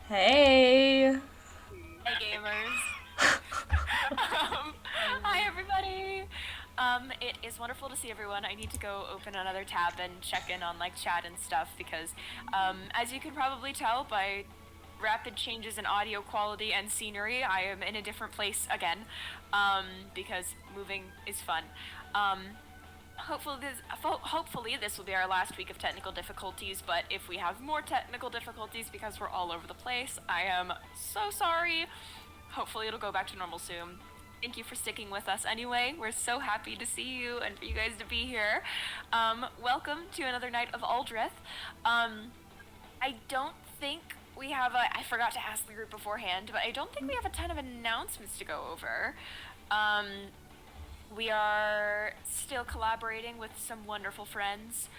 Hey. Hey gamers. Hi everybody. It is wonderful to see everyone. I need to go open another tab and check in on like chat and stuff because as you can probably tell by rapid changes in audio quality and scenery, I am in a different place again because moving is fun. Hopefully this will be our last week of technical difficulties, but if we have more technical difficulties because we're all over the place, I am so sorry. Hopefully it'll go back to normal soon. Thank you for sticking with us anyway. We're so happy to see you and for you guys to be here. Welcome to another night of Aldrithe. I don't think we have I forgot to ask the group beforehand, but I don't think we have a ton of announcements to go over. We are still collaborating with some wonderful friends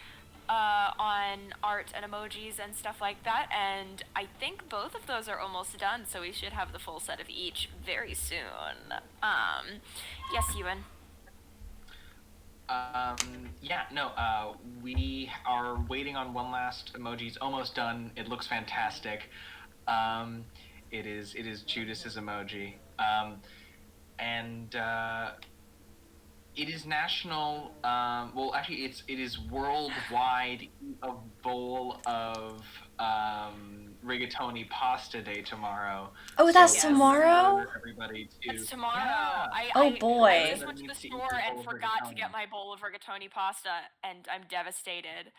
on art and emojis and stuff like that, and I think both of those are almost done, so we should have the full set of each very soon. Yes, Ewan. We are waiting on one last emoji. It's almost done. It looks fantastic. It is Judice's emoji. It is national. It is worldwide a bowl of rigatoni pasta day tomorrow. Oh, that's So tomorrow? everybody to. It's tomorrow. Yeah. Oh, boy. I just went to the store and forgot to get my bowl of rigatoni pasta, and I'm devastated.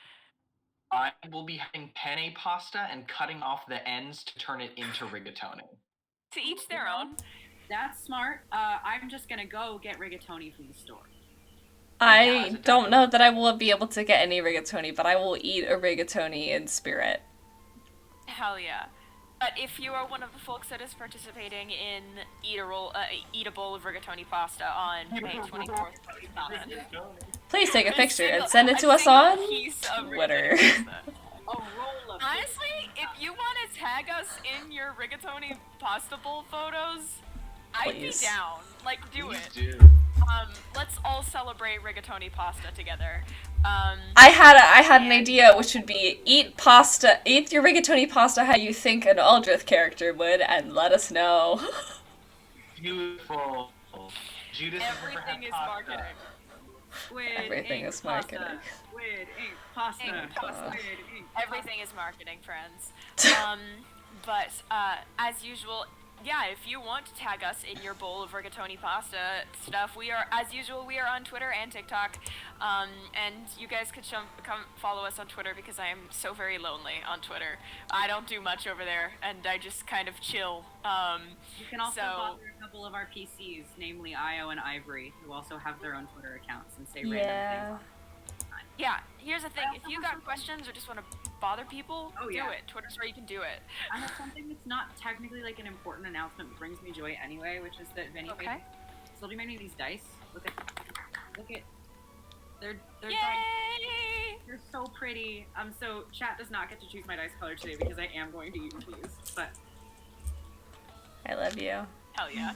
I will be having penne pasta and cutting off the ends to turn it into rigatoni. To each their own. That's smart. I'm just gonna go get rigatoni from the store. I don't know that I will be able to get any rigatoni, but I will eat a rigatoni in spirit. Hell yeah. But if you are one of the folks that is participating in eat a bowl of rigatoni pasta on May 24th, Please take a picture and send it to us on Twitter. Honestly, if you want to tag us in your rigatoni pasta bowl photos, I'd be down. Like, do it. Do. Let's all celebrate rigatoni pasta together. I had an idea, which would be eat your rigatoni pasta how you think an Aldrithe character would, and let us know. Beautiful. Judice Everything is marketing. Squid, Everything ink, is marketing. Pasta. Squid, ink, pasta. Ink, pasta. Squid, ink, Everything is marketing, friends. But as usual, yeah, if you want to tag us in your bowl of rigatoni pasta stuff, we are, as usual, we are on Twitter and TikTok, and you guys could come follow us on Twitter because I am so very lonely on Twitter. I don't do much over there, and I just kind of chill. You can also bother a couple of our PCs, namely Io and Ivory, who also have their own Twitter accounts and say random things. Yeah, here's the thing, if you got questions or just want to bother people, do it. Twitter's where you can do it. I have something that's not technically like an important announcement, but brings me joy anyway, which is that Vinny Silvi made me these dice. Look at they're Yay! They're so pretty. So chat does not get to choose my dice color today because I am going to use these, but I love you. Hell yeah.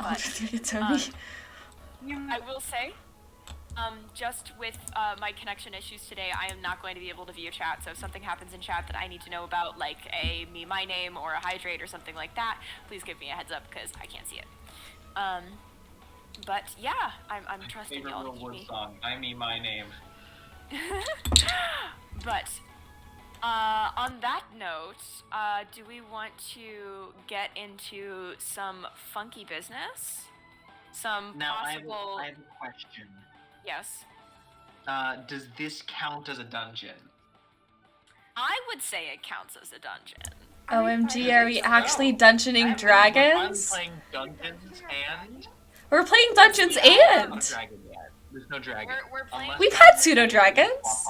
Rigatoni. I will say, just with my connection issues today, I am not going to be able to view chat, so if something happens in chat that I need to know about, like my name or a hydrate or something like that, please give me a heads up, because I can't see it. But yeah, I'm trusting y'all to keep me. Song. I mean my name. But, on that note, do we want to get into some funky business? Some possible... I have a question. Yes. Does this count as a dungeon? I would say it counts as a dungeon. OMG, are we actually dungeoning dragons? I'm playing Dungeons and... We're playing Dungeons and! There's no dragon. We're playing... We've had pseudo-dragons.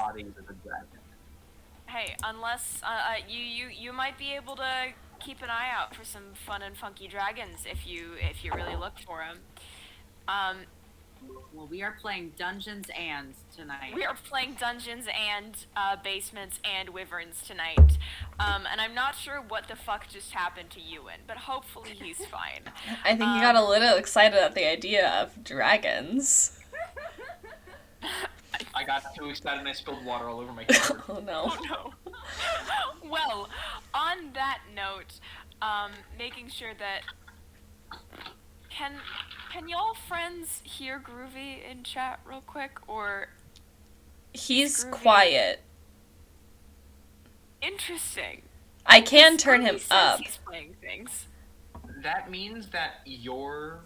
Hey, unless, you might be able to keep an eye out for some fun and funky dragons if you really look for them. Well, we are playing Dungeons and tonight. We are playing Dungeons and Basements and Wyverns tonight. And I'm not sure what the fuck just happened to Ewan, but hopefully he's fine. I think he got a little excited at the idea of dragons. I got too excited and I spilled water all over my keyboard. Oh no. Oh no. Well, on that that note, making sure that can y'all friends hear Groovy in chat real quick, or He's Groovy? quiet. Interesting. I can turn him Groovy says up. He's playing things. That means that your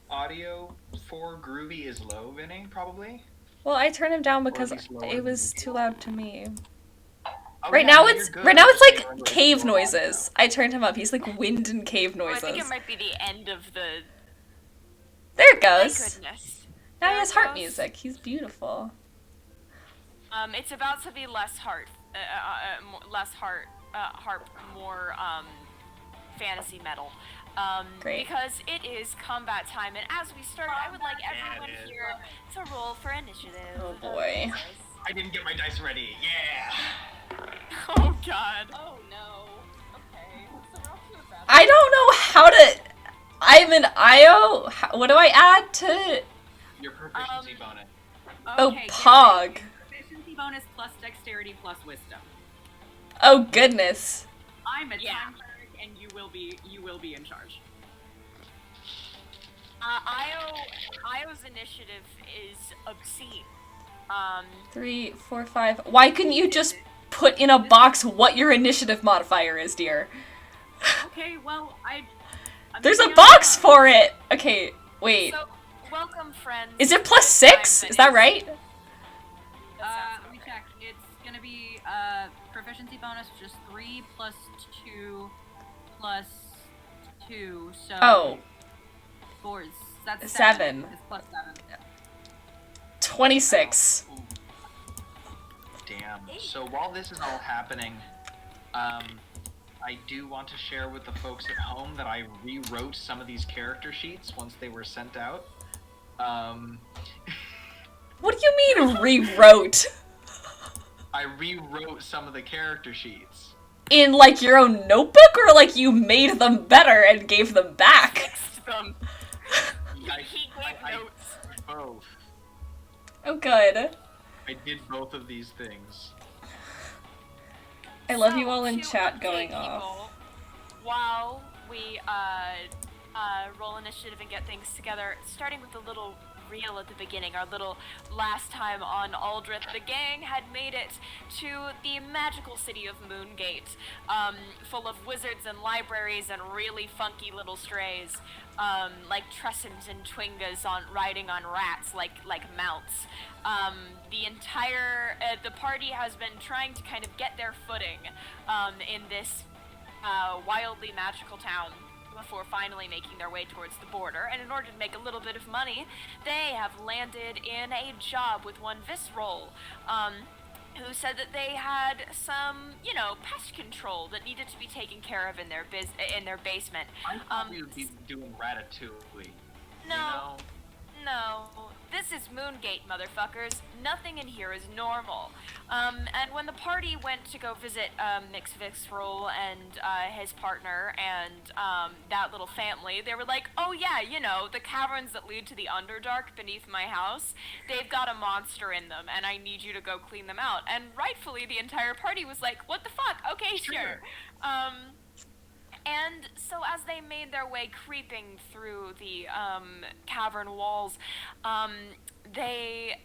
audio for Groovy is low, Vinny, probably? Well, I turned him down because least lower it than was too loud to me. Oh, Right yeah, now no, it's you're good. right now it's Just like wait cave for your noises. I turned him up. He's like wind and cave Oh, I noises. think it might be the end of the. There it My goes. goodness. Now he There has it harp goes. music. He's beautiful. It's about to be less harp, more fantasy metal. Great. Because it is combat time, and as we start, I would like everyone here to roll for initiative. Oh boy. I didn't get my dice ready. Yeah. Oh god. Oh no. Okay. So we're off to a bad I don't know how to. I'm an IO. What do I add to? Your proficiency bonus. Oh, Okay, Pog. Proficiency bonus plus dexterity plus wisdom. Oh goodness. I'm a Yeah. time cleric, and you will be in charge. Io's initiative is obscene. 3, 4, 5. Why couldn't you just put in a box what your initiative modifier is, dear? Okay, well, I'm There's a thinking box out for it. Okay, wait. So, welcome, friends. Is it plus 6? Is that right? loud. Let me check. It's gonna be proficiency bonus, which is 3 plus 2 plus 2. So Oh, 4 is that's 7. It's plus 7. 26. Ooh. Damn. So while this is all happening, I do want to share with the folks at home that I rewrote some of these character sheets once they were sent out. What do you mean rewrote? I rewrote some of the character sheets. In like your own notebook, or like you made them better and gave them back? Fixed them. I, He gave I notes. both. Oh good. I did both of these things. I love So, you all in to chat update going off. people, while we roll initiative and get things together, starting with the little reel at the beginning, our little last time on Aldrithe, the gang had made it to the magical city of Moongate, full of wizards and libraries and really funky little strays, like Tressins and Twingas riding on rats like mounts. The entire the party has been trying to kind of get their footing in this wildly magical town before finally making their way towards the border. And in order to make a little bit of money, they have landed in a job with one Visceral, who said that they had some, pest control that needed to be taken care of in their basement. I thought we would be doing Ratatouille. No. No, this is Moongate, motherfuckers. Nothing in here is normal. And when the party went to go visit Mix Visceral and his partner and that little family, they were like, oh yeah, the caverns that lead to the Underdark beneath my house, they've got a monster in them, and I need you to go clean them out. And rightfully, the entire party was like, what the fuck? Okay, sure. And so as they made their way creeping through the cavern walls, they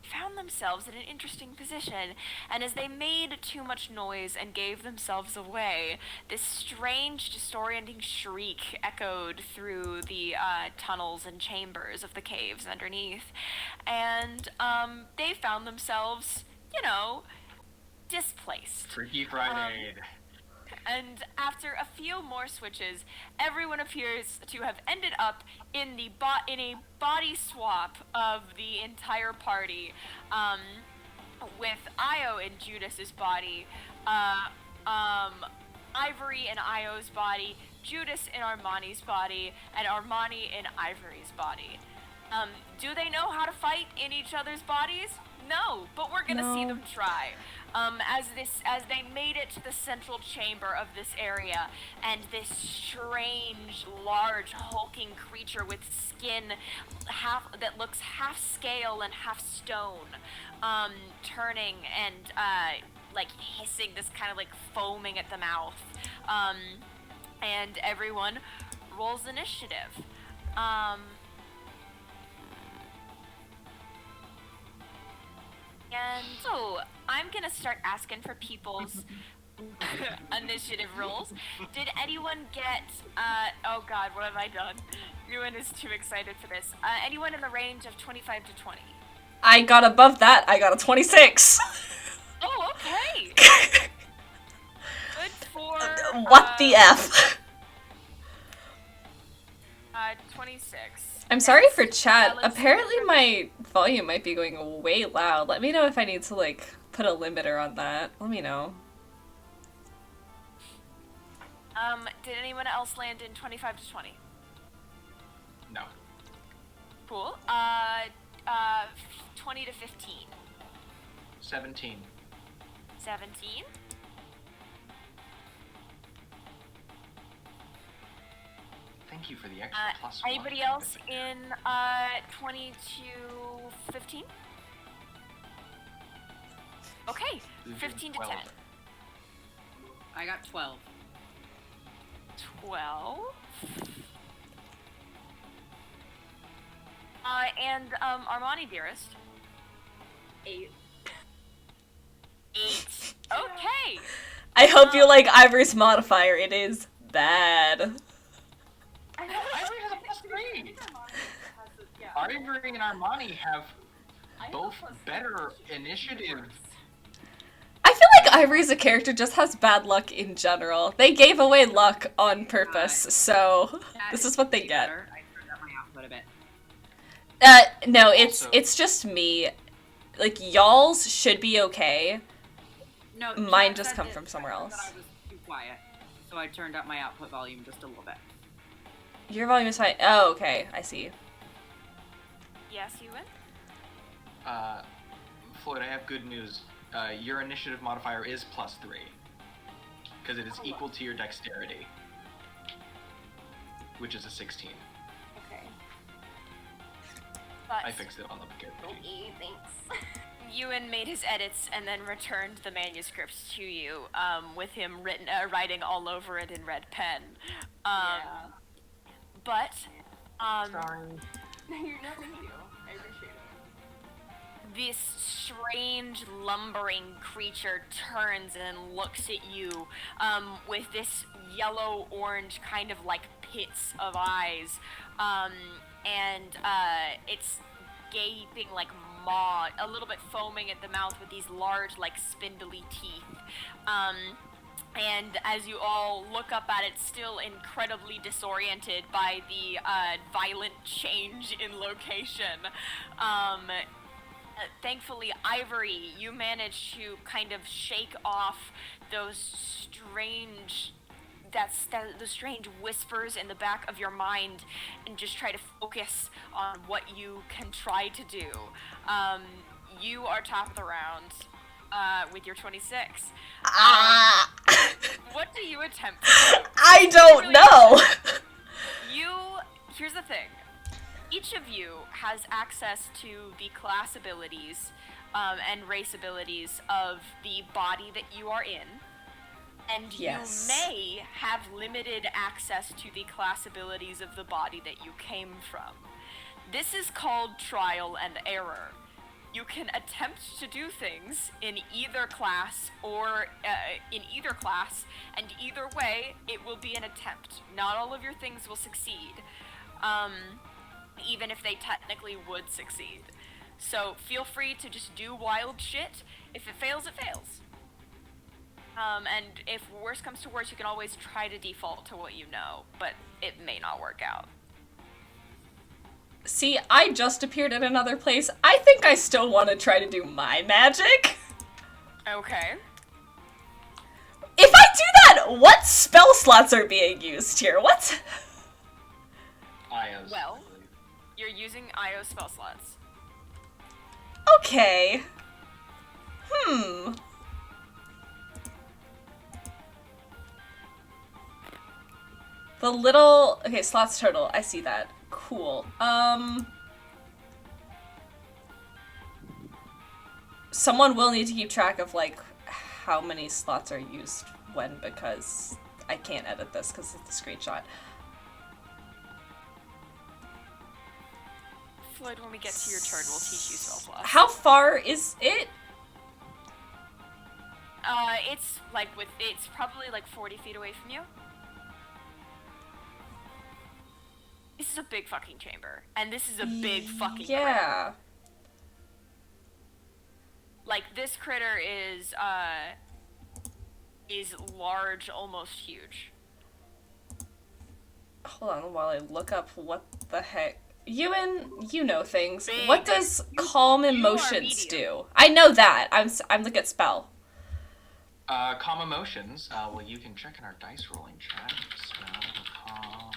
found themselves in an interesting position. And as they made too much noise and gave themselves away, this strange, disorienting shriek echoed through the tunnels and chambers of the caves underneath. And they found themselves, displaced. Freaky Friday. And after a few more switches, everyone appears to have ended up in the in a body swap of the entire party, with Io in Judice's body, Ivory in Io's body, Judice in Armani's body, and Armani in Ivory's body. Do they know how to fight in each other's bodies? No, but we're gonna see them try. As they made it to the central chamber of this area, and this strange, large, hulking creature with skin that looks half scale and half stone, turning and like hissing, this kind of like foaming at the mouth. And everyone rolls initiative. And so I'm gonna start asking for people's initiative rolls. Did anyone get, oh god, what have I done? Ewan is too excited for this. Anyone in the range of 25 to 20? I got above that. I got a 26. Oh, okay. Good for, What the F? 26. I'm sorry for chat. Apparently my volume might be going way loud. Let me know if I need to, like, put a limiter on that. Let me know. Did anyone else land in 25 to 20? No. Cool. 20 to 15. 17. 17. Thank you for the extra plus one. Anybody else in 20 to 15? Okay, 15 to 10. I got 12. 12. And Armani, dearest. 8. 8. Okay. I hope you like Ivory's modifier. It is bad. I know. Ivory has a plus 3. Yeah. Ivory and Armani have I have both a plus better 3. initiative. I feel like Ivory as a character just has bad luck in general. They gave away luck on purpose, so this is what they get. Better. I turned up my output a bit. No, Also- it's just me. Like, y'all's should be okay. No, Mine Jack just said come that- from somewhere that else. I was too quiet, so I turned up my output volume just a little bit. Your volume is fine. Oh, okay. I see. Yes, Ewan? Floyd, I have good news. Your initiative modifier is plus 3. Because it is equal to your dexterity. Which is a 16. Okay. But I fixed it on the character sheet. Okay, thanks. Ewan made his edits and then returned the manuscripts to you, with him writing all over it in red pen. Yeah. But, Sorry. You're not thank you. I appreciate it. this strange lumbering creature turns and looks at you, with this yellow-orange kind of like pits of eyes, and it's gaping like maw, a little bit foaming at the mouth with these large like spindly teeth. And as you all look up at it, still incredibly disoriented by the violent change in location, thankfully, Ivory, you managed to kind of shake off those strange, the strange whispers in the back of your mind, and just try to focus on what you can try to do. You are top of the round with your 26. What do you attempt to do? I don't know. Here's the thing. Each of you has access to the class abilities and race abilities of the body that you are in. And Yes. you may have limited access to the class abilities of the body that you came from. This is called trial and error. You can attempt to do things in either class or and either way, it will be an attempt. Not all of your things will succeed, even if they technically would succeed. So feel free to just do wild shit. If it fails, it fails. And if worse comes to worse, you can always try to default to what you know, but it may not work out. See, I just appeared in another place. I think I still want to try to do my magic. Okay. If I do that, what spell slots are being used here? What? Ayos. Well, you're using IO spell slots. Okay. The little... Okay, slots total. I see that. Cool. Someone will need to keep track of, like, how many slots are used when, because I can't edit this because it's a screenshot. Floyd, when we get to your turn, we'll teach you spell slots. How far is it? It's probably like 40 feet away from you. This is a big fucking chamber, and this is a big fucking critter. Yeah. Like, this critter is large, almost huge. Hold on while I look up what the heck. Ewan, you know things. Big. What does calm you are emotions medium. do? I know that. I'm looking at spell. Calm emotions. Well, you can check in our dice rolling chat. Spell calm emotions.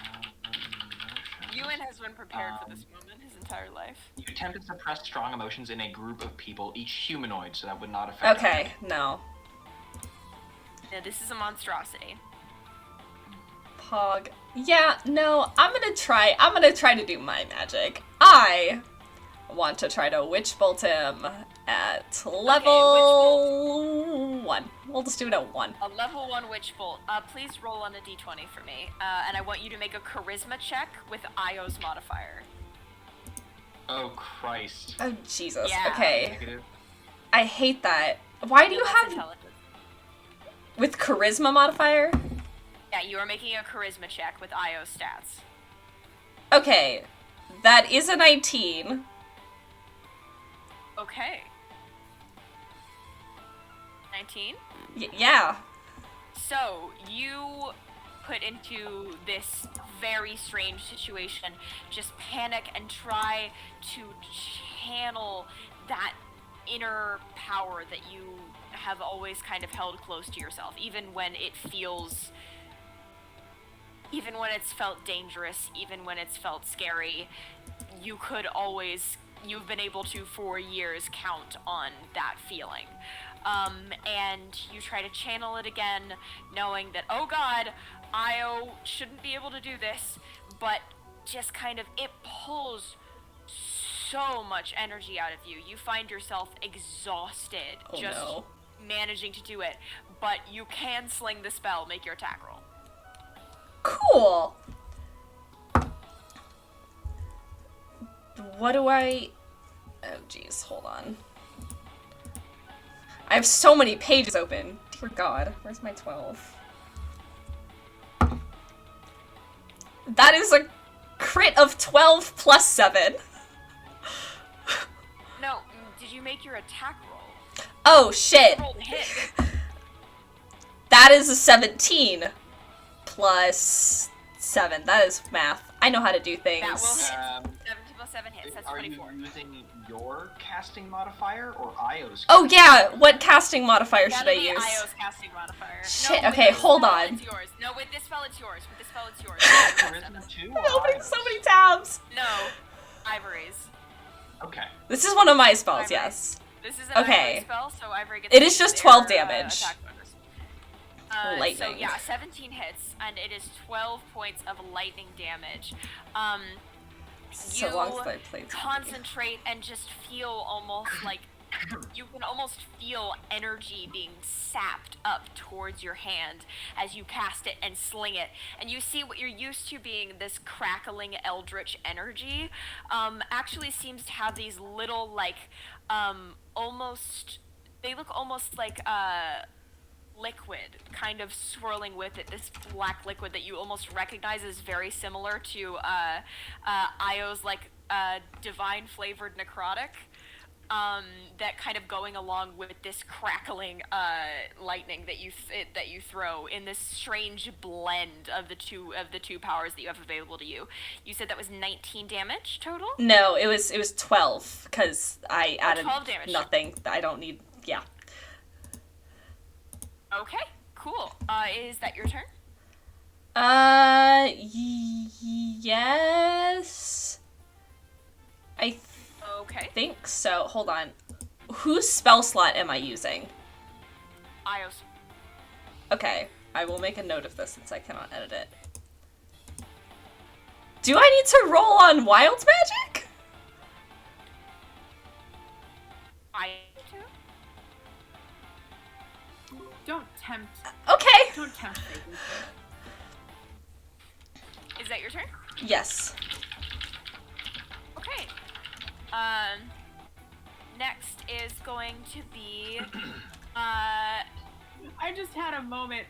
Ewan has been prepared for this moment his entire life. You attempt to suppress strong emotions in a group of people, each humanoid, so that would not affect Okay, no. Now, this is a monstrosity. Pog. Yeah, no, I'm gonna try to do my magic. I want to try to witch bolt him at level 1. We'll just do it at 1. A level 1 witch bolt. Please roll on a d20 for me. And I want you to make a charisma check with Io's modifier. Oh, Christ. Oh, Jesus. Yeah. Okay. Negative. I hate that. Why do you That's have... intelligence. With charisma modifier? Yeah, you are making a charisma check with Io's stats. Okay. That is a 19. Okay. 19? Yeah. So, you put into this very strange situation, just panic and try to channel that inner power that you have always kind of held close to yourself, even when it's felt dangerous, even when it's felt scary. You've been able to for years count on that feeling. And you try to channel it again, knowing that, oh god, Io shouldn't be able to do this, but just kind of, it pulls so much energy out of you. You find yourself exhausted managing to do it, but you can sling the spell. Make your attack roll. Cool. What do I... Oh, jeez, hold on. I have so many pages open. Dear God, where's my 12? That is a crit of 12 plus 7. No, did you make your attack roll? Oh, shit. You rolled a hit. That is a 17 plus 7. That is math. I know how to do things. That will hit. 17 plus 7 hits. That's Are 24. you using your casting modifier or Io's? Oh, yeah. What casting modifier should I That'll be use? Io's casting modifier. Shit, No, with okay, this hold spell, on. It's yours. No, with this spell, it's yours. With this spell, it's yours. Charisma 2 or I'm opening Io's? so many tabs. No, Ivory's. Okay. This is one of my spells, Ivory. yes. This is an Okay. Ivory spell, so Ivory gets. It is just 12 their, damage. attack bonus. So Lightning. yeah, 17 hits, and it is 12 points of lightning damage. So You long as I played something. concentrate and just feel almost like you can almost feel energy being sapped up towards your hand as you cast it and sling it, and you see what you're used to being this crackling eldritch energy actually seems to have these little they look almost like liquid kind of swirling with it, this black liquid that you almost recognize as very similar to Io's divine flavored necrotic, that kind of going along with this crackling lightning that you throw in this strange blend of the two powers that you have available to you. You said that was 19 damage total? No, it was 12 because I added 12 damage. nothing. I don't need. Yeah. Okay, cool. Is that your turn? Yes. I Okay. think so. Hold on. Whose spell slot am I using? Ios. Okay, I will make a note of this since I cannot edit it. Do I need to roll on wild magic? Don't tempt. Okay. Don't tempt fate. Is that your turn? Yes. Okay. Next is going to be, I just had a moment.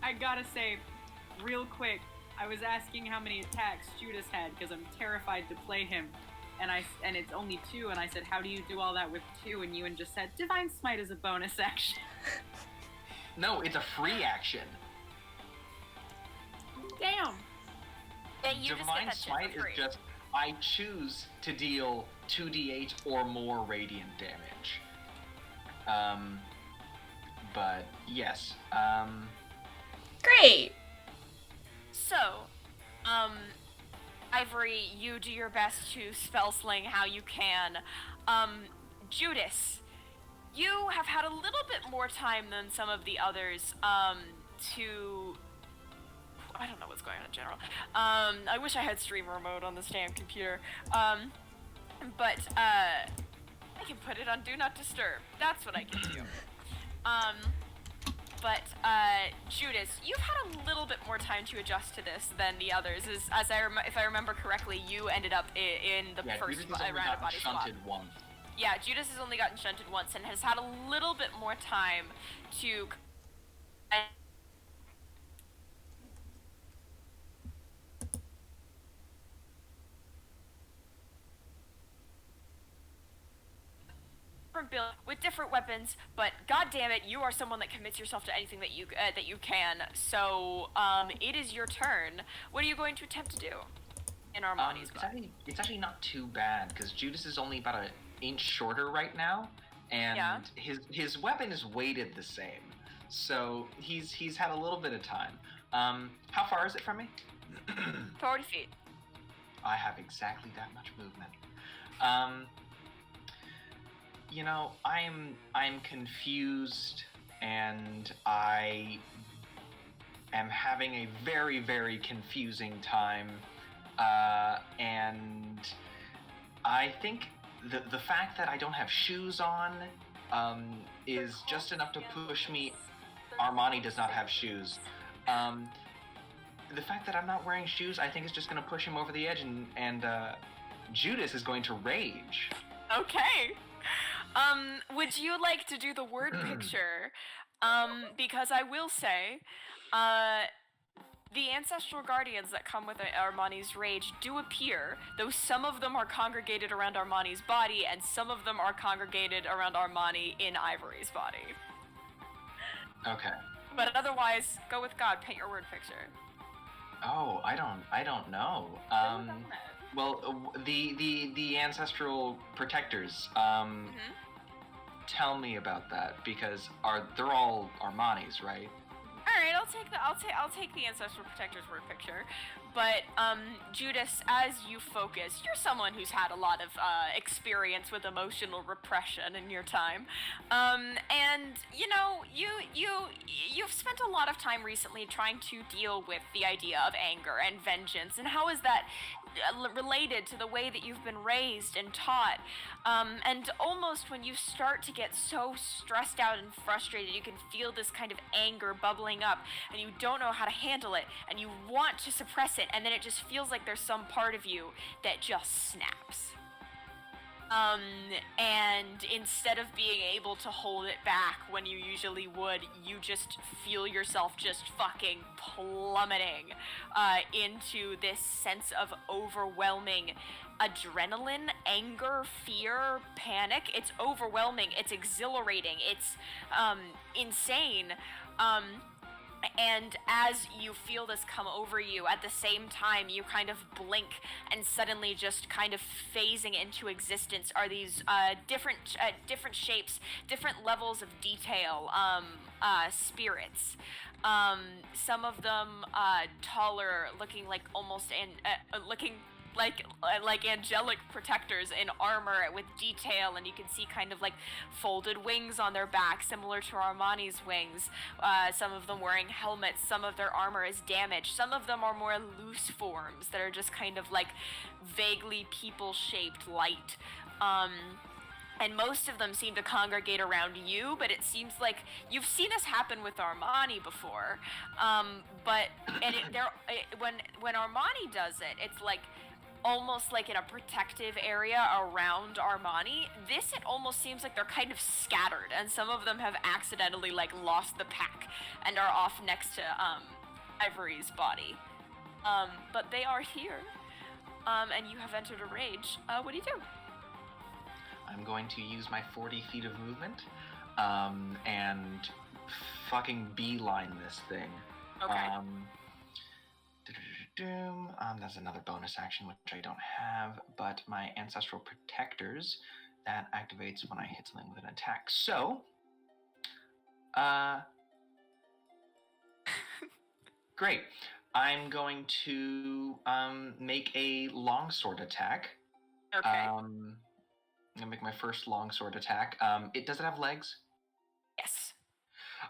I gotta say, real quick, I was asking how many attacks Judice had because I'm terrified to play him, and it's only 2, and I said, how do you do all that with 2? And Ewan just said, Divine Smite is a bonus action. No, it's a free action. Damn. yeah, you just get Divine that shit Smite for is free. just, I choose to deal 2d8 or more radiant damage. But yes, Great. So, Ivory, you do your best to spell sling how you can. Judice, you have had a little bit more time than some of the others, to... I don't know what's going on in general. I wish I had streamer mode on this damn computer. But, I can put it on Do Not Disturb. That's what I can do. But Judice, you've had a little bit more time to adjust to this than the others. If I remember correctly, you ended up in the first Judice has only round of gotten body swap. shunted once. Yeah, Judice has only gotten shunted once and has had a little bit more time to... build with different weapons, but god damn it, you are someone that commits yourself to anything that you can. So it is your turn. What are you going to attempt to do in Armani's body? It's actually not too bad because Judice is only about an inch shorter right now, and Yeah. his weapon is weighted the same, so he's had a little bit of time. How far is it from me? 40 feet. I have exactly that much movement. You know, I'm confused, and I am having a very, very confusing time, and I think the fact that I don't have shoes on is just enough to push me. Armani does not have shoes. The fact that I'm not wearing shoes, I think, is just going to push him over the edge, and Judice is going to rage. Okay. Would you like to do the word picture? Because I will say, the ancestral guardians that come with Armani's rage do appear, though some of them are congregated around Armani's body, and some of them are congregated around Armani in Ivory's body. Okay. But otherwise, go with God, paint your word picture. Oh, I don't know. Well, the ancestral protectors. Tell me about that, because they're all Armani's, right? All right, I'll take the ancestral protector's word picture. But Judice, as you focus, you're someone who's had a lot of experience with emotional repression in your time, and you know you've spent a lot of time recently trying to deal with the idea of anger and vengeance, and how is that related to the way that you've been raised and taught, and almost when you start to get so stressed out and frustrated, you can feel this kind of anger bubbling up, and you don't know how to handle it, and you want to suppress it, and then it just feels like there's some part of you that just snaps. And instead of being able to hold it back when you usually would, you just feel yourself just fucking plummeting into this sense of overwhelming adrenaline, anger, fear, panic. It's overwhelming, it's exhilarating, it's insane. And as you feel this come over you, at the same time, you kind of blink, and suddenly just kind of phasing into existence are these different shapes, different levels of detail, spirits. Some of them taller, looking like almost looking like angelic protectors in armor with detail, and you can see kind of like folded wings on their back, similar to Armani's wings. Some of them wearing helmets, some of their armor is damaged, some of them are more loose forms that are just kind of like vaguely people-shaped light. and most of them seem to congregate around you, but it seems like you've seen this happen with Armani before. When Armani does it, it's like almost like in a protective area around Armani. It almost seems like they're kind of scattered, and some of them have accidentally like lost the pack and are off next to Ivory's body. But they are here, and you have entered a rage. What do you do? I'm going to use my 40 feet of movement, and fucking beeline this thing. Okay. That's another bonus action, which I don't have, but my Ancestral Protectors, that activates when I hit something with an attack. So, great. I'm going to make a longsword attack. Okay. I'm gonna make my first longsword attack. Does it have legs? Yes.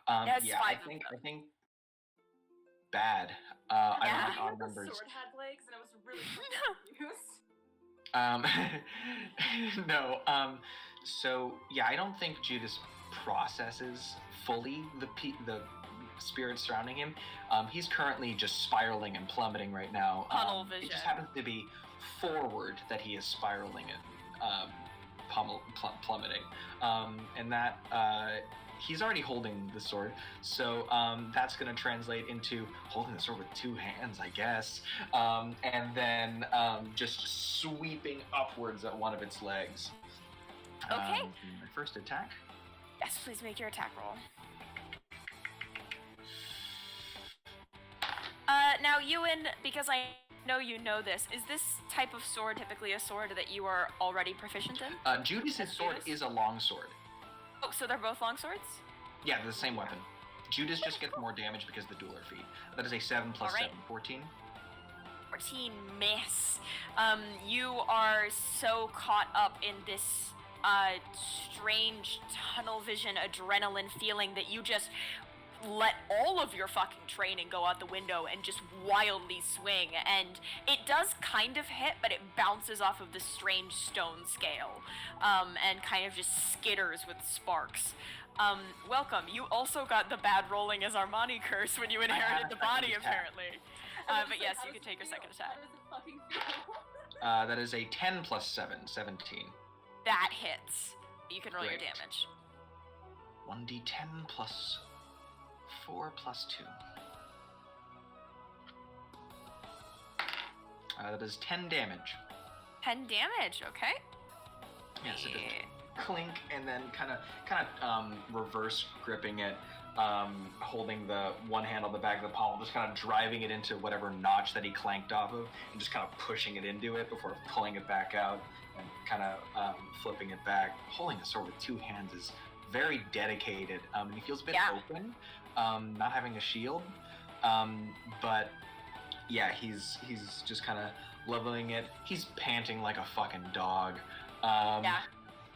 Yeah, I think bad. I don't like odd The numbers. sword had legs, and I was really confused. No. So yeah, I don't think Judice processes fully the spirits surrounding him. He's currently just spiraling and plummeting right now. Tunnel vision. It just happens to be forward that he is spiraling and plummeting. And that he's already holding the sword, so that's going to translate into holding the sword with two hands, I guess, and then just sweeping upwards at one of its legs. Okay. My first attack. Yes, please make your attack roll. Now, Ewan, because I know you know this, is this type of sword typically a sword that you are already proficient in? Judice's sword is a long sword. Oh, so they're both long swords? Yeah, they're the same weapon. Judice just gets more damage because of the dueler feat. That is a 7 plus All right. 7, 14. 14 miss. You are so caught up in this strange tunnel vision adrenaline feeling that you just let all of your fucking training go out the window and just wildly swing, and it does kind of hit, but it bounces off of the strange stone scale, and kind of just skitters with sparks. Welcome. You also got the bad rolling as Armani curse when you inherited the body, apparently. But yes, you can take your second attack. How does it fucking feel? That is a 10 plus 7, 17. That hits. You can roll your Great. damage. 1d10 plus 4 plus 2. That is 10 damage. 10 damage, okay? Yes, it does. Clink, and then kind of reverse gripping it, holding the one hand on the back of the pommel, just kind of driving it into whatever notch that he clanked off of, and just kind of pushing it into it before pulling it back out and kind of flipping it back. Holding the sword with two hands is very dedicated, and he feels a bit open, not having a shield, but yeah, he's just kind of leveling it. He's panting like a fucking dog.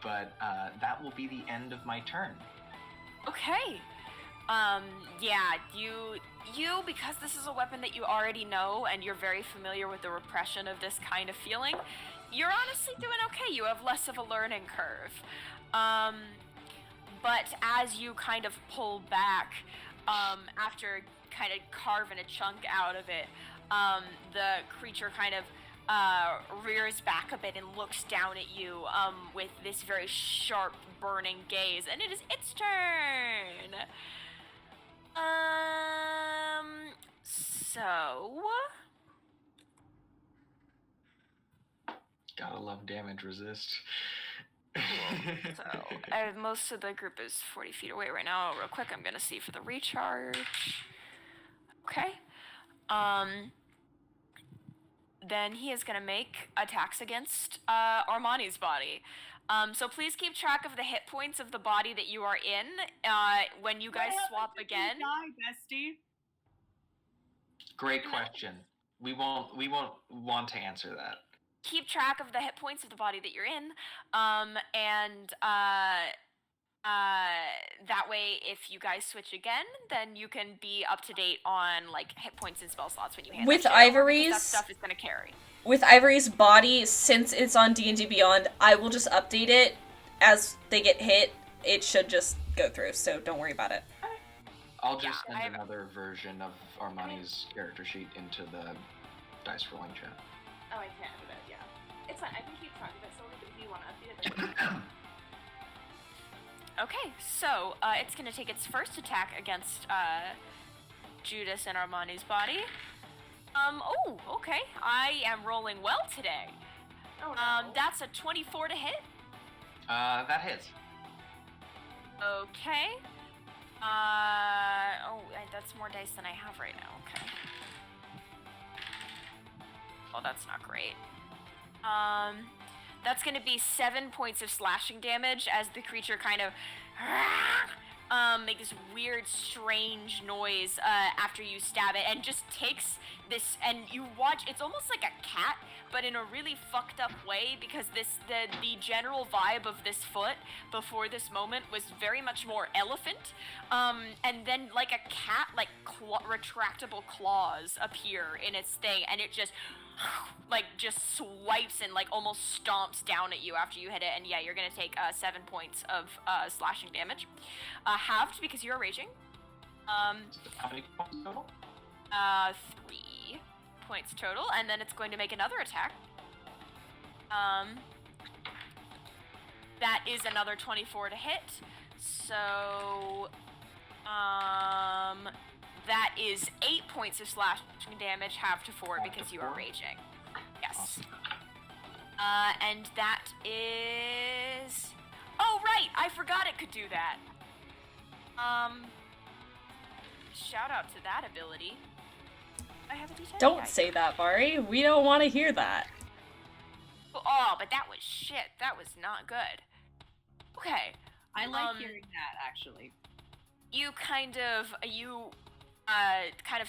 But that will be the end of my turn. Okay. Yeah, you, because this is a weapon that you already know and you're very familiar with the repression of this kind of feeling, you're honestly doing okay. You have less of a learning curve. But as you kind of pull back, after kind of carving a chunk out of it, the creature kind of rears back a bit and looks down at you with this very sharp, burning gaze, and it is its turn. So Gotta love damage resist. most of the group is 40 feet away right now. Real quick, I'm gonna see for the recharge. Okay. Then he is gonna make attacks against Armani's body. So please keep track of the hit points of the body that you are in when you guys swap again. Die, bestie. Great question. We won't want to answer that. Keep track of the hit points of the body that you're in, and that way, if you guys switch again, then you can be up to date on like hit points and spell slots when you hand With that shit over, Ivory's- because that stuff is gonna carry. With Ivory's body, since it's on D&D Beyond, I will just update it as they get hit, it should just go through, so don't worry about it. I'll just Yeah, send another version of Armani's character sheet into the dice rolling chat. Oh, I can't do that, yeah. It's fine, I can keep talking about Silvi, but if you want to update it, then Okay, so it's going to take its first attack against Judice and Armani's body. Oh, okay. I am rolling well today. oh no. That's a 24 to hit. That hits. Okay. That's more dice than I have right now. Okay. Well, that's not great. That's gonna be 7 points of slashing damage as the creature kind of make this weird, strange noise after you stab it, and just takes this, and you watch. It's almost like a cat, but in a really fucked up way, because the general vibe of this foot before this moment was very much more elephant, and then like a cat, like retractable claws appear in its thing, and it just swipes and like almost stomps down at you after you hit it, and yeah, you're gonna take 7 points of slashing damage, halved because you're raging. How many points total? 3 points total, and then it's going to make another attack. That is another 24 to hit. So, that is 8 points of slashing damage, half to 4 because you are raging. Yes. Awesome. And that is... Oh, right! I forgot it could do that. Shout out to that ability. I have a D10. Don't say that, Mhairi. We don't want to hear that. Oh, but that was shit. That was not good. Okay. I like hearing that, actually. You kind of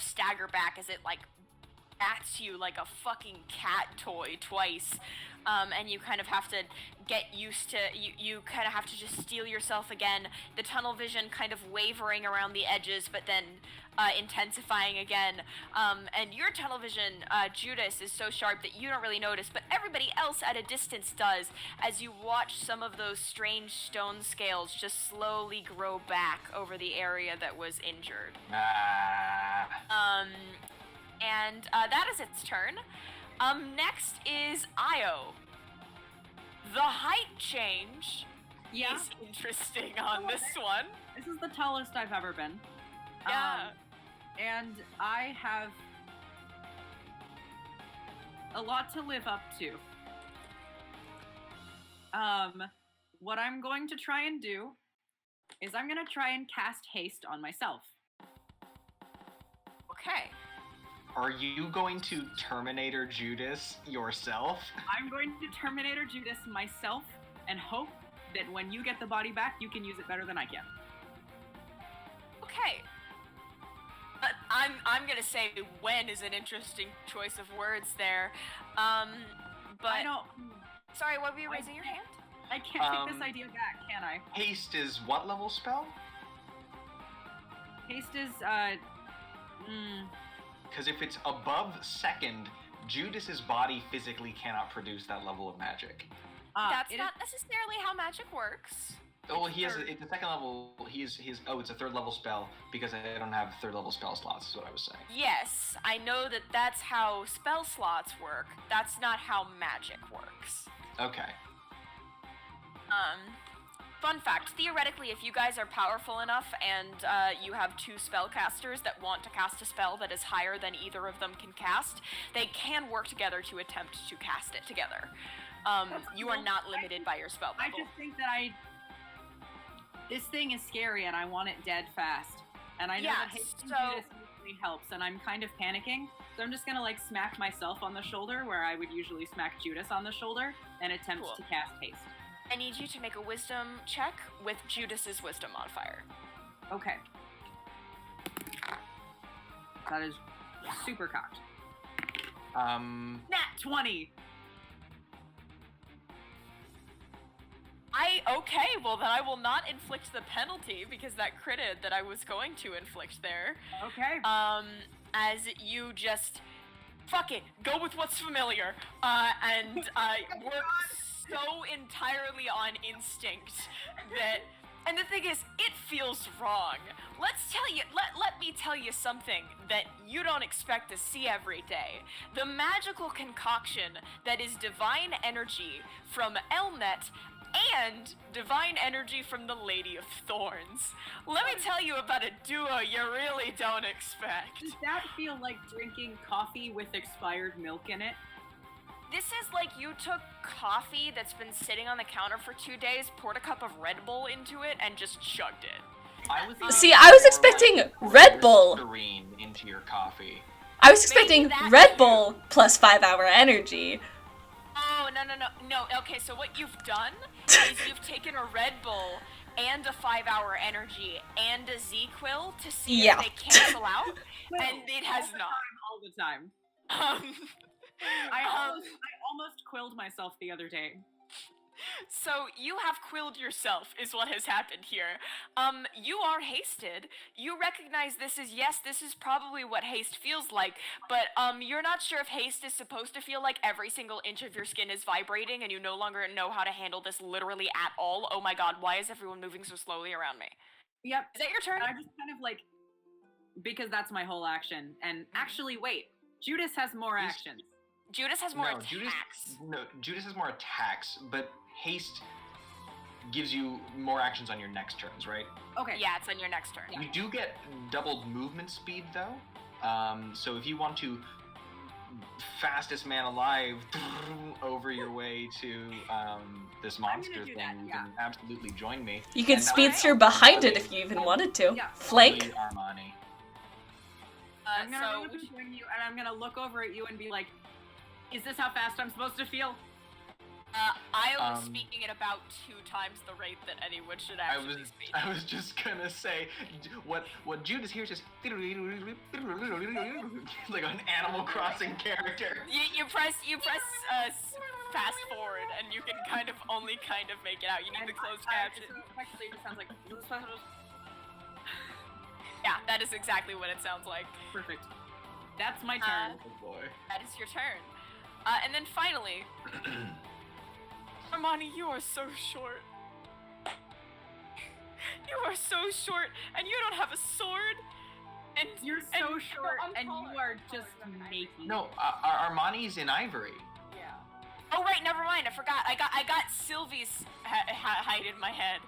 stagger back as it like bats you like a fucking cat toy twice, and you kind of have to get used to you kind of have to just steel yourself again, the tunnel vision kind of wavering around the edges but then intensifying again, and your tunnel vision, Judice, is so sharp that you don't really notice, but everybody else at a distance does, as you watch some of those strange stone scales just slowly grow back over the area that was injured. And that is its turn. Next is Io. The height change is interesting on this one. This is the tallest I've ever been. Yeah. And I have a lot to live up to. What I'm going to try and do is I'm going to try and cast haste on myself. Okay. Are you going to Terminator Judice yourself? I'm going to Terminator Judice myself and hope that when you get the body back, you can use it better than I can. Okay. But I'm gonna say when is an interesting choice of words there. But I don't... Sorry, what were you raising your hand? I can't take this idea back, can I? Haste is what level spell? Haste is, Because if it's above second, Judice's body physically cannot produce that level of magic. That's not necessarily how magic works. Oh, it's a second level. It's a third level spell because I don't have third level spell slots. Is what I was saying. Yes, I know that that's how spell slots work. That's not how magic works. Okay. Fun fact, theoretically, if you guys are powerful enough and you have 2 spellcasters that want to cast a spell that is higher than either of them can cast, they can work together to attempt to cast it together. You are not limited by your spell level. I just think that this thing is scary and I want it dead fast. And I know that haste Judice usually helps, and I'm kind of panicking. So I'm just gonna like smack myself on the shoulder where I would usually smack Judice on the shoulder and attempt to cast haste. I need you to make a wisdom check with Judice's wisdom modifier. Okay. That is super cocked. Nat 20! Okay, well then I will not inflict the penalty because that critted that I was going to inflict there. Okay. As you just fuck it, go with what's familiar, and work so entirely on instinct that, and the thing is, it feels wrong. Let me tell you something that you don't expect to see every day. The magical concoction that is divine energy from Elnet and divine energy from the Lady of Thorns. Let me tell you about a duo you really don't expect. Does that feel like drinking coffee with expired milk in it? This is like you took coffee that's been sitting on the counter for 2 days, poured a cup of Red Bull into it, and just chugged it. See, I was expecting Red Bull. Into your coffee. I was expecting Red Bull plus 5-hour energy. Oh, no. Okay, so what you've done is you've taken a Red Bull and a 5-hour energy and a Z-Quill to see if they cancel out, and it has not. All the time. I almost quilled myself the other day. So you have quilled yourself is what has happened here. You are hasted. You recognize this is probably what haste feels like, but you're not sure if haste is supposed to feel like every single inch of your skin is vibrating and you no longer know how to handle this literally at all. Oh my god, why is everyone moving so slowly around me? Yep. Is that your turn? I just kind of like, because that's my whole action. And actually, wait, Judice has more actions. Judice has more attacks. Judice has more attacks, but haste gives you more actions on your next turns, right? Okay. Yeah, it's on your next turn. You do get doubled movement speed, though. So if you want to fastest man alive over your way to this monster thing, you can absolutely join me. You could speedster behind it if you even wanted to. Yeah. Flank. Armani. I'm gonna run up and join you, and I'm gonna look over at you and be like, "Is this how fast I'm supposed to feel?" I was speaking at about 2 times the rate that anyone should actually speak. I was just gonna say, what Judice hears is like an Animal Crossing character. You press fast forward, and you can kind of make it out. You need the closed caption. Actually, it sounds like. Yeah, that is exactly what it sounds like. Perfect. That's my turn. Oh boy. That is your turn. And then finally, Armani, you are so short. You are so short, and you don't have a sword. And you're so short, and you are just making. No, Armani's in Ivory. Yeah. Oh right, never mind. I forgot. I got Silvi's height in my head.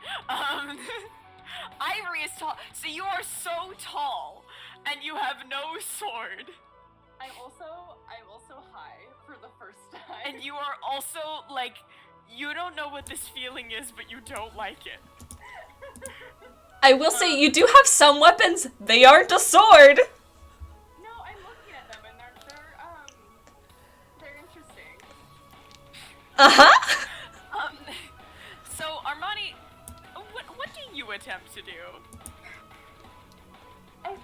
Ivory is tall, so you are so tall, and you have no sword. I'm also high for the first time. And you are also, like, you don't know what this feeling is, but you don't like it. I will say, you do have some weapons. They aren't a sword. No, I'm looking at them, and they're interesting. Uh-huh. So, Armani, what do you attempt to do? I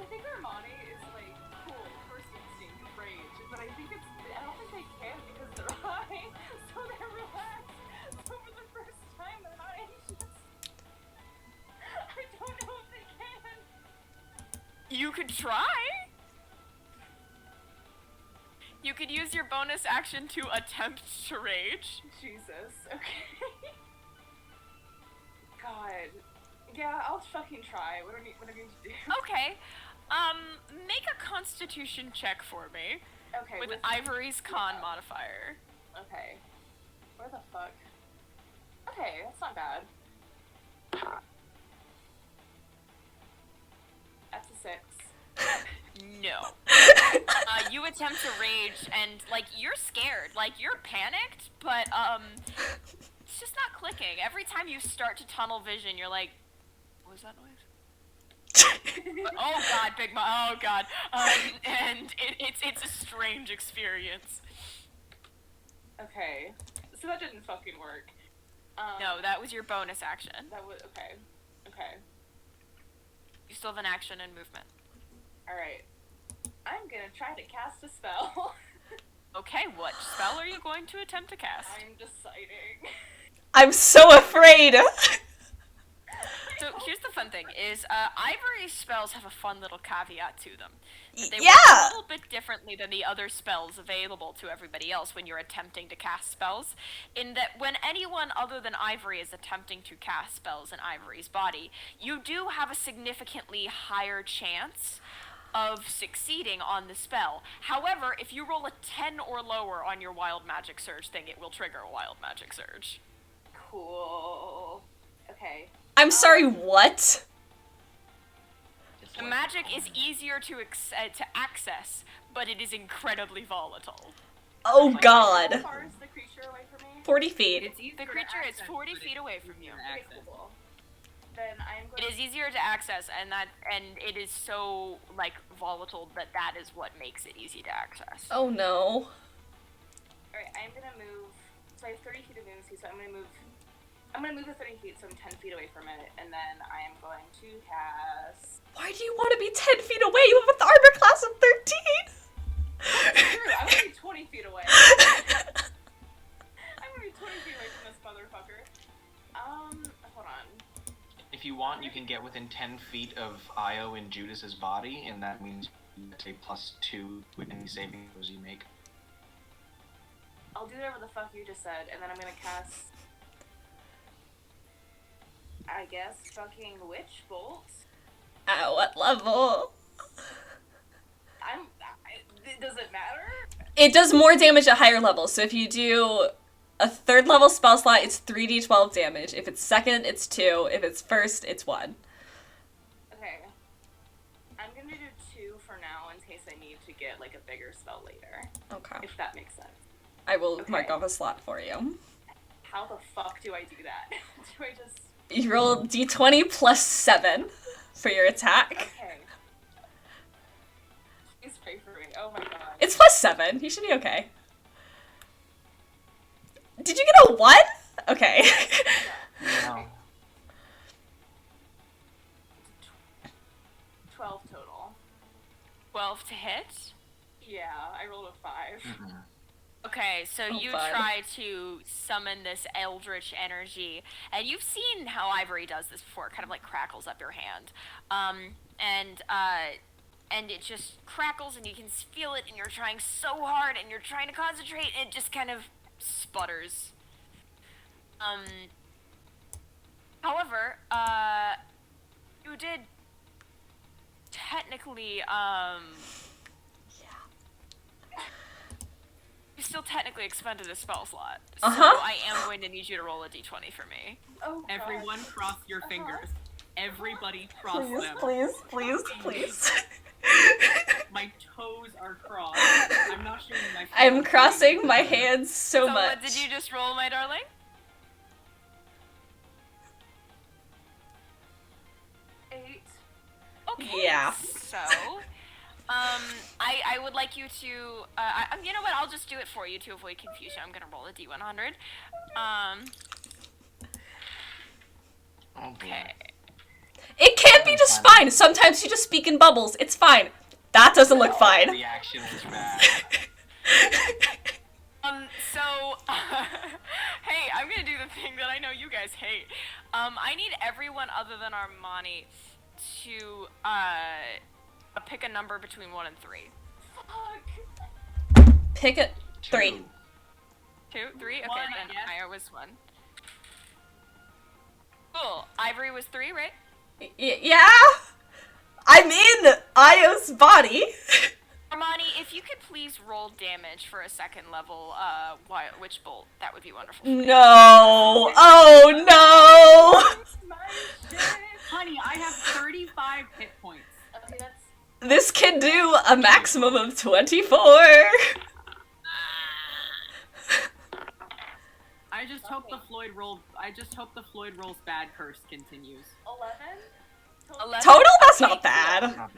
think Armani is like cool, first instinct, rage, but I don't think they can because they're high, so they're relaxed. So for the first time, they're not anxious. I don't know if they can. You could try. You could use your bonus action to attempt to rage. Jesus, okay. God. Yeah, I'll fucking try. What do I need to do? Okay. Make a constitution check for me. Okay. With Ivory's con modifier. Okay. Where the fuck? Okay, that's not bad. That's a 6. No. You attempt to rage, and, like, you're scared. Like, you're panicked, but, it's just not clicking. Every time you start to tunnel vision, you're like, what was that noise? Oh god, Big Mom, oh god. And it's a strange experience. Okay. So that didn't fucking work. No, that was your bonus action. That was, okay. Okay. You still have an action and movement. Alright. I'm gonna try to cast a spell. Okay, what spell are you going to attempt to cast? I'm deciding. I'm so afraid. So here's the fun thing, is Ivory's spells have a fun little caveat to them. That they work Yeah! a little bit differently than the other spells available to everybody else when you're attempting to cast spells, in that when anyone other than Ivory is attempting to cast spells in Ivory's body, you do have a significantly higher chance of succeeding on the spell. However, if you roll a 10 or lower on your Wild Magic Surge thing, it will trigger a Wild Magic Surge. Cool. Okay. I'm sorry, what? It's The like- magic is easier to access, but it is incredibly volatile. Oh How god. far is the creature away from me? 40 feet. It's easier The to creature is access, 40 but feet it's away from you. easier to Okay, access. cool. Then I'm going It is easier to access, and it is so like volatile that is what makes it easy to access. Oh no. Alright, I'm gonna move. So I have 30 feet of movement, so I'm gonna move the 30 feet, so I'm 10 feet away from it, and then I am going to cast. Why do you want to be 10 feet away? You have an armor class of 13! Screw, I'm gonna be 20 feet away. I'm gonna be 20 feet away from this motherfucker. Hold on. If you want, you can get within 10 feet of Io in Judice's body, and that means you get a +2 with any saving throws you make. I'll do whatever the fuck you just said, and then I'm gonna cast. I guess fucking Witch Bolt. At what level? Does it matter? It does more damage at higher levels, so if you do a 3rd level spell slot, it's 3d12 damage. If it's 2nd, it's 2. If it's 1st, it's 1. Okay. I'm gonna do 2 for now in case I need to get like a bigger spell later. Okay. If that makes sense. I will mark Okay. off a slot for you. How the fuck do I do that? Do I just. You roll d20 plus 7 for your attack. Okay. Please pray for me. Oh my god. It's plus 7. You should be okay. Did you get a 1? Okay. No. 12 total. 12 to hit. Yeah, I rolled a 5. Mhm. Okay, so Oh, you fun. try to summon this eldritch energy, and you've seen how Ivory does this before. It kind of like crackles up your hand, and it just crackles, and you can feel it, and you're trying so hard, and you're trying to concentrate, and it just kind of sputters. However, you did technically, you still technically expended a spell slot. So I am going to need you to roll a d20 for me. Oh, God. Everyone cross your fingers. Everybody cross them. please. My toes are crossed. I'm not showing my feet. I'm crossing my hands so So much. what did you just roll, my darling? 8. Okay. Yeah. So, I would like you to, you know what? I'll just do it for you to avoid confusion. I'm gonna roll a d100. Oh, boy. Okay. It can be just fine. Sometimes you just speak in bubbles. It's fine. That doesn't look fine. The action was bad. So, hey, I'm gonna do the thing that I know you guys hate. I need everyone other than Armani to, pick a number between 1 and 3. Fuck. Pick a 3. 2. 2? 3? Okay, 1, I then guess. I was 1. Cool. Ivory was 3, right? Yeah? I'm in Io's body. Armani, if you could please roll damage for a 2nd level Witch Bolt, that would be wonderful. No. Oh no. My shit. Honey, I have 35 hit points. Okay, that's. This can do a maximum of 24. I just hope the Floyd rolls bad curse continues. 11? 11? Total? That's Okay, not bad. Not bad.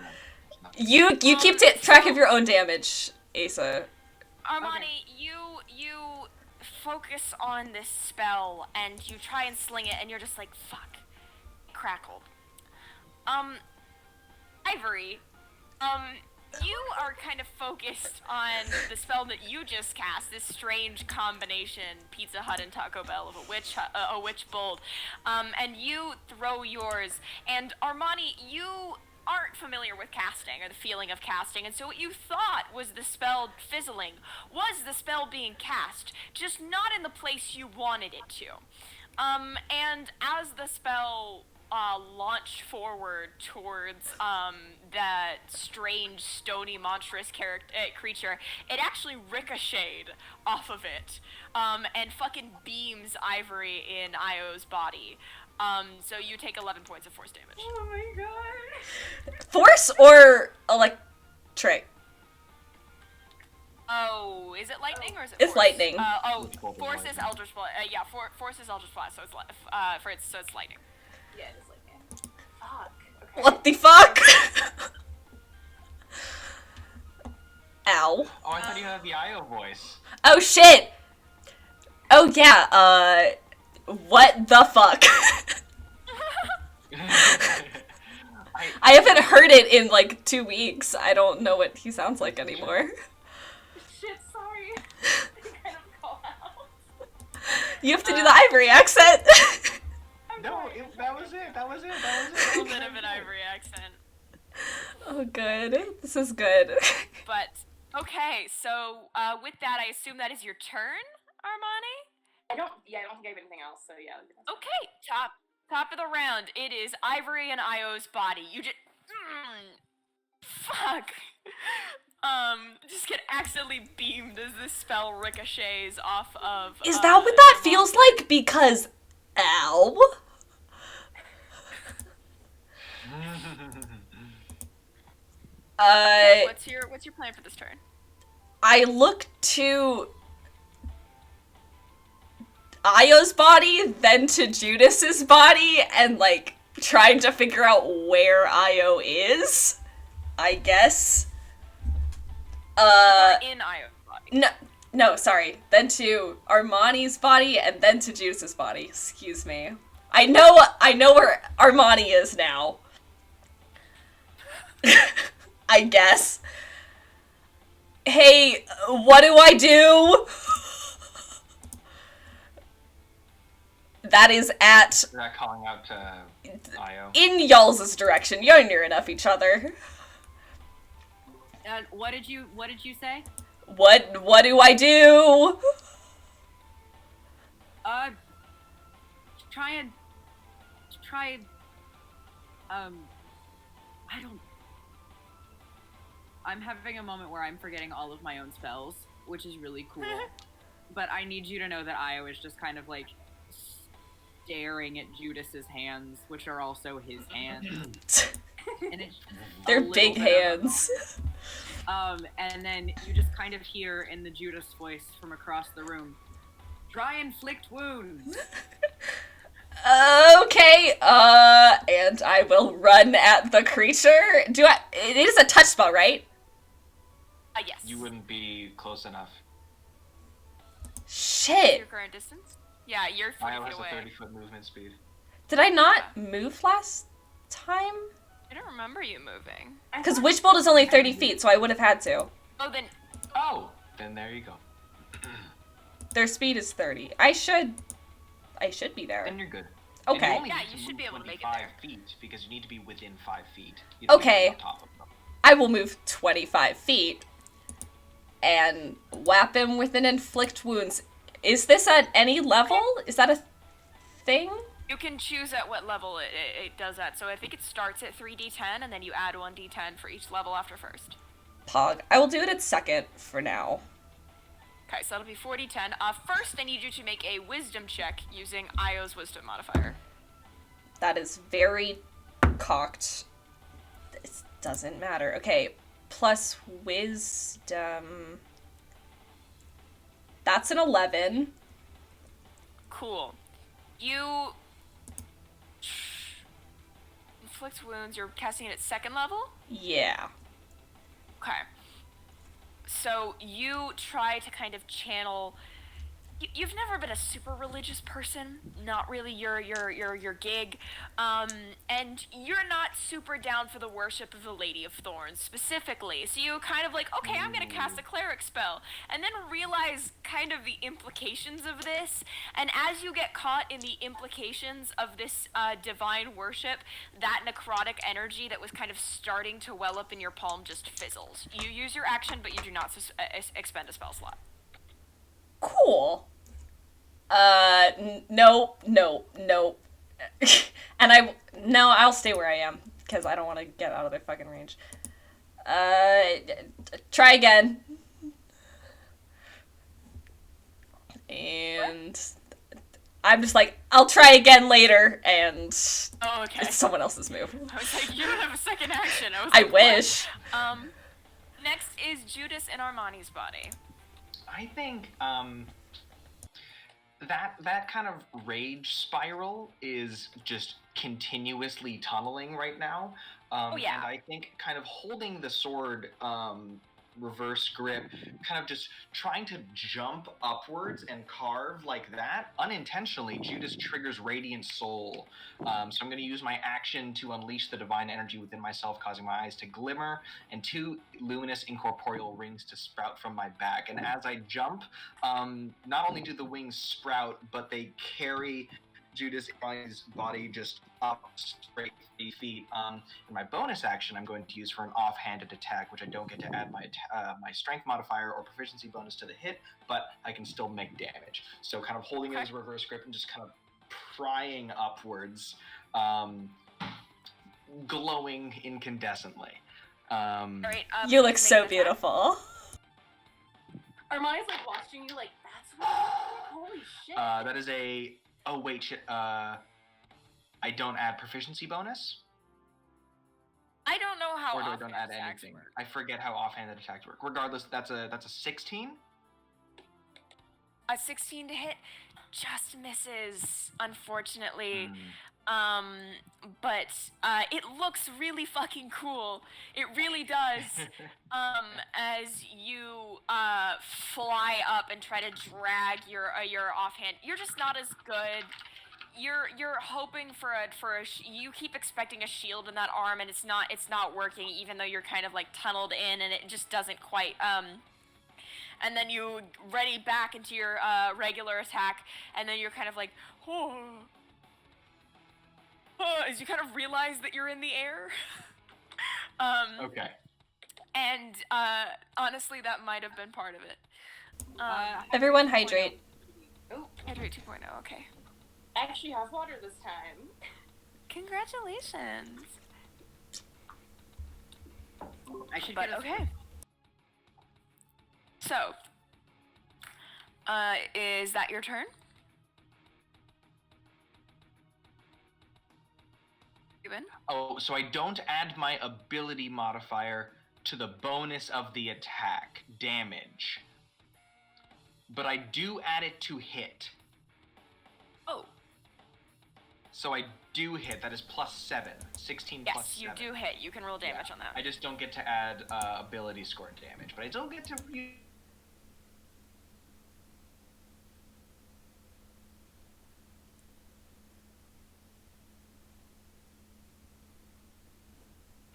Not bad. You keep track of your own damage, Asa. Armani, you focus on this spell and you try and sling it and you're just like, fuck. Crackled. Ivory, You are kind of focused on the spell that you just cast, this strange combination, Pizza Hut and Taco Bell, of a witch bolt. And you throw yours, and Armani, you aren't familiar with casting, or the feeling of casting, and so what you thought was the spell fizzling was the spell being cast, just not in the place you wanted it to. And as the spell launched forward towards that strange, stony, monstrous creature, it actually ricocheted off of it, and fucking beams Ivory in Io's body. So you take 11 points of force damage. Oh my god. Force or electric? Oh, is it lightning or is it It's force? lightning. Force is Eldritch Blast. Yeah, force is Eldritch Blast, so it's lightning. Yeah, it is like that. Fuck. Okay. What the fuck? Ow. Oh, I thought you had the Io voice. Oh shit! Oh yeah, what the fuck? I haven't heard it in like 2 weeks. I don't know what he sounds like anymore. Shit, sorry. kind of call out. You have to do the Ivory accent. No, that was it. That was it. A little bit of an Ivory accent. Oh, good. This is good. But, okay, so with that, I assume that is your turn, Armani? I don't think I have anything else, so yeah. Okay, top of the round. It is Ivory and Io's body. You just... fuck. Just get accidentally beamed as this spell ricochets off of... Is that what that feels like? Because... Ow. What's your plan for this turn? I look to Io's body, then to Judice's body, and like trying to figure out where Io is, I guess. In Io's body. No, sorry. Then to Armani's body, and then to Judice's body. Excuse me. I know where Armani is now. I guess. Hey, what do I do? That is at... Is that calling out to Io? In y'all's direction. You're near enough each other. What did you say? What do I do? I'm having a moment where I'm forgetting all of my own spells, which is really cool. But I need you to know that Io is just kind of like staring at Judice's hands, which are also his hands. And it's They're big hands. And then you just kind of hear in the Judice voice from across the room, "Try inflict wounds." Okay, and I will run at the creature. It is a touch spell, right? Yes. You wouldn't be close enough. Shit. Your current distance? Yeah, you're 40 Io feet has away. a 30-foot movement speed. Did I not move last time? I don't remember you moving. Because Witch Bolt is only 30 feet, so I would have had to. Oh, Then there you go. Their speed is 30. I should be there. Then you're good. Okay. And you only Yeah, need you to should move be able to make it 25 there. feet because you need to be within 5 feet. You don't Okay. need to be on top of them. I will move 25 feet and whap him with an inflict wounds. Is this at any level? Is that a thing? you can choose at what level it does that. So I think it starts at 3d10, and then you add 1d10 for each level after first. Pog. I will do it at second for now. Okay, so that'll be 4d10. First, I need you to make a wisdom check using Io's wisdom modifier. That is very cocked. This doesn't matter. Okay, plus wisdom. That's an 11. Cool. You inflict wounds. You're casting it at second level? Yeah. Okay. So you try to kind of channel you've never been a super religious person, not really your gig, and you're not super down for the worship of the Lady of Thorns specifically. So you kind of like, okay, I'm gonna cast a cleric spell, and then realize kind of the implications of this. And as you get caught in the implications of this divine worship, that necrotic energy that was kind of starting to well up in your palm just fizzles. You use your action, but you do not expend a spell slot. Cool. Nope. And I'll stay where I am, because I don't want to get out of their fucking range. Try again. And I'm just like, I'll try again later, and it's someone else's move. I was like, you don't have a second action. I wish. Next is Judice and Armani's body. I think that kind of rage spiral is just continuously tunneling right now. And I think kind of holding the sword reverse grip, kind of just trying to jump upwards and carve like that. Unintentionally, Judice triggers Radiant Soul. So I'm going to use my action to unleash the divine energy within myself, causing my eyes to glimmer, and 2 luminous incorporeal rings to sprout from my back. And as I jump, not only do the wings sprout, but they carry Judice's body just up straight 3 feet. In my bonus action, I'm going to use for an offhanded attack, which I don't get to add my strength modifier or proficiency bonus to the hit, but I can still make damage. So kind of holding it as a reverse grip and just kind of prying upwards, glowing incandescently. Right, you look so beautiful. Armani's like watching you like, that's what? Holy shit. That is a... Oh, wait, shit. I don't add proficiency bonus? I don't know how Or do I offhand don't add attacks anything? work. I forget how offhanded attacks work. Regardless, that's a 16? A 16 to hit just misses, unfortunately. But it looks really fucking cool. It really does. As you fly up and try to drag your offhand, you're just not as good. You're hoping for you keep expecting a shield in that arm, and it's not working, even though you're kind of like tunneled in, and it just doesn't quite. And then you ready back into your regular attack, and then you're kind of like, as you kind of realize that you're in the air. Okay. And honestly, that might have been part of it. Everyone hydrate. Oh, Hydrate 2.0, okay. I actually have water this time. Congratulations. I should But get a okay. So, is that your turn? Ewan? Oh, so I don't add my ability modifier to the bonus of the attack damage, but I do add it to hit. Oh. So I do hit. That is +7. 16 plus 7. Yes, you do hit. You can roll damage on that. I just don't get to add ability score damage, but I still get to...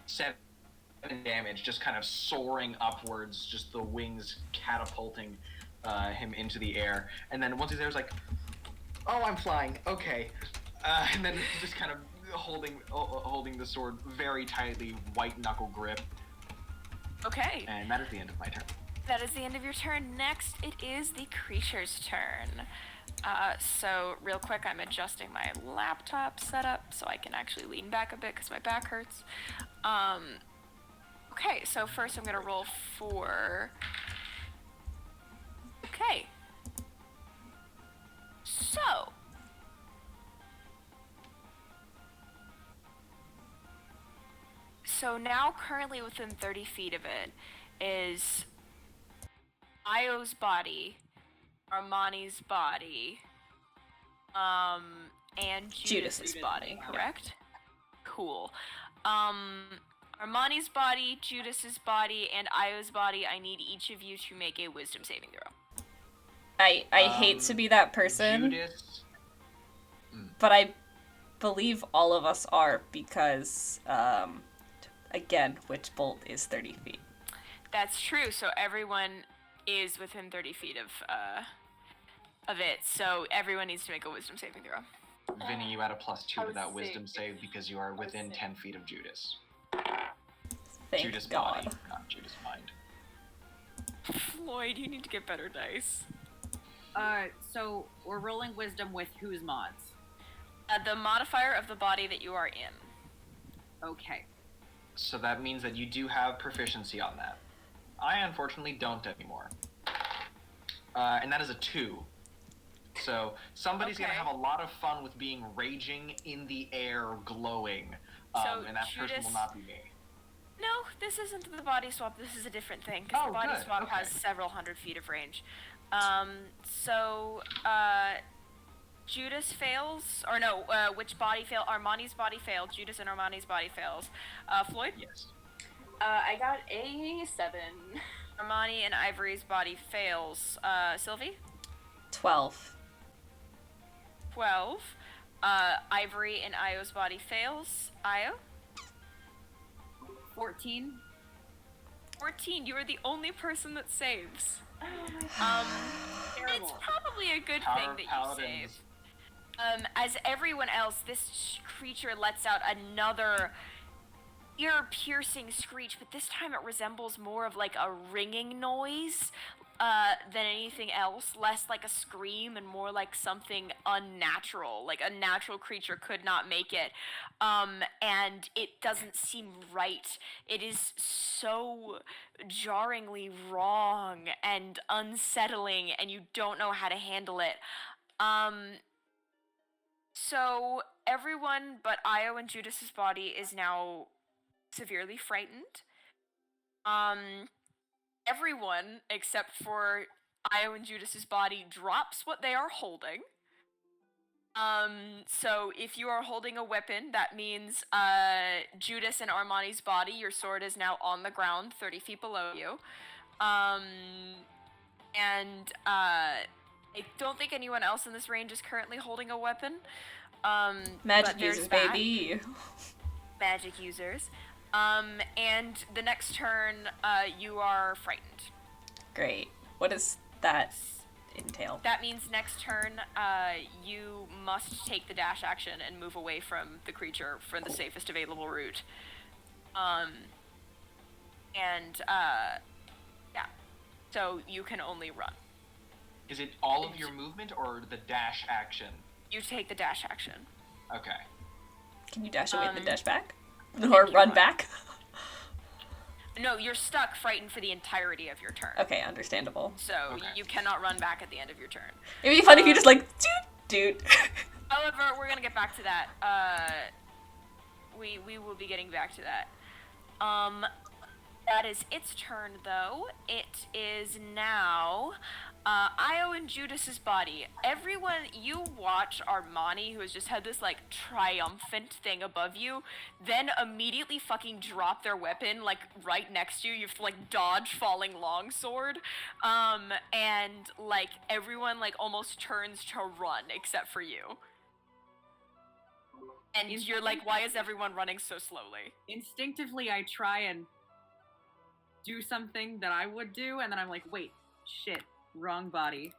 Seven damage, just kind of soaring upwards, just the wings catapulting him into the air. And then once he's there, it's like, oh, I'm flying. Okay. And then just kind of holding the sword very tightly, white knuckle grip. Okay. And that is the end of my turn. That is the end of your turn. Next, it is the creature's turn. So real quick, I'm adjusting my laptop setup so I can actually lean back a bit because my back hurts. Okay, so first I'm gonna roll for... Okay. So now currently within 30 feet of it is Io's body, Armani's body, and Judice's body, correct? Cool. Armani's body, Judice's body, and Io's body, I need each of you to make a wisdom saving throw. I hate to be that person, Judice. but I believe all of us are because, again, Witch Bolt is 30 feet. That's true. So everyone is within 30 feet of it. So everyone needs to make a wisdom saving throw. Vinny, you add a +2 to was that wisdom safe. save because you are was within safe. 10 feet of Judice. Thank Judice God. body, not Judice mind. Floyd, you need to get better dice. So we're rolling wisdom with whose mods? The modifier of the body that you are in. Okay. So that means that you do have proficiency on that. I unfortunately don't anymore. And that is a 2. So somebody's Okay. gonna have a lot of fun with being raging in the air, glowing, So and that person Judice- will not be me. No, this isn't the body swap. This is a different thing because the Oh, body good, swap okay. has several hundred feet of range. Judice fails, or no? Which body fail? Armani's body failed. Judice and Armani's body fails. Floyd. Yes. I got a 7. Armani and Ivory's body fails. Silvi. 12. 12. Ivory and Io's body fails. Io. 14. 14. You are the only person that saves. Oh my It's Terrible. probably a good Power thing of that you paladins. save. As everyone else, this creature lets out another ear-piercing screech, but this time it resembles more of like a ringing noise than anything else, less like a scream and more like something unnatural, like a natural creature could not make it. And it doesn't seem right. It is so jarringly wrong and unsettling, and you don't know how to handle it. So everyone but Io and Judice's body is now severely frightened. Everyone except for Io and Judice's body drops what they are holding. So if you are holding a weapon, that means Judice and Armani's body, your sword is now on the ground, 30 feet below you. I don't think anyone else in this range is currently holding a weapon. Magic but there's users, that. baby. Magic users. And the next turn, you are frightened. Great. What does that entail? That means next turn, you must take the dash action and move away from the creature for the safest available route. Yeah. So you can only run. Is it all of your movement or the dash action? You take the dash action. Okay. Can you dash away and then dash back? think Or you run might. back? No, you're stuck frightened for the entirety of your turn. Okay, understandable. So Okay. you cannot run back at the end of your turn. It'd be fun if you just like, doot. However, we're gonna get back to that. We will be getting back to that. That is its turn, though. It is now Io and Judice's body. Everyone, you watch Armani, who has just had this, like, triumphant thing above you, then immediately fucking drop their weapon, like, right next to you. You have to, like, dodge falling longsword. And, like, everyone, like, almost turns to run, except for you. And you're like, why is everyone running so slowly? Instinctively, I try and do something that I would do, and then I'm like, wait, shit, wrong body.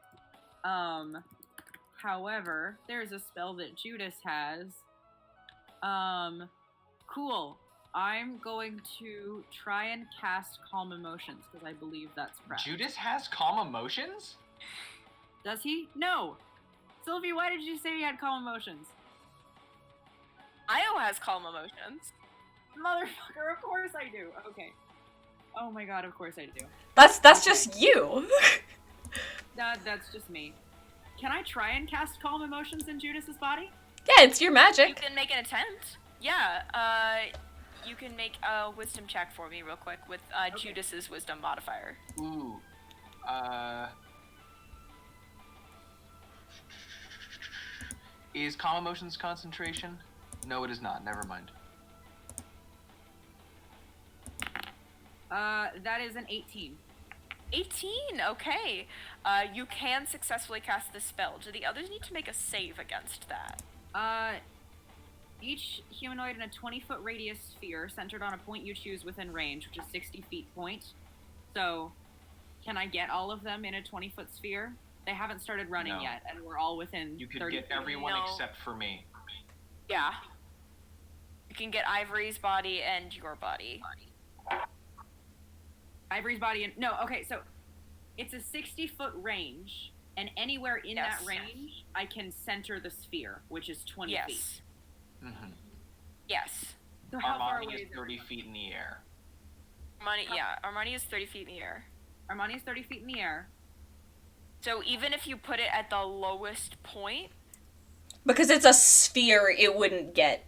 However, there's a spell that Judice has. Cool. I'm going to try and cast Calm Emotions, because I believe that's correct. Judice has calm emotions? Does he? No! Silvi, why did you say he had Calm Emotions? Io has calm emotions. Motherfucker, of course I do. Okay. Oh my god, of course I do. That's just you. That's just me. Can I try and cast Calm Emotions in Judice's body? Yeah, it's your You magic. can make an attempt. Yeah, you can make a wisdom check for me real quick with Judice's wisdom modifier. Ooh. Is calm emotions concentration? No, it is not. Never mind. That is an 18. 18, okay. You can successfully cast this spell. Do the others need to make a save against that? Each humanoid in a 20-foot radius sphere centered on a point you choose within range, which is 60 feet point. So, can I get all of them in a 20-foot sphere? They haven't started running No. yet, and we're all within You could 30 get feet. everyone No. except for me. Yeah. You can get Ivory's body and your body. Ivory's body and... No, okay, so it's a 60-foot range, and anywhere in Yes. that range, I can center the sphere, which is 20 feet. Yes. Mm-hmm. Yes. So how far away Armani is is 30 feet in the air. Armani is 30 feet in the air. Armani is 30 feet in the air. So even if you put it at the lowest point, Because it's a sphere, it wouldn't get.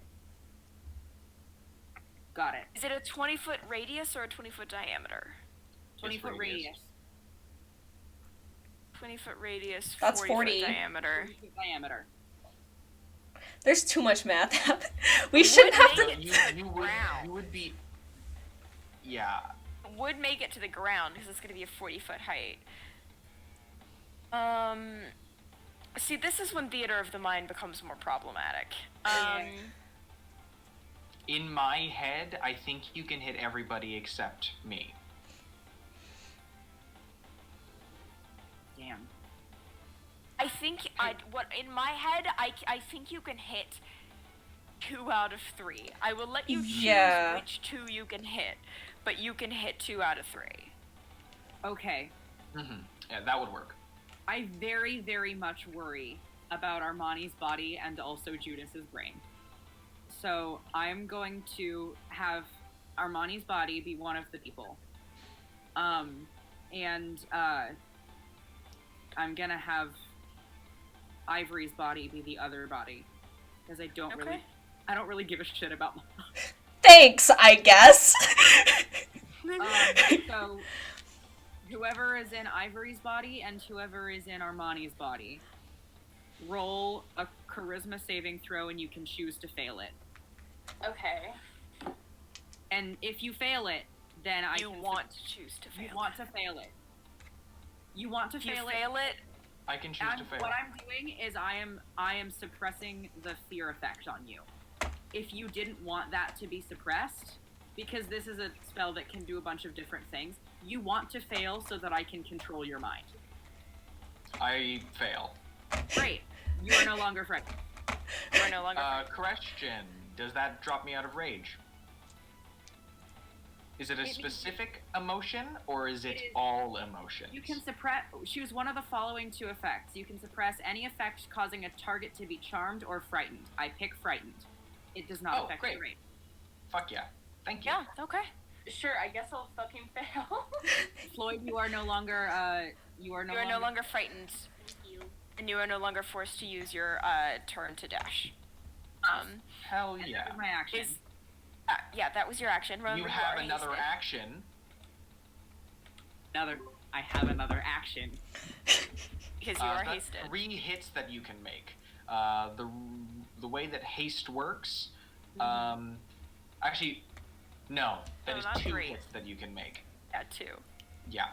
Got it. is it a 20-foot radius or a 20-foot diameter? 20-foot radius. 20-foot radius, That's 40-foot 40. diameter. 40-foot diameter. There's too much math happening. We shouldn't have make to. it to the You ground. would be... Yeah. Would make it to the ground because it's going to be a 40-foot height. See, this is when theater of the mind becomes more problematic. In my head, I think you can hit everybody except me. Damn. I think in my head, I think you can hit 2 out of 3. I will let you choose Yeah. which 2 you can hit, but you can hit 2 out of 3. Okay. Mm-hmm. Yeah, that would work. I very, very much worry about Armani's body and also Judice's brain. So I'm going to have Armani's body be one of the people. I'm gonna have Ivory's body be the other body. Because I don't really give a shit about my Thanks, I guess. so whoever is in Ivory's body and whoever is in Armani's body, roll a charisma saving throw and you can choose to fail it. Okay. And if you fail it, then You want to choose to fail. You want to fail it. You want to If you fail it. fail it, I can choose to fail. What I'm doing is I am suppressing the fear effect on you. If you didn't want that to be suppressed, because this is a spell that can do a bunch of different things, you want to fail so that I can control your mind. I fail. Great. You are no longer frightened. you are no longer. Question. Does that drop me out of rage? Is it a specific emotion, or is it all emotions? You can suppress. Choose one of the following 2 effects. You can suppress any effect causing a target to be charmed or frightened. I pick frightened. It does not affect great. your rate. Fuck yeah. Thank you. Yeah. Okay. Sure, I guess I'll fucking fail. Floyd, you are no longer. You are no longer frightened, Thank you. and you are no longer forced to use your turn to dash. Hell And yeah. that was my action. Yeah, that was your action. Remember, You are have another hasted. action. I have another action. Because you are That's hasted. 3 hits that you can make. The way that haste works, actually, no, that No, is not 2 3. hits that you can make. Yeah, 2. Yeah.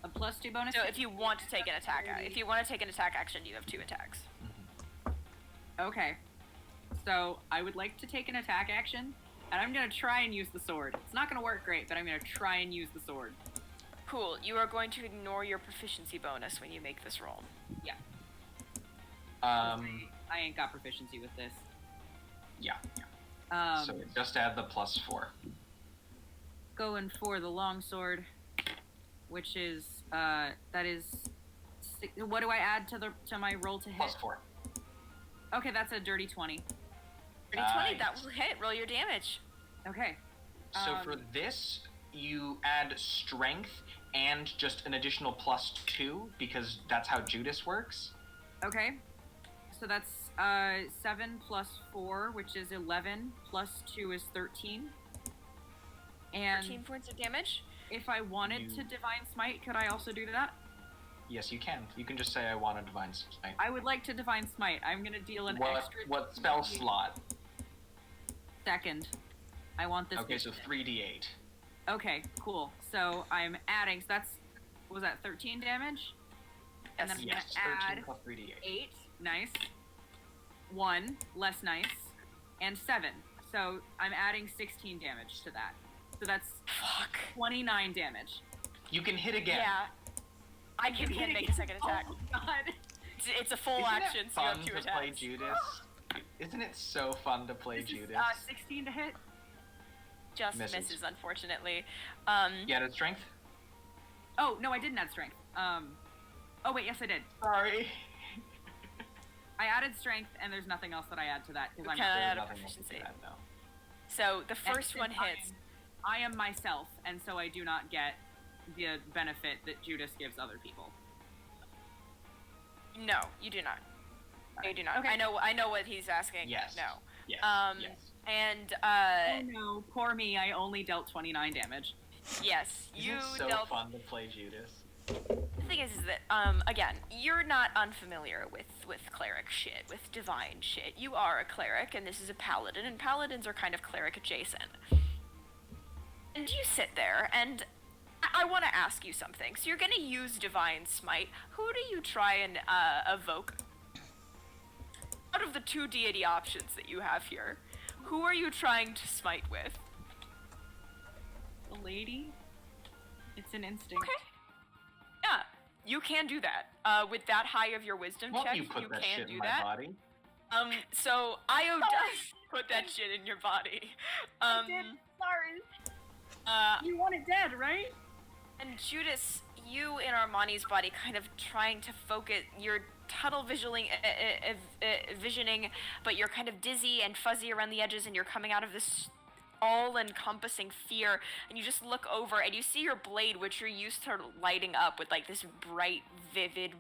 A +2 bonus. So if you want to take an attack, if you want to take an attack action, you have 2 attacks. Okay. So I would like to take an attack action, and I'm gonna try and use the sword. It's not gonna work great, but I'm gonna try and use the sword. Cool. You are going to ignore your proficiency bonus when you make this roll. Yeah. Um, I ain't got proficiency with this. yeah. So just add the +4. Going for the longsword, which is that is. What do I add to my roll to hit? +4. Okay, that's a dirty 20. Dirty 20, that will hit. Roll your damage. Okay. So for this, you add strength and just an additional +2 because that's how Judice works. Okay. So that's 7 plus 4, which is 11, plus 2 is 13. And 13 points of damage. if I wanted to Divine Smite, could I also do that? Yes, you can. You can just say I want a Divine Smite. I would like to Divine Smite. I'm going to deal an extra... What spell slot? Second. I want this... Okay, so 3d8. Okay, cool. So I'm adding... So that's what was that, 13 damage? And then I'm Yes, gonna 13 add plus 3d8. 8, nice. 1, less nice. And 7. So I'm adding 16 damage to that. So that's 29 damage. You can hit again. Yeah. I can make a second attack. Oh god. It's a full Isn't action, it so you fun have 2 to attacks. play Judice? Isn't it so fun to play This is, Judice? 16 to hit. Just Misses. misses, unfortunately. You added strength? Oh, no, I didn't add strength. Oh wait, yes I did. Sorry. I added strength, and there's nothing else that I add to that, because I'm... Okay. There's add a nothing else to proficiency. add, no. So the and first one since hits. I am myself, and so I do not get the benefit that Judice gives other people. No, you do not. No, you do not. Okay. I know what he's asking. Yes. No. Yes. Yes. Yes. And Oh no, poor me, I only dealt 29 damage. yes, Isn't you it so dealt. fun to play Judice? The thing is that again, you're not unfamiliar with cleric shit, with divine shit. You are a cleric, and this is a paladin, and paladins are kind of cleric adjacent. And you sit there, and I want to ask you something. So you're gonna use divine smite. Who do you try and evoke? Out of the 2 deity options that you have here, who are you trying to smite with? The lady? It's an instinct. Okay. Yeah, you can do that. With that high of your wisdom Won't check, you put that can shit do in my that. body? So Io does put that shit in your body. Sorry. You want it dead, right? And Judice, you in Armani's body, kind of trying to focus. You're tunnel visioning, but you're kind of dizzy and fuzzy around the edges, and you're coming out of this all-encompassing fear, and you just look over and you see your blade, which you're used to lighting up with like this bright, vivid,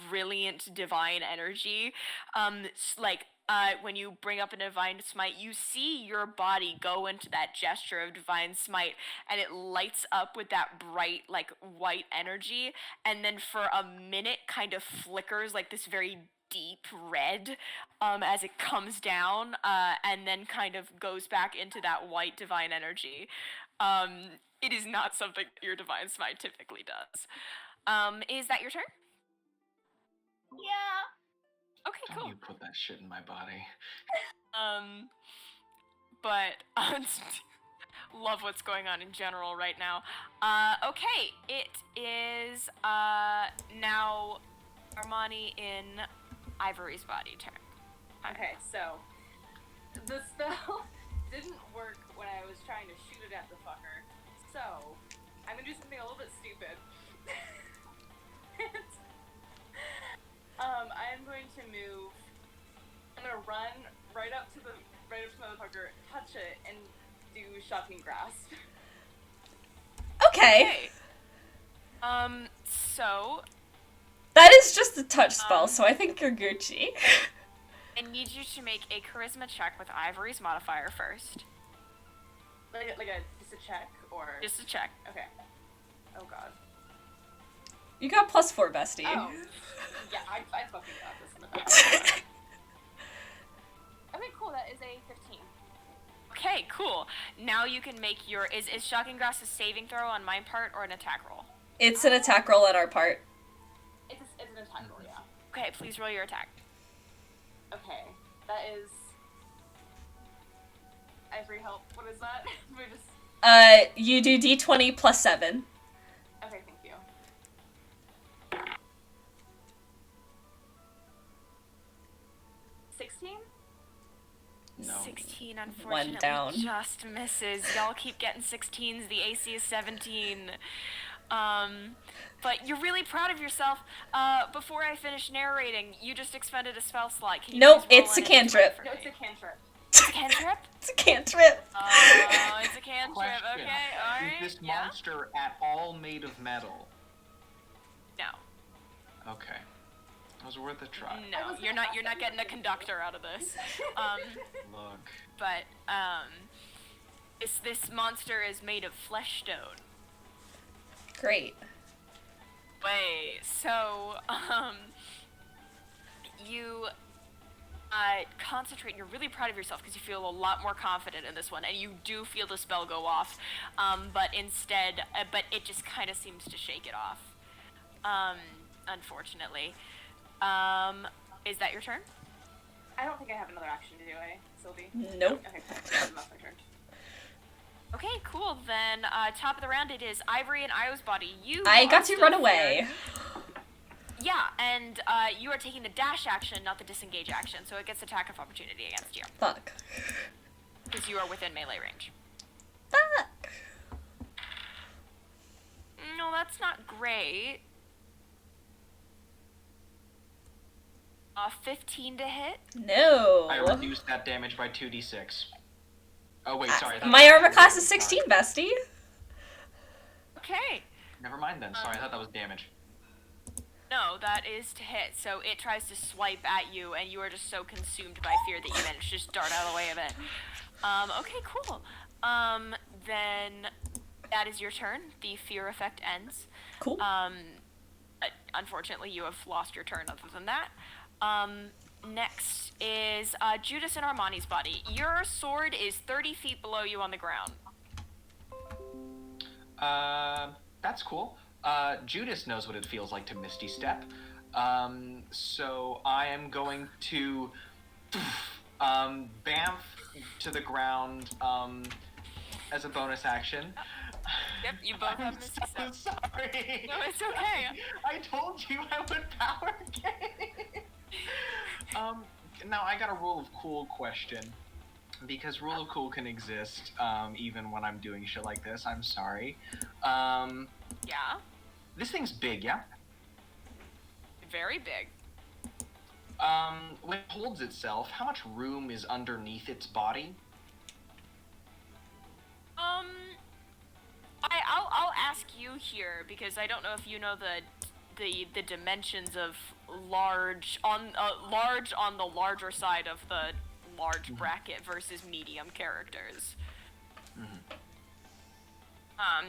brilliant divine energy. When you bring up a divine smite, you see your body go into that gesture of divine smite, and it lights up with that bright, like, white energy, and then for a minute kind of flickers like this very deep red as it comes down, and then kind of goes back into that white divine energy. It is not something your divine smite typically does. Is that your turn? Yeah. Okay, Don't cool. you put that shit in my body. But love what's going on in general right now. Okay, it is now Armani in Ivory's body turn. Okay, so the spell didn't work when I was trying to shoot it at the fucker. So I'm gonna do something a little bit stupid. I'm going to move. I'm gonna run right up to the motherfucker, touch it, and do shocking grasp. Okay. So That is just a touch spell, so I think you're Gucci. I need you to make a charisma check with Ivory's modifier first. Just a check or Just a check. okay. Oh god. You got +4, bestie. Oh. Yeah, I fucking got this in the back. Okay, cool. That is a 15. Okay, cool. Now you can make your is shocking grasp a saving throw on my part or an attack roll? It's an attack roll on our part. It's an attack roll, yeah. Okay, please roll your attack. Okay, that is. Ivory help. What is that? We just. You do d20 plus 7. Okay, thank you. 16? No. 16, unfortunately, down. just misses. Y'all keep getting 16s. The AC is 17. But you're really proud of yourself. Before I finish narrating, you just expended a spell slot. Can you Nope, please roll it's a an cantrip. for No, me? it's a cantrip. It's a cantrip? It's a cantrip. Oh, it's a cantrip. Question. Okay, alright. Is this Yeah? monster at all made of metal? No. Okay. It was worth a try. No, you're not getting a conductor out of this. Look. But this monster is made of flesh stone. Great. Wait, so you concentrate, and you're really proud of yourself because you feel a lot more confident in this one, and you do feel the spell go off, but it just kind of seems to shake it off, unfortunately. Is that your turn? I don't think I have another action to do, Silvi? Nope. Okay, cool. That's my turn. Okay, cool. Then, top of the round, it is Ivory and Io's body. I got to run away. Yeah, and you are taking the dash action, not the disengage action, so it gets attack of opportunity against you. Fuck. Because you are within melee range. Fuck. No, that's not great. 15 to hit? No. I reduced that damage by 2d6. Oh wait, sorry. My armor class is 16, bestie. Okay. Never mind then. Sorry, I thought that was damage. No, that is to hit, so it tries to swipe at you, and you are just so consumed by fear that you manage to just dart out of the way of it. Okay, cool. Then that is your turn. The fear effect ends. Cool. Unfortunately, you have lost your turn other than that. Next is Judice and Armani's body. Your sword is 30 feet below you on the ground. That's cool. Judice knows what it feels like to Misty Step. So I am going to bamf to the ground as a bonus action. Yep, you both have Misty I'm Step. so sorry. No, it's okay. I told you I would power game. Now I got a rule of cool question. Because rule of cool can exist, even when I'm doing shit like this. I'm sorry. Yeah? This thing's big, yeah? Very big. When it holds itself, how much room is underneath its body? I'll ask you here because I don't know if you know the dimensions of large on the larger side of the large bracket versus medium characters.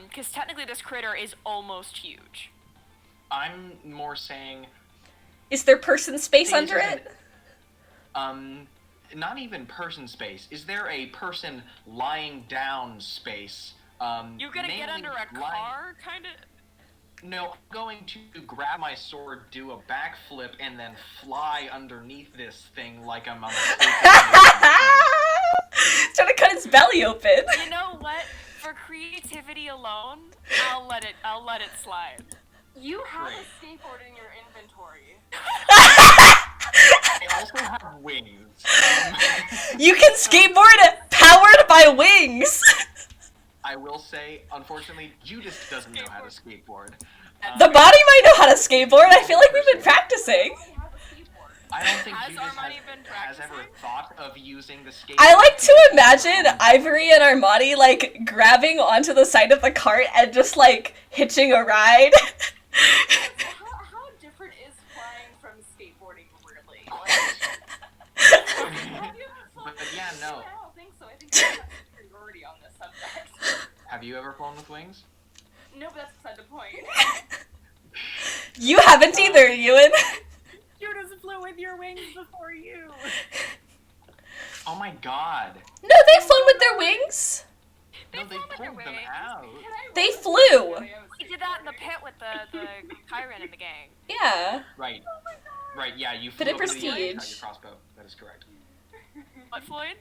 Because technically this critter is almost huge. I'm more saying... Is there person space things under isn't- it? Not even person space. Is there a person lying down space? You're gonna get under a car, kind of? No, I'm going to grab my sword, do a backflip, and then fly underneath this thing like I'm on a It's trying to cut its belly open. You know what? For creativity alone, I'll let it slide. You have Great. a skateboard in your inventory. I also have wings. You can skateboard powered by wings. I will say, unfortunately, Judice doesn't know how to skateboard. The body might know how to skateboard. I feel like we've been practicing. I have a skateboard. I don't think Has Judice Armani been has ever practicing? thought of using the skateboard. I like to imagine Ivory and Armani like grabbing onto the side of the cart and just like hitching a ride. How different is flying from skateboarding, really? Have you ever flown But yeah, no. I don't think so. I think you have superiority on this subject. Have you ever flown with wings? No, but that's beside the point. You haven't either, Ewan. Judice flew with your wings before you. Oh my god. No, they've flown with their wings. No, they flown with their pulled them wings. out. They flew. We did that in the pit with the Kyron and the gang. Yeah. Right. Right, yeah, you But flew in over the edge on your Prestige. crossbow. That is correct. What, Floyd?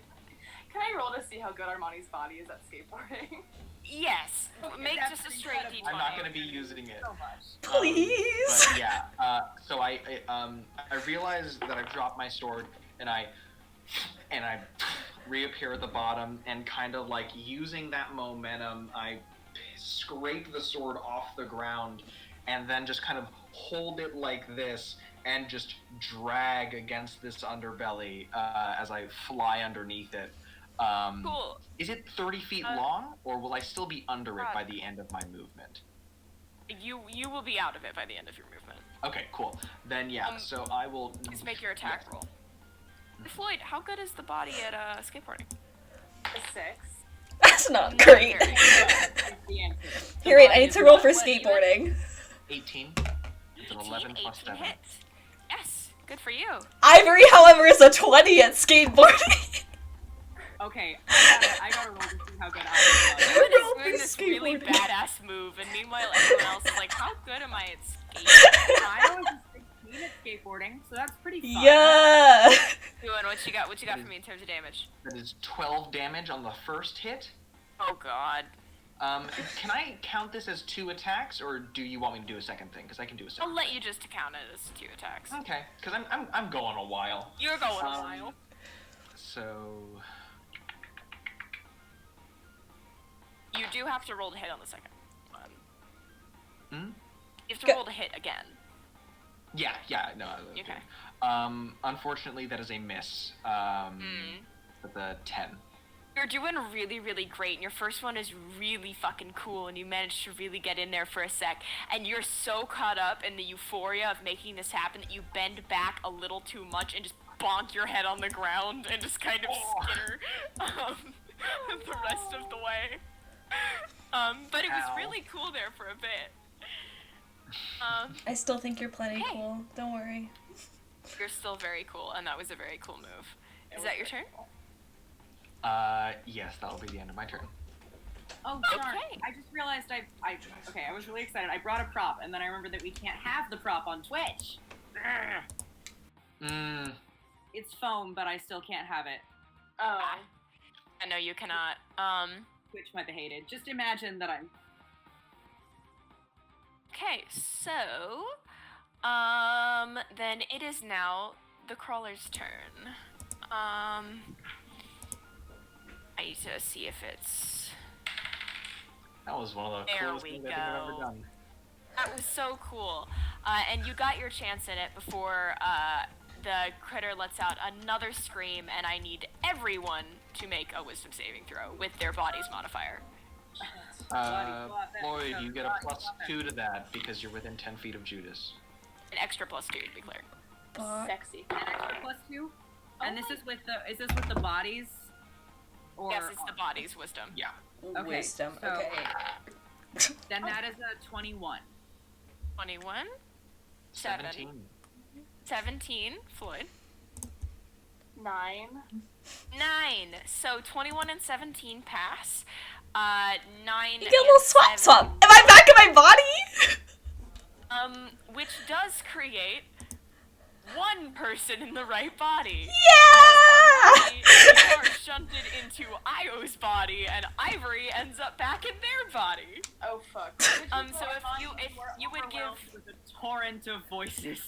Can I roll to see how good Armani's body is at skateboarding? Yes. Make that's just a straight incredible. D20. I'm not going to be using it. So much. Please. But yeah, so I realized that I've dropped my sword, and I reappear at the bottom, and kind of like using that momentum, I scrape the sword off the ground, and then just kind of hold it like this, and just drag against this underbelly as I fly underneath it. Cool. Is it 30 feet long, or will I still be under it by the end of my movement? You will be out of it by the end of your movement. Okay, cool. Then yeah, so I will... Just make your attack roll. Floyd, how good is the body at skateboarding? A 6. That's not great. The answer. Here, wait, I need to roll for What, Ewan? skateboarding. 18. It's an 11 plus 7. hits. Yes. Good for you. Ivory, however, is a 20 at skateboarding. Okay, I gotta roll to see how good I am. Ewan is Roll doing for this really skateboarding. badass move, and meanwhile everyone else is like, how good am I at skating? I was a 16 at skateboarding, so that's pretty fun. Yeah. Ewan, what you got for me in terms of damage? That is 12 damage on the first hit. Oh god. Can I count this as 2 attacks, or do you want me to do a second thing? Because I can do a second. I'll let you just count it as 2 attacks. Okay, because I'm going a while. You're going a while. So You do have to roll to hit on the second one. Hmm? You have to Go- roll to hit again. yeah, no. Okay. Unfortunately, that is a miss. With a 10. You're doing really, really great, and your first one is really fucking cool, and you managed to really get in there for a sec, and you're so caught up in the euphoria of making this happen that you bend back a little too much and just bonk your head on the ground and just kind of skitter the rest of the way. But it was Ow. really cool there for a bit. I still think you're plenty Hey. cool. Don't worry. You're still very cool, and that was a very cool move. Is that your turn? Yes, that'll be the end of my turn. Oh, sorry. Okay. I just realized okay, I was really excited. I brought a prop, and then I remembered that we can't have the prop on Twitch. It's foam, but I still can't have it. Oh. I know you cannot. Twitch might be hated. Just imagine that I'm... Okay, so, then it is now the crawler's turn. I need to see if it's... That was one of the There coolest we things I think I've ever go. done. That was so cool. And you got your chance in it before, the critter lets out another scream, and I need everyone to make a wisdom saving throw with their body's modifier. Floyd, you get a +2 to that because you're within 10 feet of Judice. An extra +2 to be clear. Sexy. An extra +2? And is this with the bodies? Or... Yes, it's the body's wisdom. Yeah. Okay, Wisdom. so- Okay. Then that is a 21. 21. 17. 17, Floyd. 9. 9. So 21 and 17 pass. 9. You get a little swap. Am I back in my body? Which does create one person in the right body. Yeah! You are shunted into Io's body, and Ivory ends up back in their body. Oh fuck. So if you would give, With a torrent of voices.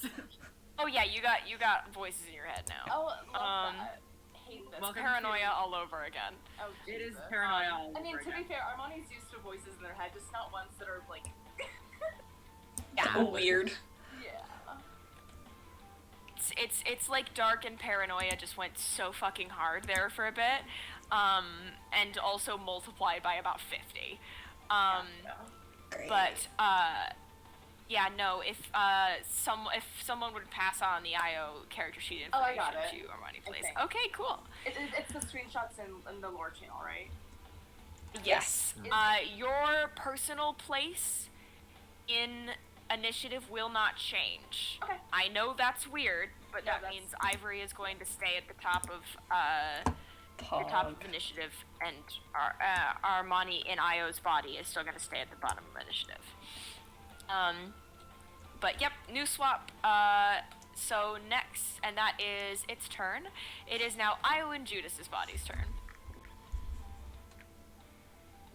oh yeah, you got voices in your head now. Oh, love that. Hate this. Welcome Paranoia all over again. Oh, It is Jesus. paranoia. all I mean, over to be again. fair, Armani's used to voices in their head, just not ones that are like. Yeah. Weird. Yeah. It's like Dark and Paranoia just went so fucking hard there for a bit, and also multiplied by about 50. Great. But yeah, no. If someone would pass on the IO character sheet Oh, I information got it. to Armani, please. Okay. Okay, cool. It's the screenshots in the lore channel, right? Yes. Yes. Your personal place in initiative will not change. Okay. I know that's weird, but Yeah, that that's- means Ivory is going to stay at the top of the top of initiative, and Armani in Io's body is still going to stay at the bottom of initiative. But yep, new swap. So next, and that is its turn. It is now Io and Judice's body's turn.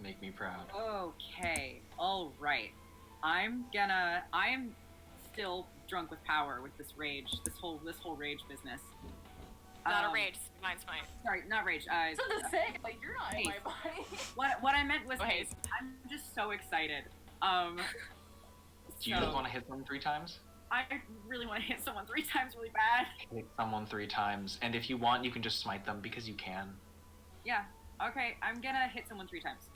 Make me proud. Okay, alright. I'm still drunk with power with this rage, this whole rage business. Not a rage, mine's mine. Sorry, not rage. So the thing, like you're not in my body. What I meant was Oh, haste. haste. I'm just so excited. Do you just want to hit them 3 times? I really want to hit someone 3 times really bad. Hit someone 3 times, and if you want, you can just smite them because you can. Yeah. Okay, I'm gonna hit someone 3 times.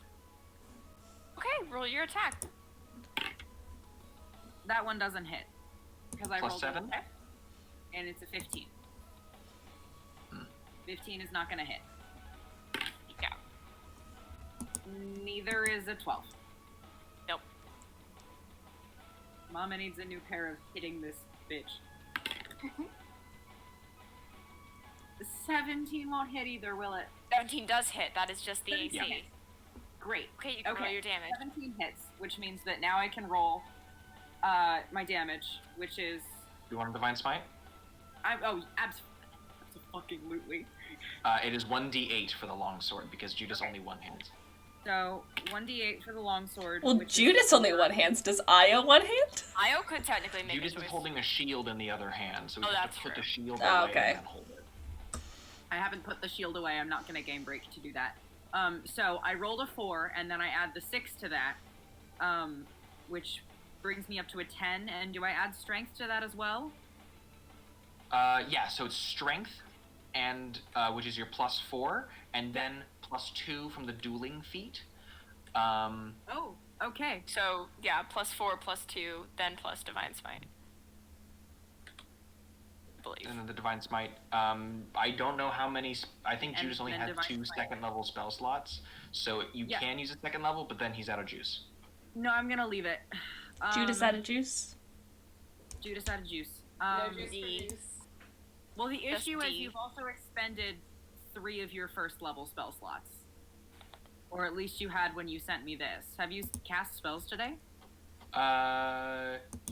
Okay, roll your attack. That one doesn't hit because I Plus rolled 7? and it's a 15. Hmm. 15 is not gonna hit. Yeah. Neither is a 12. Nope. Mama needs a new pair of hitting this bitch. 17 won't hit either, will it? 17 does hit. That is just the AC. Yeah. Great. Okay, you can roll your damage. 17 hits, which means that now I can roll my damage, which is... You want a divine smite? Absolutely. It is 1d8 for the longsword because Judice only one hand. So 1d8 for the longsword. Well, Judice only one hands. Does Io one hand? Io could technically make Judice a is choice. holding a shield in the other hand, so we have that's to put true. the shield Oh, away okay. and then hold it. I haven't put the shield away. I'm not going to game break to do that. So I rolled a 4, and then I add the 6 to that, which brings me up to a 10. And do I add strength to that as well? Yeah, so it's strength, and which is your +4, and then +2 from the dueling feat. Oh, okay. So, yeah, +4, +2, then plus Divine Smite. I believe. And then the divine smite. I don't know how many. I think And Judice only then has divine 2 smite. second-level spell slots, so you Yeah. can use a second level, but then he's out of juice. No, I'm going to leave it. Judice out of juice? Judice out of juice. No juice the- for juice. Well, the Just issue is D. you've also expended 3 of your first level spell slots. Or at least you had when you sent me this. Have you cast spells today?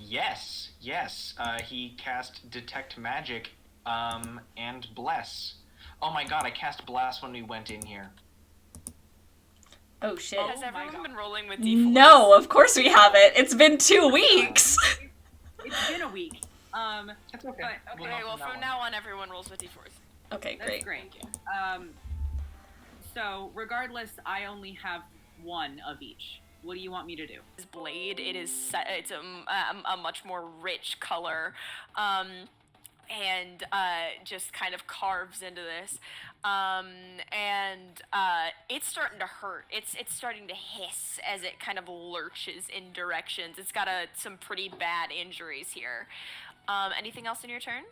Yes. He cast Detect Magic, and Bless. Oh my god, I cast Bless when we went in here. Oh shit. Has my everyone God. been rolling with D4s? No, of course we haven't. It's been 2 weeks. It's been a week. That's okay. But, Okay, well, from now on, everyone rolls with D4s. Okay, That's great. great. So regardless, I only have 1 of each. What do you want me to do? This blade, it's a much more rich color, and just kind of carves into this, and it's starting to hurt. It's starting to hiss as it kind of lurches in directions. It's got some pretty bad injuries here. Anything else in your turn?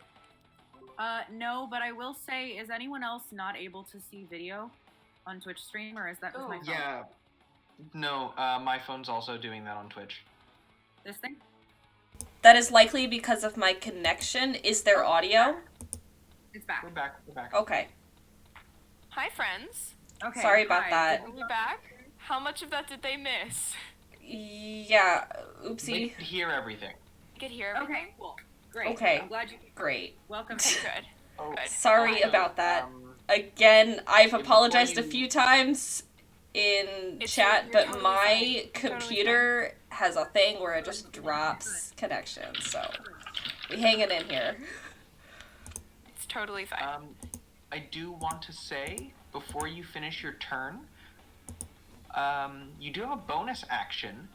No, but I will say, is anyone else not able to see video on Twitch stream, or is that just my phone? Yeah. No, my phone's also doing that on Twitch. This thing? That is likely because of my connection. Is there audio? It's back. We're back. Okay. Hi, friends. Okay. Sorry about hi. that. Are we back? How much of that did they miss? Yeah, We oopsie. could hear everything. You could hear everything? Okay, cool. Great. Okay. I'm glad you Great. welcome. Okay, good. Oh, Good. Sorry also, about that. Again, I've before apologized a you- few times in It's- chat, you're but totally my fine. Totally computer has a thing where it just drops connection, so we hanging in here. It's totally fine. I do want to say, before you finish your turn, you do have a bonus action,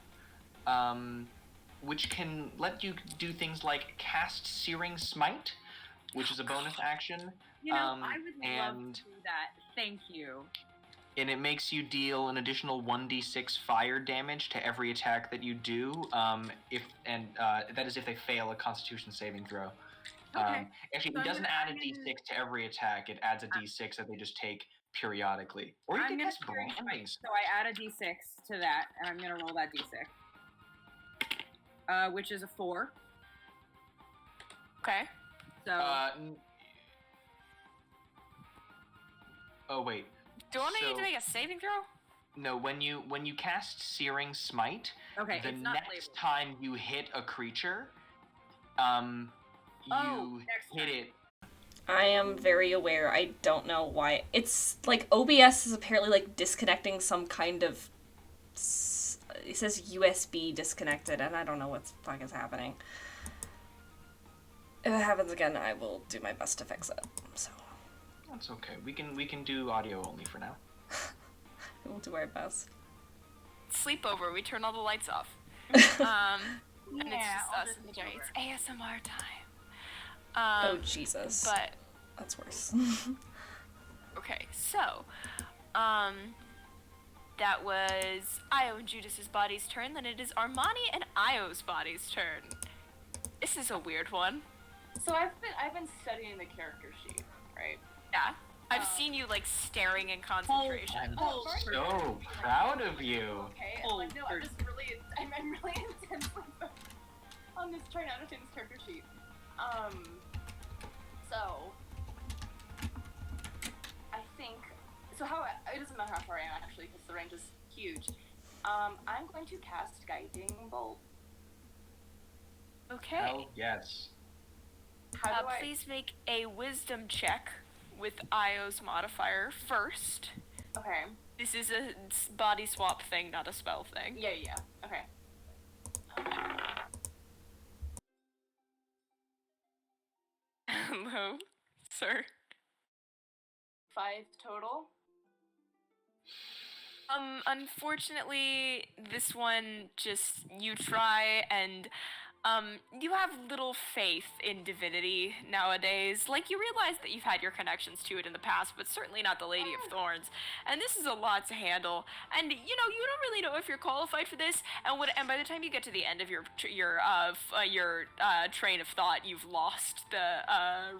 which can let you do things like cast Searing Smite, which is a bonus action, You know, I would love and to do that. Thank you. it makes you deal an additional 1d6 fire damage to every attack that you do, that is if they fail a Constitution saving throw. Okay. Actually, So it doesn't add a I'm gonna- d6 to every attack. It adds a d6 that they just take periodically. Or you I'm can gonna cast Searing Smite. branding. So I add a d6 to that, and I'm gonna roll that d6. Which is a 4. Okay. So Oh wait. Do I need So- to make a saving throw? No, when you cast Searing Smite, okay, the it's not next labeled. time you hit a creature, Oh, you next hit time. it. I am very aware. I don't know why. It's like OBS is apparently like disconnecting some kind of. It says USB disconnected, and I don't know what the fuck is happening. If it happens again, I will do my best to fix it. So That's okay. We can do audio only for now. we'll do our best. Sleepover. We turn all the lights off. And it's Yeah, just I'll us just and the sleep giants. over. ASMR time. Oh Jesus, But that's worse. okay, so that was Io and Judice's body's turn. Then it is Armani and Io's body's turn. This is a weird one. So I've been studying the character sheet, right? Yeah, I've seen you like staring in concentration. I'm Oh, so proud of you. Okay. Oh, No, I'm just really, I'm really intensely focused on this, trying to understand this character sheet. So think so. It doesn't matter how far I am actually, because the range is huge. I'm going to cast Guiding Bolt. Okay. Hell yes. How do I? Please make a wisdom check with Io's modifier first. Okay. This is a body swap thing, not a spell thing. Yeah. Okay. Hello, sir. 5 total. Unfortunately, this one just, you try and, you have little faith in divinity nowadays. Like, you realize that you've had your connections to it in the past, but certainly not the Lady of Thorns. And this is a lot to handle. And, you don't really know if you're qualified for this, and by the time you get to the end of your train of thought, you've lost the,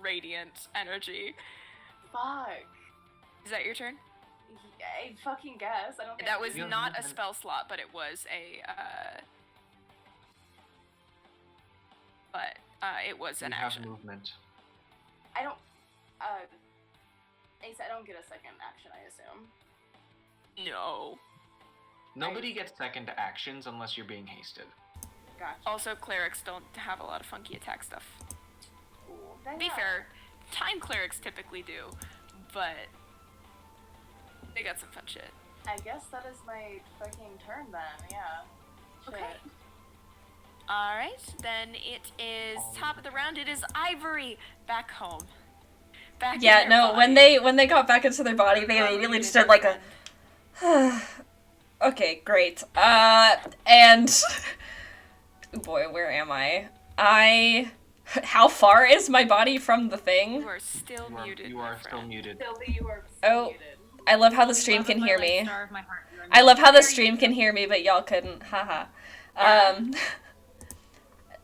radiant energy. Fuck. Is that your turn? I fucking guess. I don't think That was You have not a movement. spell slot, but it was it was an You have action. movement. I don't. Ace, I don't get a second action, I assume. No. Nobody gets second actions unless you're being hasted. Gotcha. Also, clerics don't have a lot of funky attack stuff. Cool. Then Be yeah. fair, time clerics typically do, but they got some fun shit. I guess that is my fucking turn then. Yeah. Okay. Shit. Alright, then it is top of the round. It is Ivory back home. Back in Yeah, their no, body. when they got back into their body, they immediately just did like a okay, great. And boy, where am I? How far is my body from the thing? You are still muted. You my are still friend. muted. Silvi, you are Oh. muted. I love how the stream Love can of my hear life, me. star of my heart, you are I love how the very stream good. can hear me, but y'all couldn't. Haha.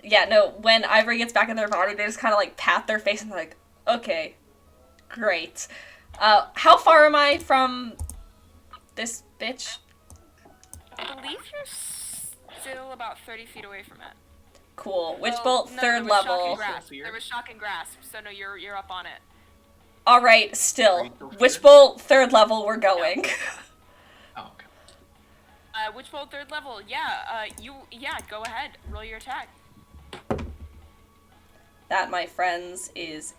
Yeah, no, when Ivory gets back in their body, they just kind of like pat their face and they're like, okay, great. How far am I from this bitch? I believe you're still about 30 feet away from it. Cool. Witch Well, Bolt, no, third there was shock and level. grasp. Fear? There was shock and grasp, so no, you're up on it. Alright, Are still. you still Witch feared? Bolt, third level, we're going. Oh, okay. Witch Bolt third level, go ahead, roll your attack. That, my friends, is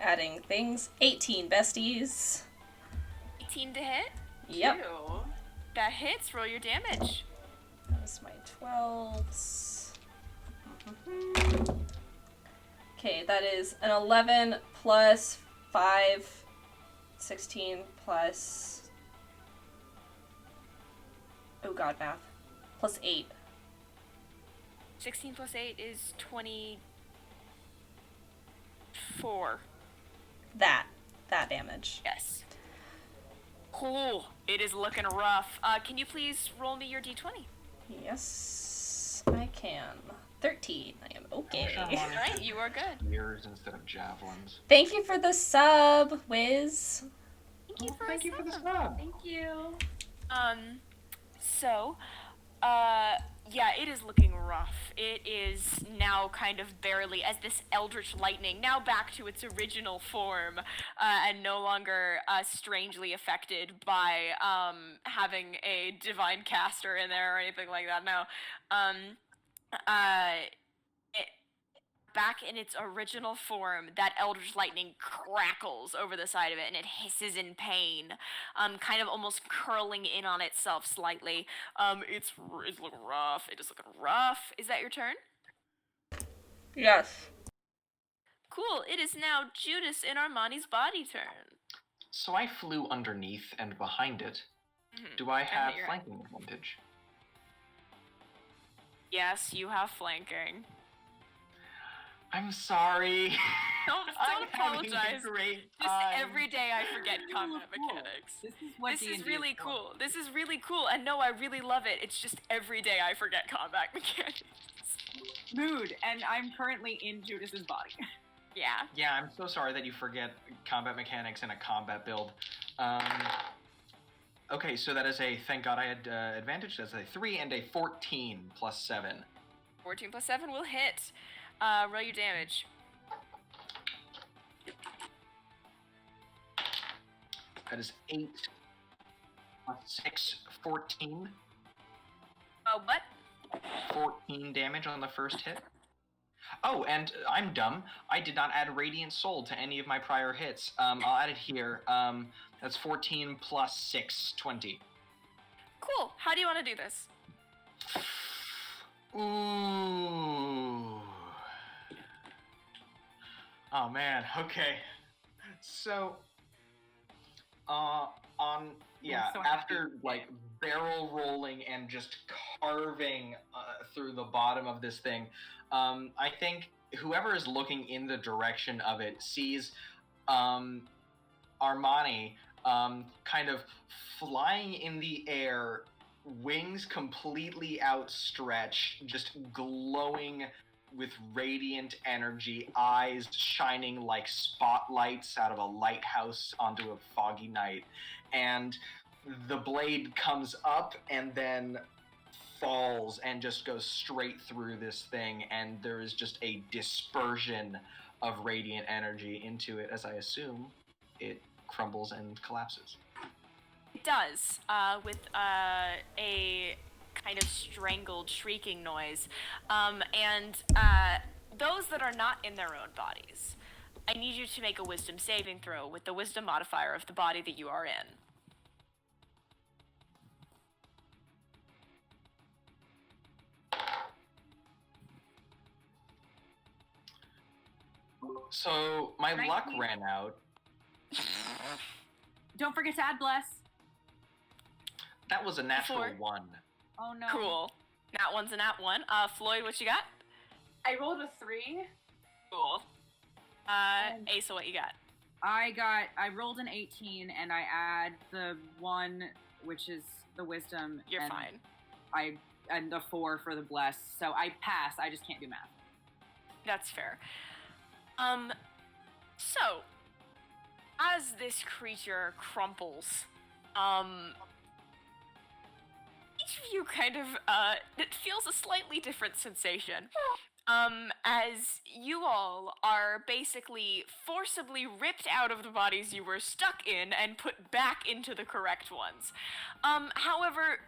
adding things, 18 besties. 18 to hit. Yep. Ew. That hits, roll your damage. That's my 12s. Okay, that is an 11 plus 5, 16 plus... Oh god, math. Plus 8. 16 plus 8 is 24. That damage. Yes. Cool. It is looking rough. Can you please roll me your d20? Yes, I can. 13. I am okay. Alright, you are good. Spears instead of javelins. Thank you for the sub, Wiz. Thank you for the sub. Thank you. It is looking rough. It is now kind of barely, as this eldritch lightning, now back to its original form, and no longer strangely affected by having a divine caster in there or anything like that. No. Back in its original form, that eldritch lightning crackles over the side of it and it hisses in pain, kind of almost curling in on itself slightly. It's looking rough. It is looking rough. Is that your turn? Yes. Cool. It is now Judice in Armani's body turn. So I flew underneath and behind it. Mhm. Do I And have hit your- flanking advantage? Yes, you have flanking. I'm sorry. Don't I'm having a apologize. great Just time. every day I forget combat Cool. mechanics. This is what This D&D is really for. cool. This is really cool. And no, I really love it. It's just every day I forget combat mechanics. Mood, and I'm currently in Judice's body. Yeah. Yeah, I'm so sorry that you forget combat mechanics in a combat build. Okay, so that is a, thank God I had advantage, that's a 3 and a 14 plus 7. 14 plus 7 will hit. Roll your damage. That is 8 plus 6, 14. What? 14 damage on the first hit. Oh, and I'm dumb. I did not add Radiant Soul to any of my prior hits. I'll add it here. That's 14 plus 6, 20. Cool. How do you want to do this? Ooh. Oh man, okay. So, after like barrel rolling and just carving through the bottom of this thing, I think whoever is looking in the direction of it sees Armani kind of flying in the air, wings completely outstretched, just glowing with radiant energy, eyes shining like spotlights out of a lighthouse onto a foggy night. And the blade comes up and then falls and just goes straight through this thing, and there is just a dispersion of radiant energy into it as I assume it crumbles and collapses. It does, with a kind of strangled, shrieking noise. And those that are not in their own bodies, I need you to make a wisdom saving throw with the wisdom modifier of the body that you are in. So my 19. luck ran out. Don't forget to add bless. That was a natural 4. 1. Oh no. Cool. Nat 1's a nat 1. Floyd, what you got? I rolled a 3. Cool. Asa, what you got? I rolled an 18 and I add the 1, which is the wisdom. You're and fine. And the 4 for the bless. So I pass. I just can't do math. That's fair. So, as this creature crumples, each of you kind of, it feels a slightly different sensation. As you all are basically forcibly ripped out of the bodies you were stuck in and put back into the correct ones. However,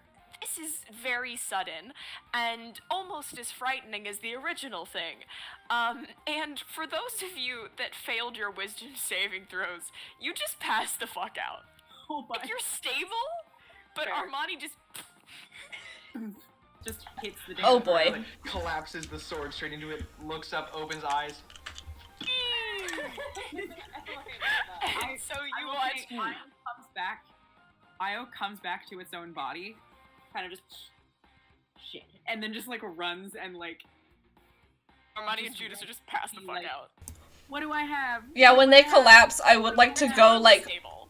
this is very sudden and almost as frightening as the original thing. And for those of you that failed your wisdom saving throws, you just passed the fuck out. Oh my. Like, you're stable, but Fair. Armani Just hits the Oh damn boy. Like, collapses the sword straight into it, looks up, opens eyes. And so you watch. Io comes back to its own body, kind of just shit, and then just like runs and like. Armani and Judice are just passed the fuck like, out. What do I have? Yeah, when they collapse, I would like to go, like, Stable.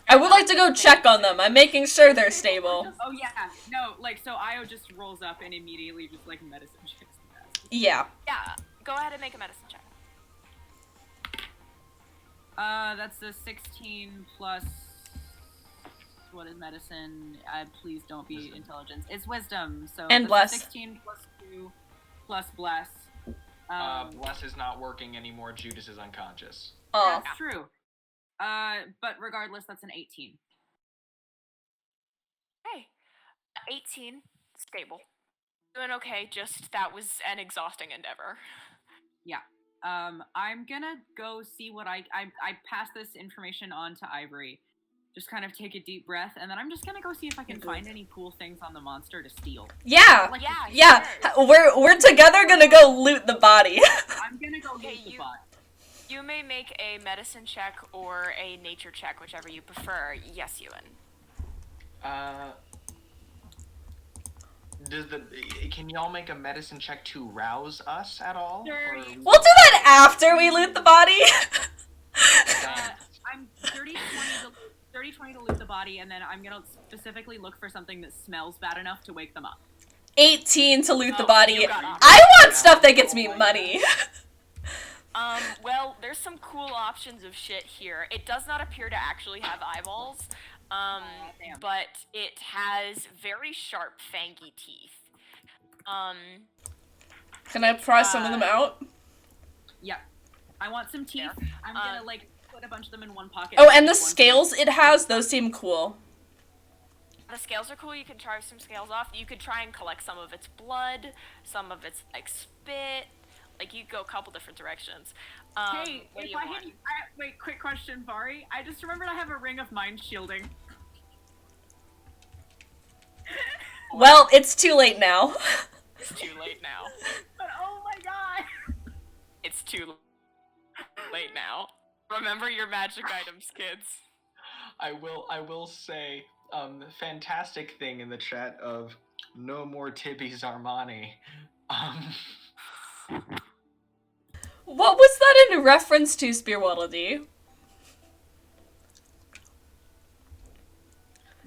I would like to go check on them. I'm making sure they're stable. Oh yeah, no, like so Io just rolls up and immediately just like medicine checks the Yeah. Yeah, go ahead and make a medicine check. That's a 16 plus. What is medicine? Please don't be Wisdom. Intelligence. It's wisdom. So And that's bless. 16 plus 2 plus bless. Bless is not working anymore. Judice is unconscious. Oh. That's true. But regardless, that's an 18. Hey, 18, stable. Doing okay, just that was an exhausting endeavor. Yeah. I'm gonna go see what I pass this information on to Ivory. Just kind of take a deep breath, and then I'm just gonna go see if I can find any cool things on the monster to steal. Yeah. Like, Yeah, Yeah. We're together gonna go loot the body. I'm gonna go Okay, loot the you- bot. You may make a medicine check or a nature check, whichever you prefer. Yes, Ewan. Can y'all make a medicine check to rouse us at all? Or- We'll do that after we loot the body. I'm 30-20 to loot the body, and then I'm gonna specifically look for something that smells bad enough to wake them up. 18 to loot the Oh, body. you got it. I want stuff that gets me money. Well, there's some cool options of shit here. It does not appear to actually have eyeballs, Damn. but it has very sharp, fangy teeth. Can I pry some of them out? Yeah. I want some teeth. There. I'm gonna like put a bunch of them in one pocket. Oh, and the scales it has, those seem cool. The scales are cool. You can try some scales off. You could try and collect some of its blood, some of its like spit. Like you could go a couple different directions. Hey, what do if you I want? hit, wait, quick question, Mhairi. I just remembered I have a ring of mind shielding. Well, it's too late now. It's too late now. But oh my god! It's too late now. Remember your magic items, kids. I will say, fantastic thing in the chat of no more Tibby's Armani. What was that in reference to, Spearwaddle?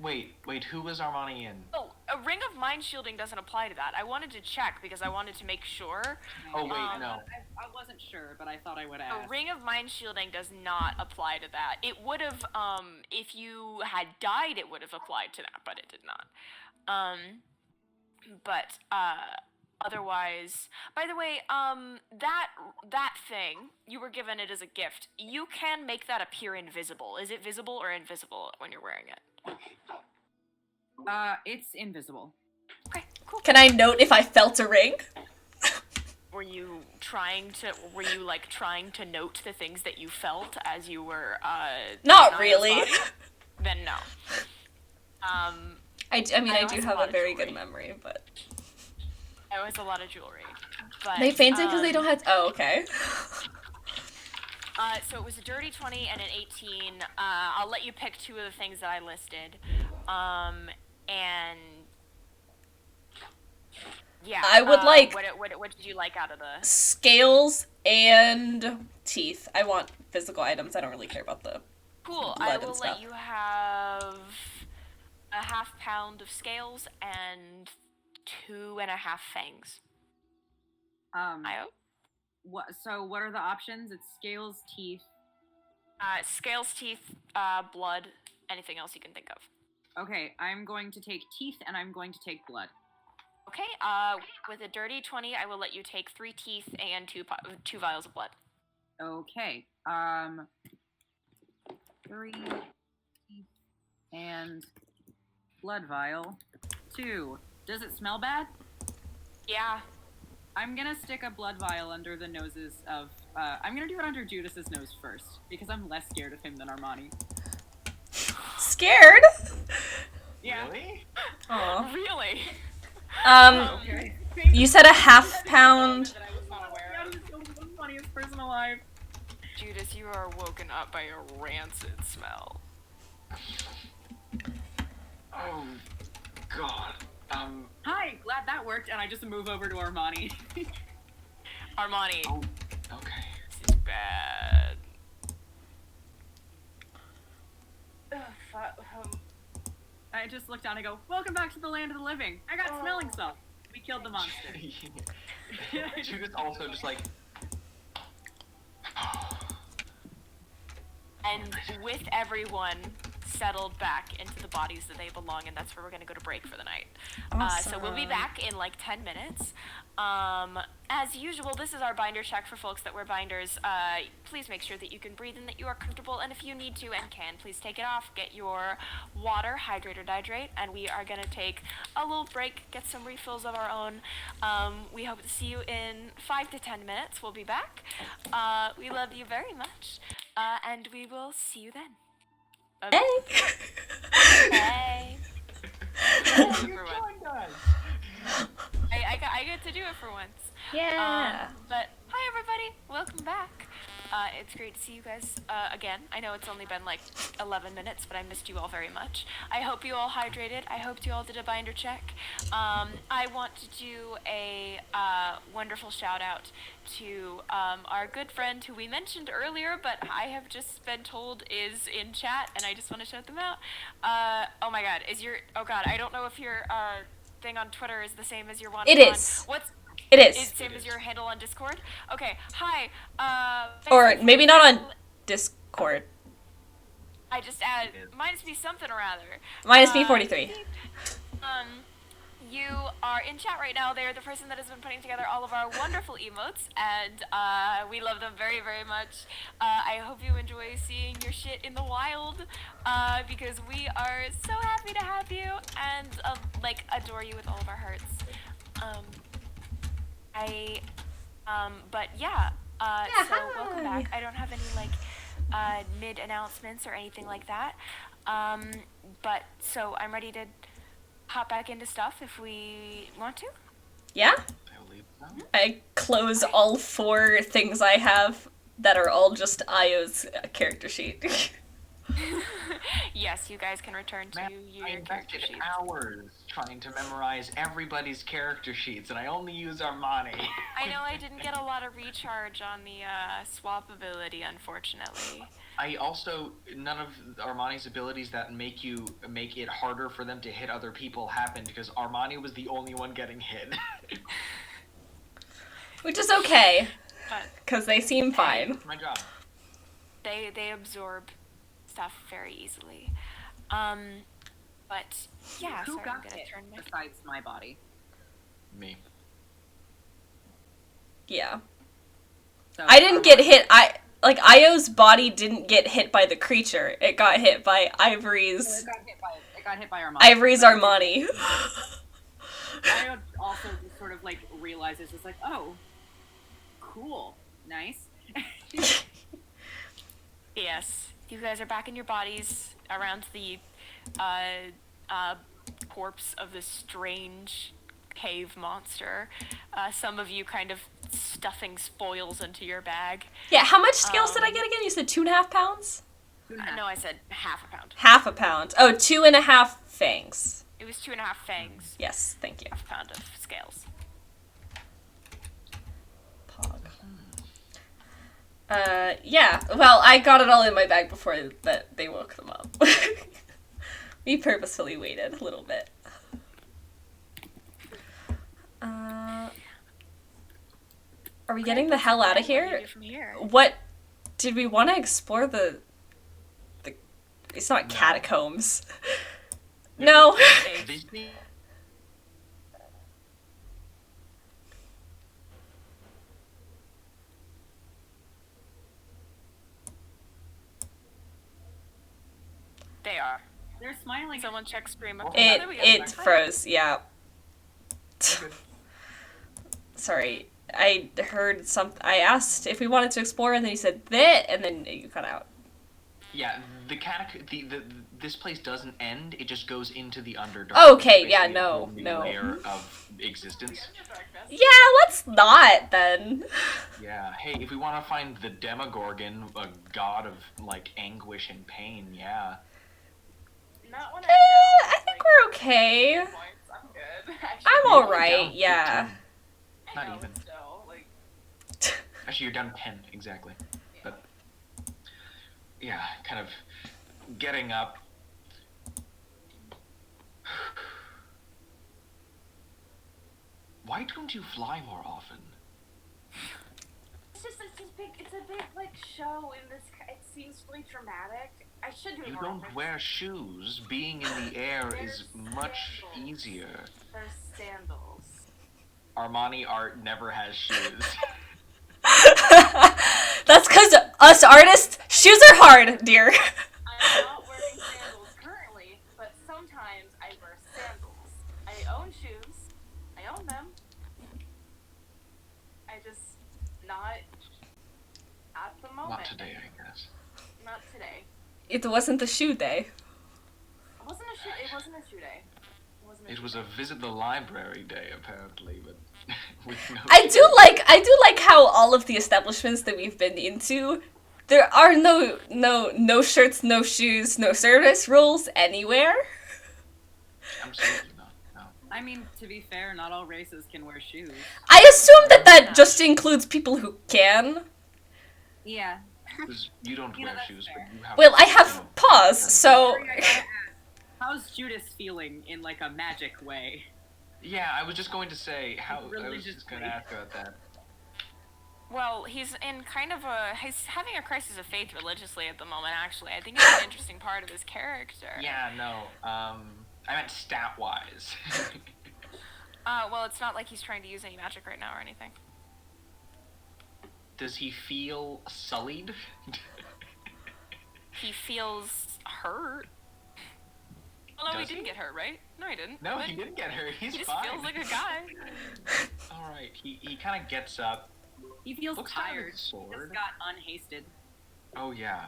Wait, who was Armani in? Oh, a ring of mind shielding doesn't apply to that. I wanted to check because I wanted to make sure. Oh wait, no. I wasn't sure, but I thought I would ask. A ring of mind shielding does not apply to that. It would have, if you had died, it would have applied to that, but it did not. Otherwise, by the way, that thing, you were given it as a gift. You can make that appear invisible. Is it visible or invisible when you're wearing it? It's invisible. Okay, cool. Can I note if I felt a ring? Were you trying to note the things that you felt as you were, Not in Aya's really. body? Then no. I do was have a lot a of very jewelry. good memory, but... It was a lot of jewelry. But, They fainted because they don't have... Oh, okay. So it was a dirty 20 and an 18. I'll let you pick two of the things that I listed. And... Yeah. I would like... What did you like out of the... Scales and teeth. I want physical items. I don't really care about the Cool. blood I and will stuff. let you have a half pound of scales and 2.5 fangs. I hope. What are the options? It's scales, teeth. Scales, teeth, blood, anything else you can think of. Okay, I'm going to take teeth and I'm going to take blood. Okay, with a dirty 20, I will let you take 3 teeth and 2 vials of blood. Okay, 3 teeth and blood vial. 2. Does it smell bad? Yeah. I'm gonna stick a blood vial under the noses of, I'm gonna do it under Judice's nose first, because I'm less scared of him than Armani. Scared? Yeah. Really? Aw. Really? Okay. You said a half pound. That I was not aware of. That is the funniest person alive. Judice, you are woken up by a rancid smell. Oh, God. Hi, glad that worked, and I just move over to Armani. Armani, Oh, okay. this is bad. I just look down and go, welcome back to the land of the living. I got smelling stuff. We killed the monster. Judice also just like... And with everyone settled back into the bodies that they belong in, that's where we're going to go to break for the night. So we'll be back in like 10 minutes. As usual, this is our binder check for folks that wear binders. Please make sure that you can breathe and that you are comfortable, and if you need to and can, please take it off, get your water, hydrate or dihydrate, and we are going to take a little break, get some refills of our own. We hope to see you in 5 to 10 minutes. We'll be back. We love you very much, and we will see you then. Hey! Hey. What are you doing, guys? I get to do it for once. Yeah. But hi everybody, welcome back. It's great to see you guys again. I know it's only been like 11 minutes, but I missed you all very much. I hope you all hydrated. I hope you all did a binder check. I want to do a wonderful shout out to our good friend who we mentioned earlier, but I have just been told is in chat, and I just want to shout them out. Oh my god, I don't know if your thing on Twitter is the same as your one It on... is. Is It it is. same as your handle on Discord? Okay, hi. Or maybe not on Discord. I just added minus me something or other. Minus me 43. you are in chat right now. They're the person that has been putting together all of our wonderful emotes, and we love them very, very much. I hope you enjoy seeing your shit in the wild, because we are so happy to have you and like adore you with all of our hearts. But yeah. So welcome back. I don't have any like mid announcements or anything like that. But so I'm ready to hop back into stuff if we want to. Yeah? I believe so. I close all 4 things I have that are all just Io's character sheet. Yes, you guys can return to Man, your I character invested sheets. hours trying to memorize everybody's character sheets, and I only use Armani. I know I didn't get a lot of recharge on the swap ability, unfortunately. I also, none of Armani's abilities that make it harder for them to hit other people happened because Armani was the only one getting hit. Which is okay, But because they seem fine. My job. they absorb stuff very easily. But yeah, Who sorry, I'm got gonna hit turn my besides my body? Me. Yeah. So, I didn't get hit. Io's body didn't get hit by the creature. It got hit by It Ivory's got hit by Armani. Ivory's Armani. I also just sort of like realizes it's like, oh, cool, nice. Yes, you guys are back in your bodies around the corpse of this strange cave monster. Some of you kind of stuffing spoils into your bag. Yeah, how much scales did I get again? You said 2.5 pounds? No, I said half a pound. Half a pound. Oh, 2.5 fangs. It was 2.5 fangs. Yes, thank you. Half a pound of scales. Pog. Yeah. Well, I got it all in my bag before that they woke them up. We purposefully waited a little bit. Are we getting the hell out of here? From here? What did we want to explore the it's not No. catacombs. No. Disney? They are. They're smiling. Someone check stream. It froze, yeah. Sorry. I heard I asked if we wanted to explore, and then you said that, and then you cut out. Yeah, this place doesn't end. It just goes into the Underdark. Okay, It's yeah, basically a whole new no. layer of existence. Yeah, let's not then. Yeah. Hey, if we want to find the Demogorgon, a god of like anguish and pain, yeah. Not when I think we're okay. points. I'm good. Actually, I'm You're alright, down yeah. 15. I Not know, even. but still, like, Actually, you're down 10 exactly. But yeah, kind of getting up. Why don't you fly more often? it's a big like show in this. It seems really dramatic. I should do it You more don't often. wear shoes. Being in the air is There's much sandals. easier. There's sandals. Armani art never has shoes. That's because us artists, shoes are hard, dear. I'm not wearing sandals currently, but sometimes I wear sandals. I own shoes. I own them. I just not at the moment. Not today, I guess. Not today. It wasn't the shoe day. It wasn't a shoe. It wasn't a shoe day. It was a visit the library day, apparently, but with no I do like how all of the establishments that we've been into, there are no shirts, no shoes, no service rules anywhere. Absolutely not. No. I mean, to be fair, not all races can wear shoes. I assume that just includes people who can. Yeah. 'Cause you don't You know, wear that's shoes, fair. but you have. Well, I have paws, so How's Judice feeling in like a magic way? Yeah, I was just going to say how. I was Religiously. just going to ask about that. Well, he's in kind of he's having a crisis of faith religiously at the moment, actually. I think it's an interesting part of his character. Yeah, no. I meant stat wise. Well, it's not like he's trying to use any magic right now or anything. Does he feel sullied? He feels hurt. Well, no, Does he didn't he? get hurt, right? No, he didn't. No, But he didn't get hurt. He's He just fine. feels like a guy. All right. He kind of gets up. He feels Looks down at tired. his He sword. just got unhasted. Oh yeah.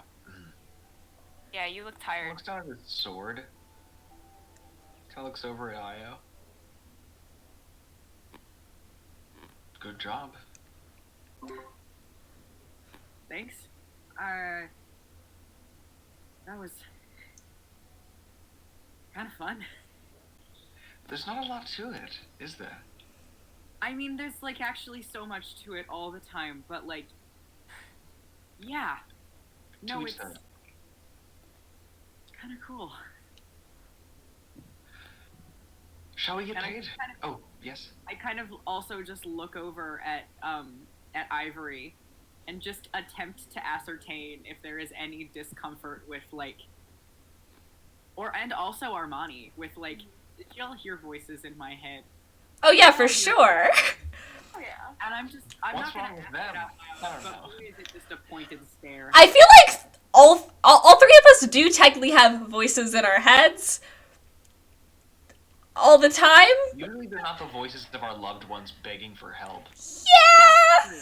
Yeah, you look tired. Looks down at his sword. Kind of looks over at Io. Good job. Thanks. That was kind of fun. There's not a lot to it, is there? I mean, there's like actually so much to it all the time, but like, yeah. No, To each it's their own. kind of cool. Shall we get And I paid? kind Oh, yes. I kind of also just look over at Ivory and just attempt to ascertain if there is any discomfort with like and also Armani with like, did y'all hear voices in my head? Oh yeah, for sure. Oh yeah. And I'm What's not gonna wrong with ask them? it out I loud, don't but know. who is it just a pointed stare? I feel like all three of us do technically have voices in our heads all the time. Usually they're not the voices of our loved ones begging for help. Yeah,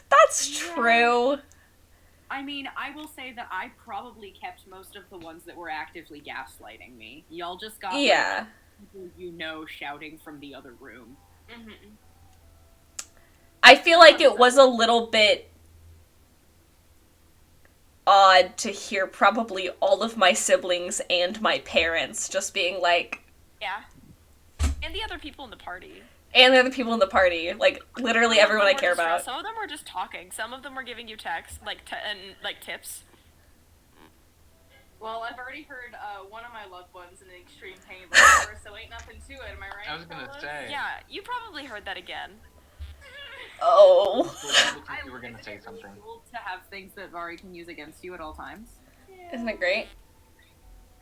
that's true. I mean, I will say that I probably kept most of the ones that were actively gaslighting me. Y'all just got like, Yeah. people you know shouting from the other room. Mm-hmm. I feel like it was a little bit odd to hear probably all of my siblings and my parents just being like, Yeah. And the other people in the party. and the other people in the party, like literally Some of everyone I them were care just- about. Some of them were just talking. Some of them were giving you texts, and tips. Well, I've already heard one of my loved ones in extreme pain before, so ain't nothing to it, am I right? I was gonna fellas? say. Yeah, you probably heard that again. Oh. It looked like you were gonna say Isn't it really something. cool to have things that Vari can use against you at all times. Isn't it great?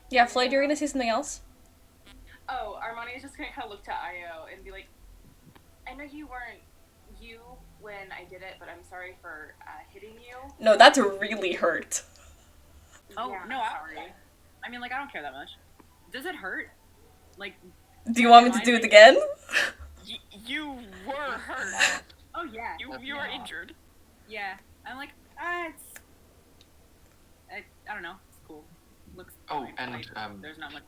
Yeah, Floyd, you're gonna say something else? Oh, Armani is just gonna kind of look to Io and be like, I know you weren't you when I did it, but I'm sorry for hitting you. No, that's really hurt. Oh, Yeah, no, sorry. I mean, like, I don't care that much. Does it hurt? Like, Do you want me to do it again? You were hurt. oh yeah. You were injured. Yeah. I'm like, I don't know. It's cool. Looks Oh, fine. and Like, there's not much.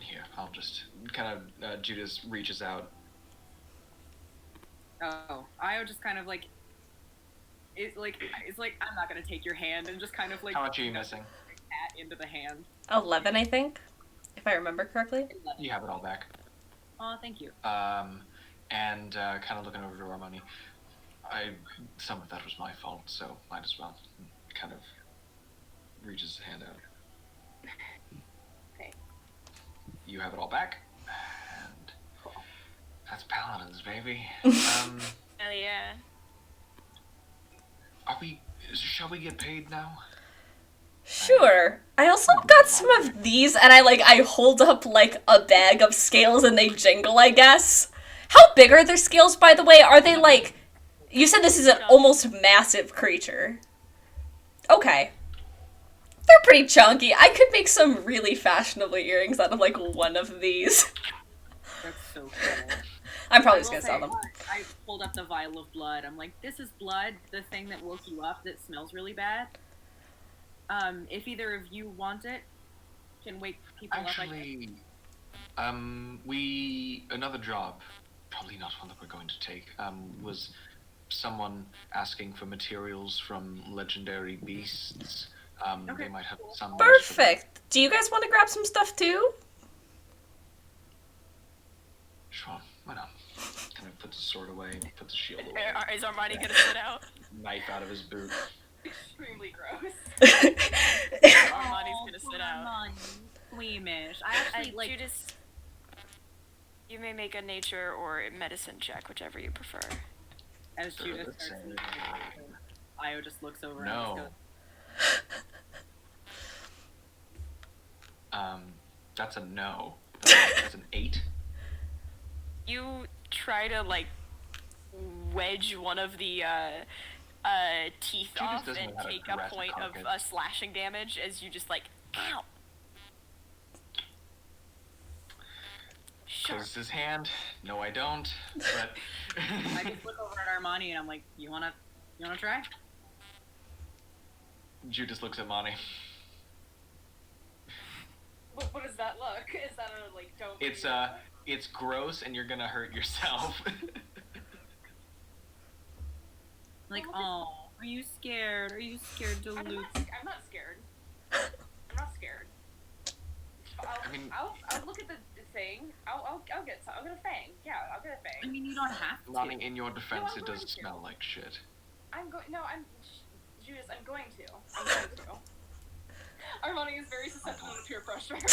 here, I'll just kind of Judice reaches out. Oh, Io just kind of like, it's like I'm not gonna take your hand and just kind of like How much are you missing? pat into the hand. 11, I think, if I remember correctly. You have it all back. Oh, thank you. And kind of looking over to Armani. Some of that was my fault, so might as well. Kind of reaches his hand out. Okay. You have it all back, and that's paladins, baby. Hell yeah. Shall we get paid now? Sure. I also got some of these, and I hold up, like, a bag of scales, and they jingle, I guess. How big are their scales, by the way? Are they, like... You said this is an almost massive creature. Okay. They're pretty chunky. I could make some really fashionable earrings out of, like, one of these. That's so cool. I'm probably I just will gonna sell say, them. I pulled up the vial of blood. I'm like, this is blood, the thing that woke you up that smells really bad. If either of you want it, can wake people up. Actually, another job, probably not one that we're going to take, was someone asking for materials from legendary beasts. Okay, They might have cool. some. use for that. Perfect. Do you guys want to grab some stuff, too? Sure, why not? Kind of puts the sword away, puts the shield away, Is Armani gonna sit out? knife out of his boot. Extremely gross. Armani's gonna sit out. Armani, squeamish. I actually like. Judice, you may make a nature or a medicine check, whichever you prefer. As Judas let's starts say- to Io just looks over No. and just goes, That's a no. That's an 8. You try to like wedge one of the teeth Judice off doesn't and know how to take a dress a point of carcass. slashing damage as you just like, ow. Sure. Closes his hand. No, I don't. But I just look over at Armani and I'm like, you wanna try? Judice looks at Monty. What does that look? Is that a like don't? It's gross and you're gonna hurt yourself. Like, oh, are you scared? Are you scared to lose? I'm not scared. I'm not scared. I'll look at the thing. I'll get a fang. Yeah, I'll get a I fang. mean, you don't have to. Monty, in your defense, I'm it does going to. smell like shit. Judice, I'm going to. Armani is very susceptible to peer pressure. Okay,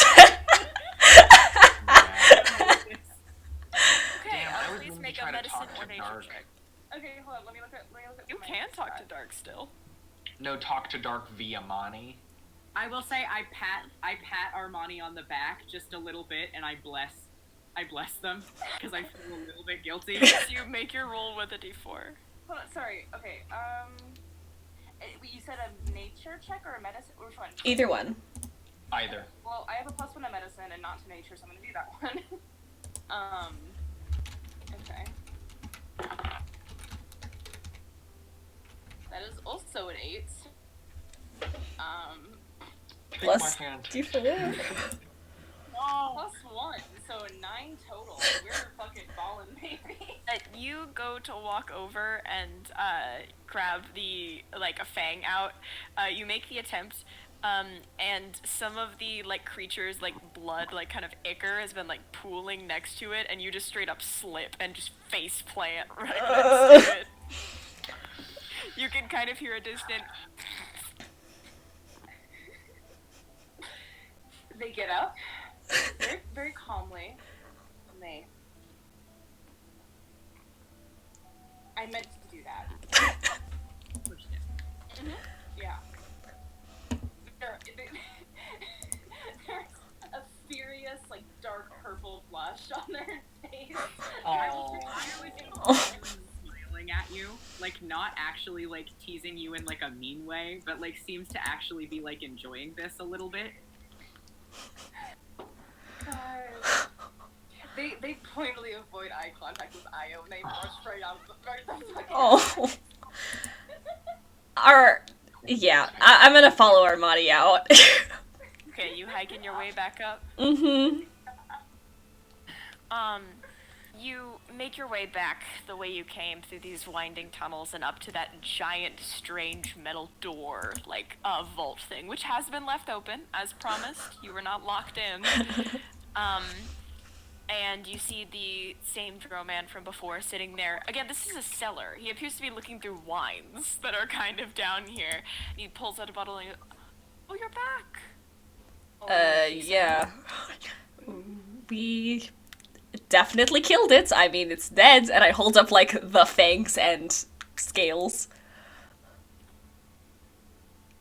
Damn, I was please going to make try a to medicine talk or to nature Dark. check. Okay, hold on. Let me look at. You my can talk to stat. Dark still. No, talk to Dark via Monty. I will say I pat Armani on the back just a little bit and I bless them because I feel a little bit guilty. You make your roll with a d4. Hold on. Sorry. Okay. You said a nature check or a medicine? Which one? Either one. Either. Well, I have a +1 to medicine and not to nature, so I'm gonna do that one. Okay. That is also an 8. Take Plus my hand. D4. +1, so 9 total. We're fucking balling, baby. You go to walk over and grab the a fang out. You make the attempt, and some of the creatures blood kind of ichor has been pooling next to it, and you just straight up slip and just face plant right next to it. You can kind of hear a distant. They get up, very, very calmly, and they... I meant to do that. Yeah. There's a furious, dark purple blush on their face. I was smiling at you, not actually teasing you in a mean way, but seems to actually be enjoying this a little bit. God. They pointedly avoid eye contact with Io and they rush right out of the fucking Oh. Yeah, I'm gonna follow Armani out. Okay, you hiking your way back up. Mm-hmm. You make your way back the way you came through these winding tunnels and up to that giant, strange metal door, vault thing, which has been left open, as promised. You were not locked in. And you see the same Drow man from before sitting there. Again, this is a cellar. He appears to be looking through wines that are kind of down here. He pulls out a bottle and oh, you're back. Yeah. We definitely killed it. I mean, it's dead, and I hold up, the fangs and scales.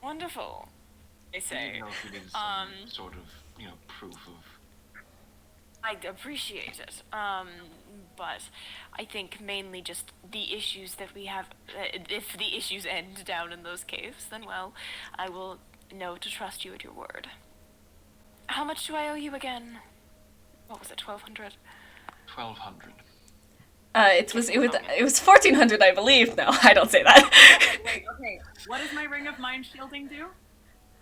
Wonderful, I I say. didn't know if you needed some sort of, proof of... I'd appreciate it, but I think mainly just the issues that we have, if the issues end down in those caves, then well, I will know to trust you at your word. How much do I owe you again? What was it, 1,200? 1,200. It was 1,400, I believe. No, I don't say that. Wait, okay. What does my ring of mind shielding do?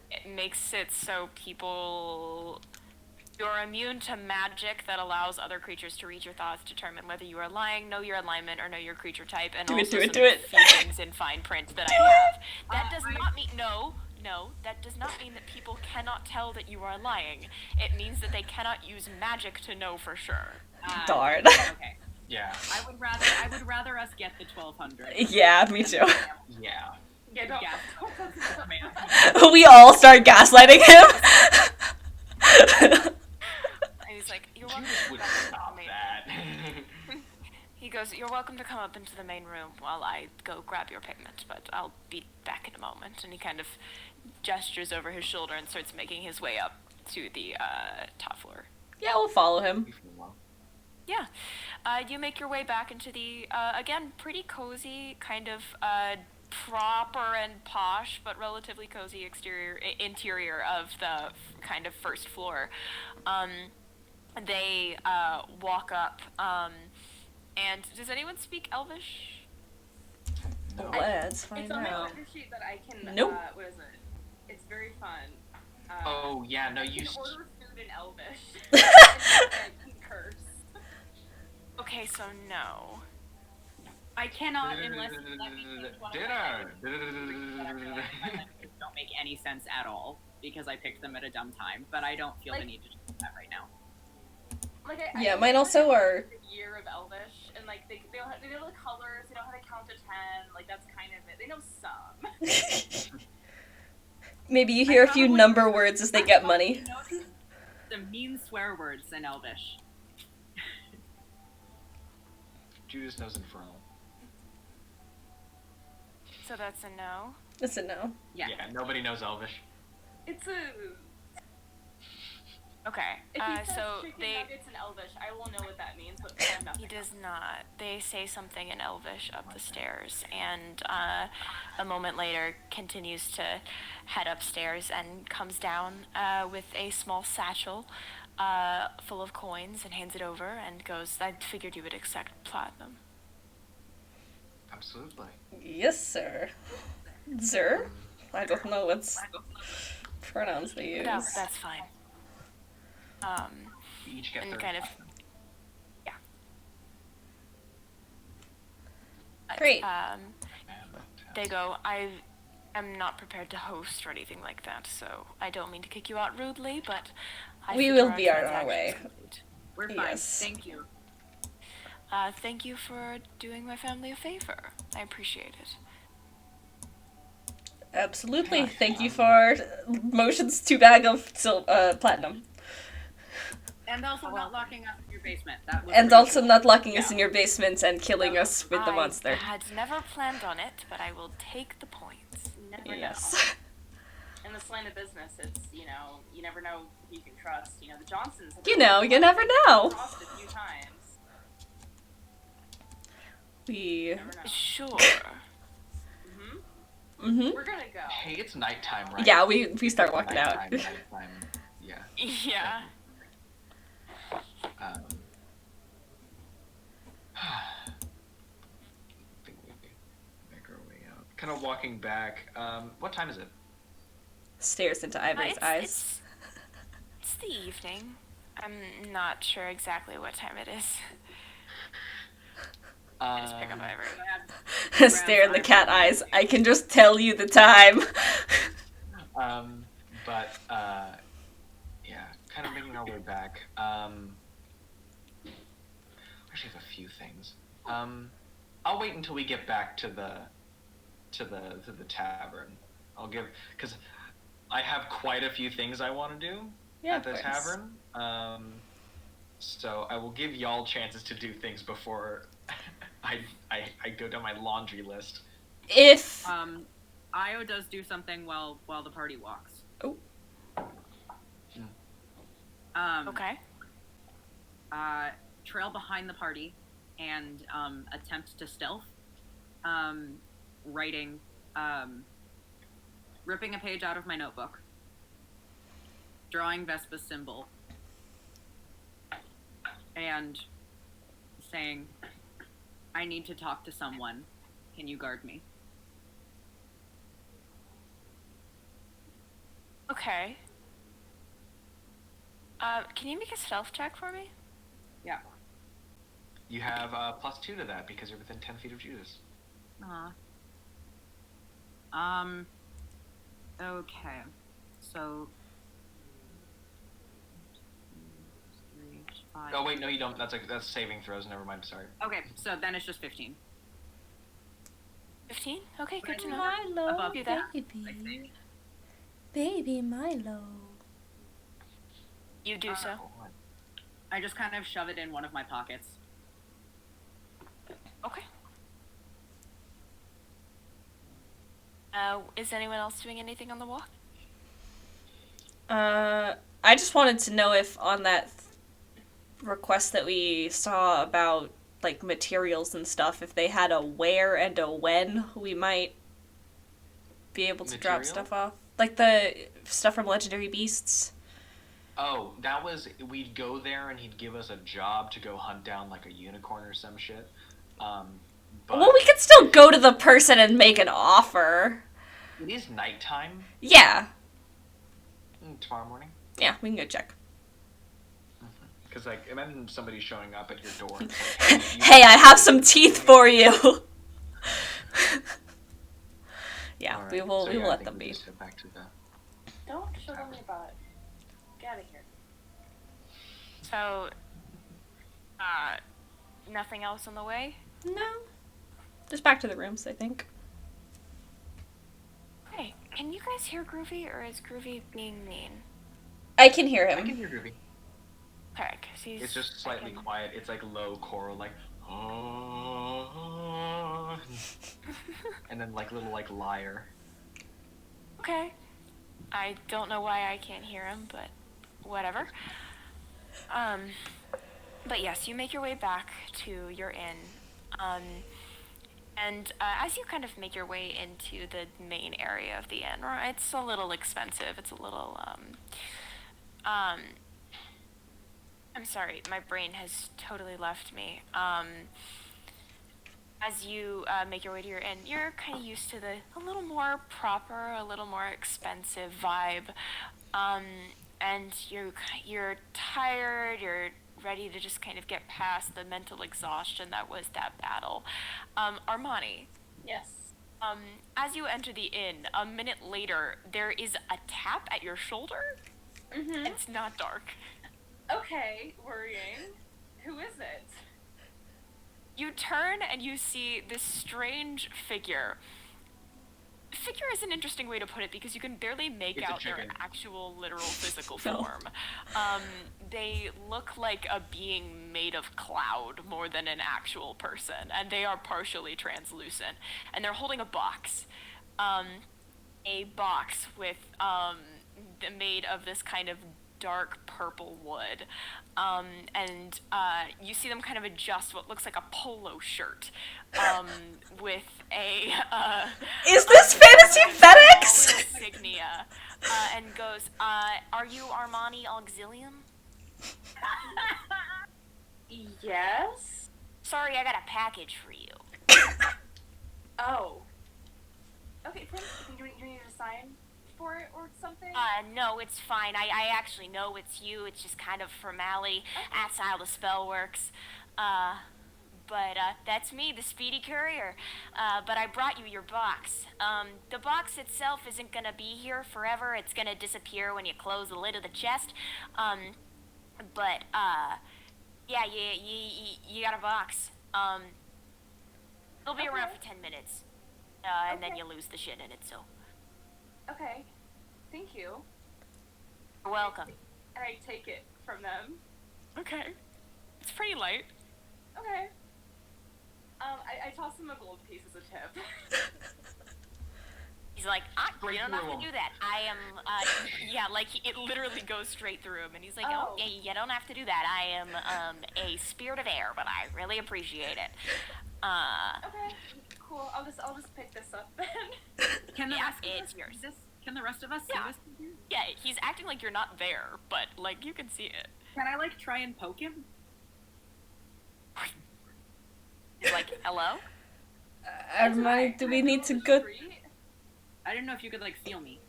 It makes it so people... You're immune to magic that allows other creatures to read your thoughts, determine whether you are lying, know your alignment, or know your creature type, and Do it, also do it, some do it. few things in fine print that I have. That does not mean that does not mean that people cannot tell that you are lying. It means that they cannot use magic to know for sure. Darn. Okay. Yeah. I would rather us get the 1,200. Yeah, me too. Yeah. Yeah, don't. Yeah. Man. We all start gaslighting him. And he's like, "You're welcome Judice to would come up into stop the main that. He goes, "You're welcome to come up into the main room while I go grab your payment, but I'll be back in a moment." And he kind of gestures over his shoulder and starts making his way up to the top floor. Yeah, we'll follow him. You feel well. Yeah. You make your way back into the, again, pretty cozy, kind of proper and posh, but relatively cozy interior of the kind of first floor. They walk up, and does anyone speak Elvish? No. Let's find It's on my out. character sheet that I can. Nope. What is it? It's very fun. Oh yeah, no, I you. can order food in Elvish. And I can curse. Okay, so no. I cannot unless you let me choose one of my Dinner. don't make any sense at all because I picked them at a dumb time, but I don't feel the need to do that right now. Like Yeah, mine also are. The year of Elvish, and like they know the colors, they know how to count to 10. Like that's kind of it. They know some. Maybe you hear a few number words as they get money. The mean swear words in Elvish. Judice knows Infernal. So that's a no. That's a no. Yeah. Yeah, nobody knows Elvish. It's a. Okay, If he says so chicken they... nuggets in Elvish, I will know what that means, but I have nothing. He does not. They say something in Elvish up the stairs, and a moment later continues to head upstairs and comes down with a small satchel full of coins and hands it over and goes, I figured you would accept platinum. Absolutely. Yes, sir. Sir? I don't know what pronouns they use. No, that's fine. You each get And 30 kind of, platinum. yeah. Great. They go, I am not prepared to host or anything like that, so I don't mean to kick you out rudely, but We figure will our be on our transaction's way. complete. We're fine. Yes. Thank you. Thank you for doing my family a favor. I appreciate it. Absolutely. Thank you for Motion's 2 bag of platinum. And also not locking us in your basement. That was And really also cool. not locking us in your basement and killing us with the monster. I had never planned on it, but I will take the points. Never Yes. know. In this line of business, it's, you never know who you can trust. The Johnsons have You never know. crossed a few times. We... You never know. Sure. Mm-hmm. We're gonna go. Hey, it's nighttime, right? Yeah, we start walking out. Nighttime. Yeah. Yeah. I think we make our way out. Kind of walking back. What time is it? Stares into Ivory's eyes. It's the evening. I'm not sure exactly what time it is. Just pick up Ivory. Stare in the cat eyes. I can just tell you the time. Yeah, kind of making our way back. Actually, have a few things. I'll wait until we get back to the tavern. Because I have quite a few things I want to do at the tavern. So I will give y'all chances to do things before I go down my laundry list. If... Io does do something while the party walks. Oh. Okay. Trail behind the party and attempt to stealth. Writing, ripping a page out of my notebook, drawing Vespa's symbol, and saying, I need to talk to someone. Can you guard me? Okay. Can you make a stealth check for me? Yeah. You have +2 to that because you're within 10 feet of Judice. Okay. So... 3, 5... Oh wait, no, you don't. That's saving throws. Never mind. Sorry. Okay, so then it's just 15. 15? Okay, good to know. Milo, Above do that. baby. Baby Milo. You do so. I just kind of shove it in one of my pockets. Okay. Is anyone else doing anything on the walk? I just wanted to know if on that request that we saw about, like, materials and stuff, if they had a where and a when, we might be able to drop Material? stuff off. Like the stuff from Legendary Beasts. Oh, that was, we'd go there and he'd give us a job to go hunt down like a unicorn or some shit. But Well, we could still go to the person and make an offer. it is nighttime. Yeah. Tomorrow morning. Yeah, we can go check. Because, like, imagine somebody showing up at your door. And Hey, I have some teeth for you. Yeah, Alright, we will so we yeah, will I let think them we be. just head back to the... Don't sugar me butt. Get out of here. So, nothing else on the way? No. Just back to the rooms, I think. Hey, can you guys hear Groovy, or is Groovy being mean? I can hear I him. can hear Groovy. Okay, 'cause he's... It's just slightly quiet. It's like low choral, like... and then like little like lyre. Okay. I don't know why I can't hear him, but whatever. But yes, you make your way back to your inn. And as you kind of make your way into the main area of the inn, right, it's a little expensive. It's a little, I'm sorry, my brain has totally left me. As you make your way to your inn, you're kind of used to the a little more proper, a little more expensive vibe, and you're tired. You're ready to just kind of get past the mental exhaustion that was that battle. Armani, Yes. as you enter the inn, a minute later, there is a tap at your shoulder. Mm-hmm. It's not dark. Okay, worrying. Who is it? You turn and you see this strange figure. Figure is an interesting way to put it because you can barely make It's a out their chicken. actual literal physical No. form. They look like a being made of cloud more than an actual person, and they are partially translucent. And they're holding a box. A box with made of this kind of dark purple wood, and you see them kind of adjust what looks like a polo shirt, with a Is this Fantasy FedEx? insignia, and goes, "Are you Armani Auxilium? Yes. Sorry, I got a package for you." Oh. Okay, thanks. Do you need to sign for it or something? No, it's fine. I actually know it's you. It's just kind of formality. That's how the spell works. But that's me, the Speedy Courier. But I brought you your box. The box itself isn't gonna be here forever. It's gonna disappear when you close the lid of the chest. But yeah, you got a box. It'll be around Okay. for 10 minutes. And then Okay. you lose the shit in it, so. Okay. Thank you. You're welcome. And I take it from them. Okay. It's pretty light. Okay. I toss him a gold piece as a tip. He's like, you don't have through to 'em. do that. I am, yeah, like, it literally goes straight through him. And he's like, Oh. yeah, you don't have to do that. I am, a spirit of air, but I really appreciate it. Okay. Cool. I'll just pick this up then. Can the Yeah, rest of it's us yours. see this? Can the rest of us Yeah. see this? Yeah, he's acting like you're not there, but, like, you can see it. Can I like try and poke him? He's like, hello? Armani, do we need to go? I didn't know if you could like feel me.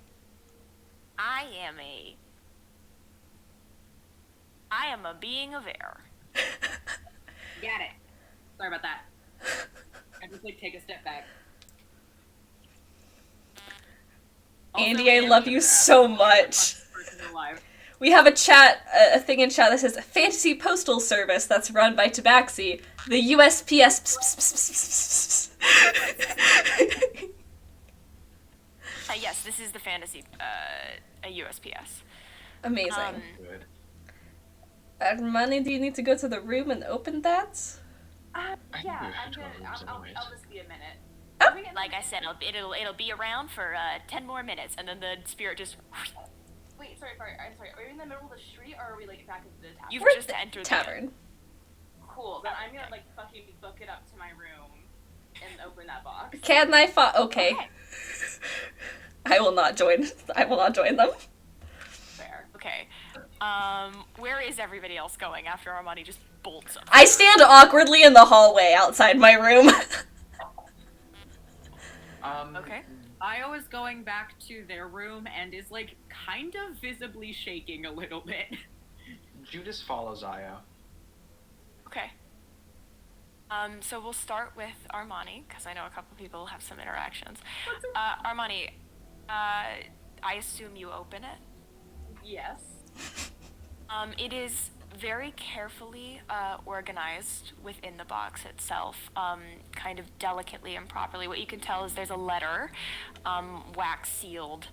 I am a being of air. Got it. Sorry about that. I just like take a step back. Andy, I love you so much. Person alive. We have a chat, a thing in chat that says Fantasy Postal Service that's run by Tabaxi, the USPS. Yes, this is the fantasy, a USPS. Amazing. Good. Armani, do you need to go to the room and open that? I think Yeah, we I'm should go good. to rooms anyways. I'll just be a minute. Like I said, it'll be around for 10 more minutes, and then the spirit just. Wait, sorry. I'm sorry. Are we in the middle of the street, or are we like back into the tavern? You've We're just at the entered tavern. Cool. Then I'm gonna like fucking book it up to my room and open that box. Can I okay. I will not join them. Fair. Okay. Where is everybody else going after Armani just bolts up? I stand awkwardly in the hallway outside my room. Okay. Io is going back to their room and is like kind of visibly shaking a little bit. Judice follows Io. Okay. So we'll start with Armani, because I know a couple people have some interactions. Armani, I assume you open it? Yes. It is very carefully organized within the box itself, kind of delicately and properly. What you can tell is there's a letter, wax sealed,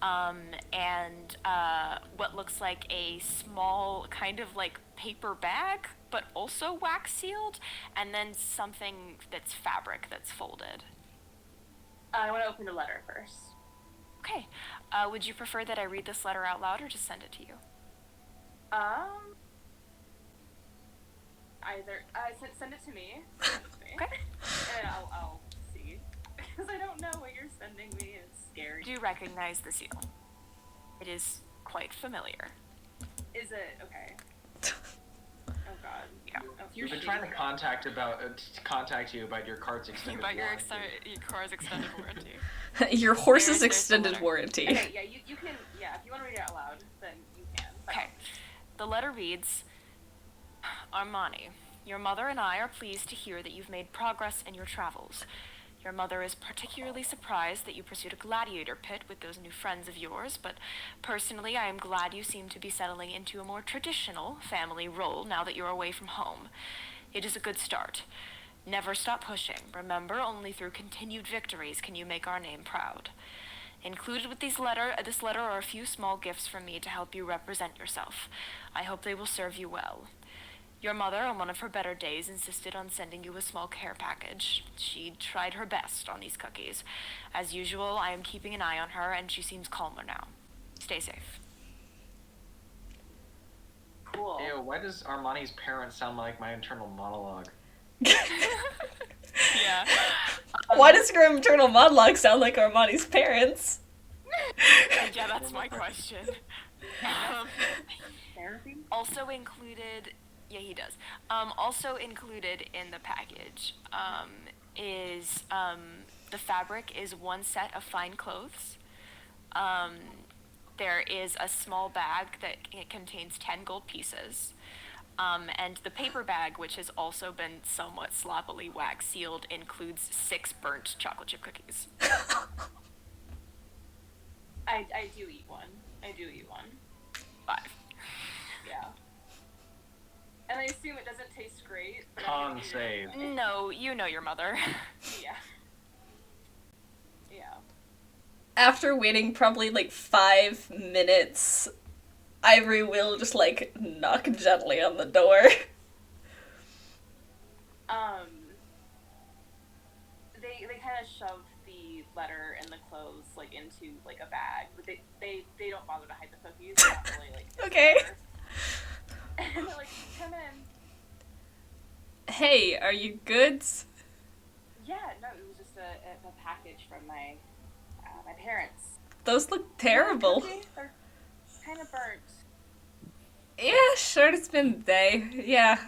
and what looks like a small kind of like paper bag, but also wax sealed, and then something that's fabric that's folded. I want to open the letter first. Okay. Would you prefer that I read this letter out loud or just send it to you? Either send it to me. Okay. And I'll see, because I don't know what you're sending me. It's scary. Do you recognize the seal? It is quite familiar. Is it okay? Oh God. Yeah. Oh, We've been trying to contact you about your car's extended About your warranty. car's extended warranty. Your horse's There's the extended letter. warranty. Okay, yeah, you can. Yeah, if you want to read it out loud, then you can. Okay. The letter reads, Armani, your mother and I are pleased to hear that you've made progress in your travels. Your mother is particularly surprised that you pursued a gladiator pit with those new friends of yours, but personally I am glad you seem to be settling into a more traditional family role now that you're away from home. It is a good start. Never stop pushing. Remember, only through continued victories can you make our name proud. Included with this letter are a few small gifts from me to help you represent yourself. I hope they will serve you well. Your mother, on one of her better days, insisted on sending you a small care package. She tried her best on these cookies. As usual, I am keeping an eye on her, and she seems calmer now. Stay safe. Cool. Ew, why does Armani's parents sound like my internal monologue? Yeah. Why does your internal monologue sound like Armani's parents? Yeah, that's my question. Therapy? Also included... Yeah, he does. Also included in the package is the fabric is one set of fine clothes. There is a small bag that it contains 10 gold pieces. And the paper bag, which has also been somewhat sloppily wax sealed, includes 6 burnt chocolate chip cookies. I do eat one. 5. Yeah. And I assume it doesn't taste great. But Con save. No, you know your mother. Yeah. Yeah. After waiting probably like 5 minutes, Ivory will just like knock gently on the door. They kind of shove the letter and the clothes like into like a bag, but they don't bother to hide the cookies. They're not really like. Okay. And they're like, come in. Hey, are you good? Yeah, no, it was just a package from my parents. Those look terrible. They're kind of burnt. Yeah, sure, it's been a day. Yeah.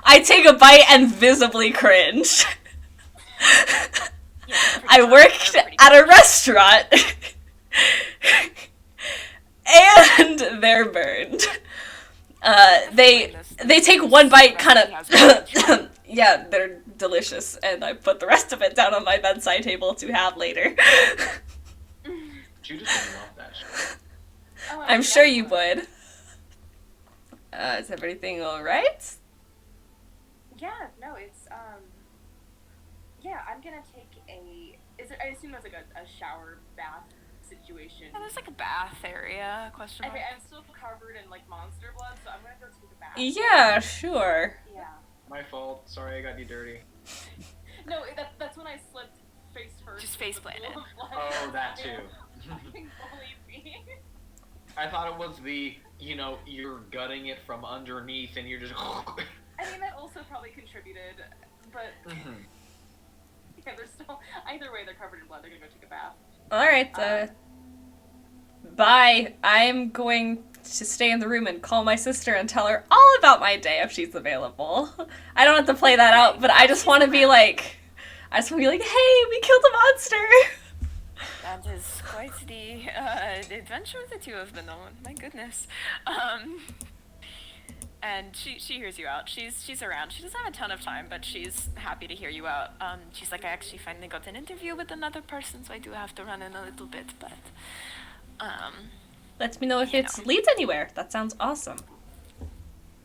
I take a bite and visibly cringe. I worked at a restaurant. And they're burned. They take one bite, kind of. Yeah, they're delicious, and I put the rest of it down on my bedside table to have later. Judice would love that shit. Oh, I'm sure you would. Is everything all right? Yeah, no, it's yeah, I'm gonna take a. I assume there's like a shower bath situation. Yeah, there's like a bath area, question mark. Okay, I'm still covered in like monster blood, so I'm gonna go take a bath. Yeah, sure. Yeah. My fault. Sorry I got you dirty. No, that's when I slipped face first. Just into face the planted. pool of blood. Oh, that too. Fucking bullied me. me. I thought it was the, you're gutting it from underneath and you're just. I mean, that also probably contributed, but Mhm. yeah, they're still, either way, they're covered in blood. They're gonna go take a bath. Alright, bye. I'm going to stay in the room and call my sister and tell her all about my day if she's available. I don't have to play that out, but I just want to be like, hey, we killed a monster! That is quite the adventure the two of been on. My goodness. And she hears you out. She's around. She doesn't have a ton of time, but she's happy to hear you out. She's like, I actually finally got an interview with another person, so I do have to run in a little bit, but Let me know if it leads anywhere. That sounds awesome.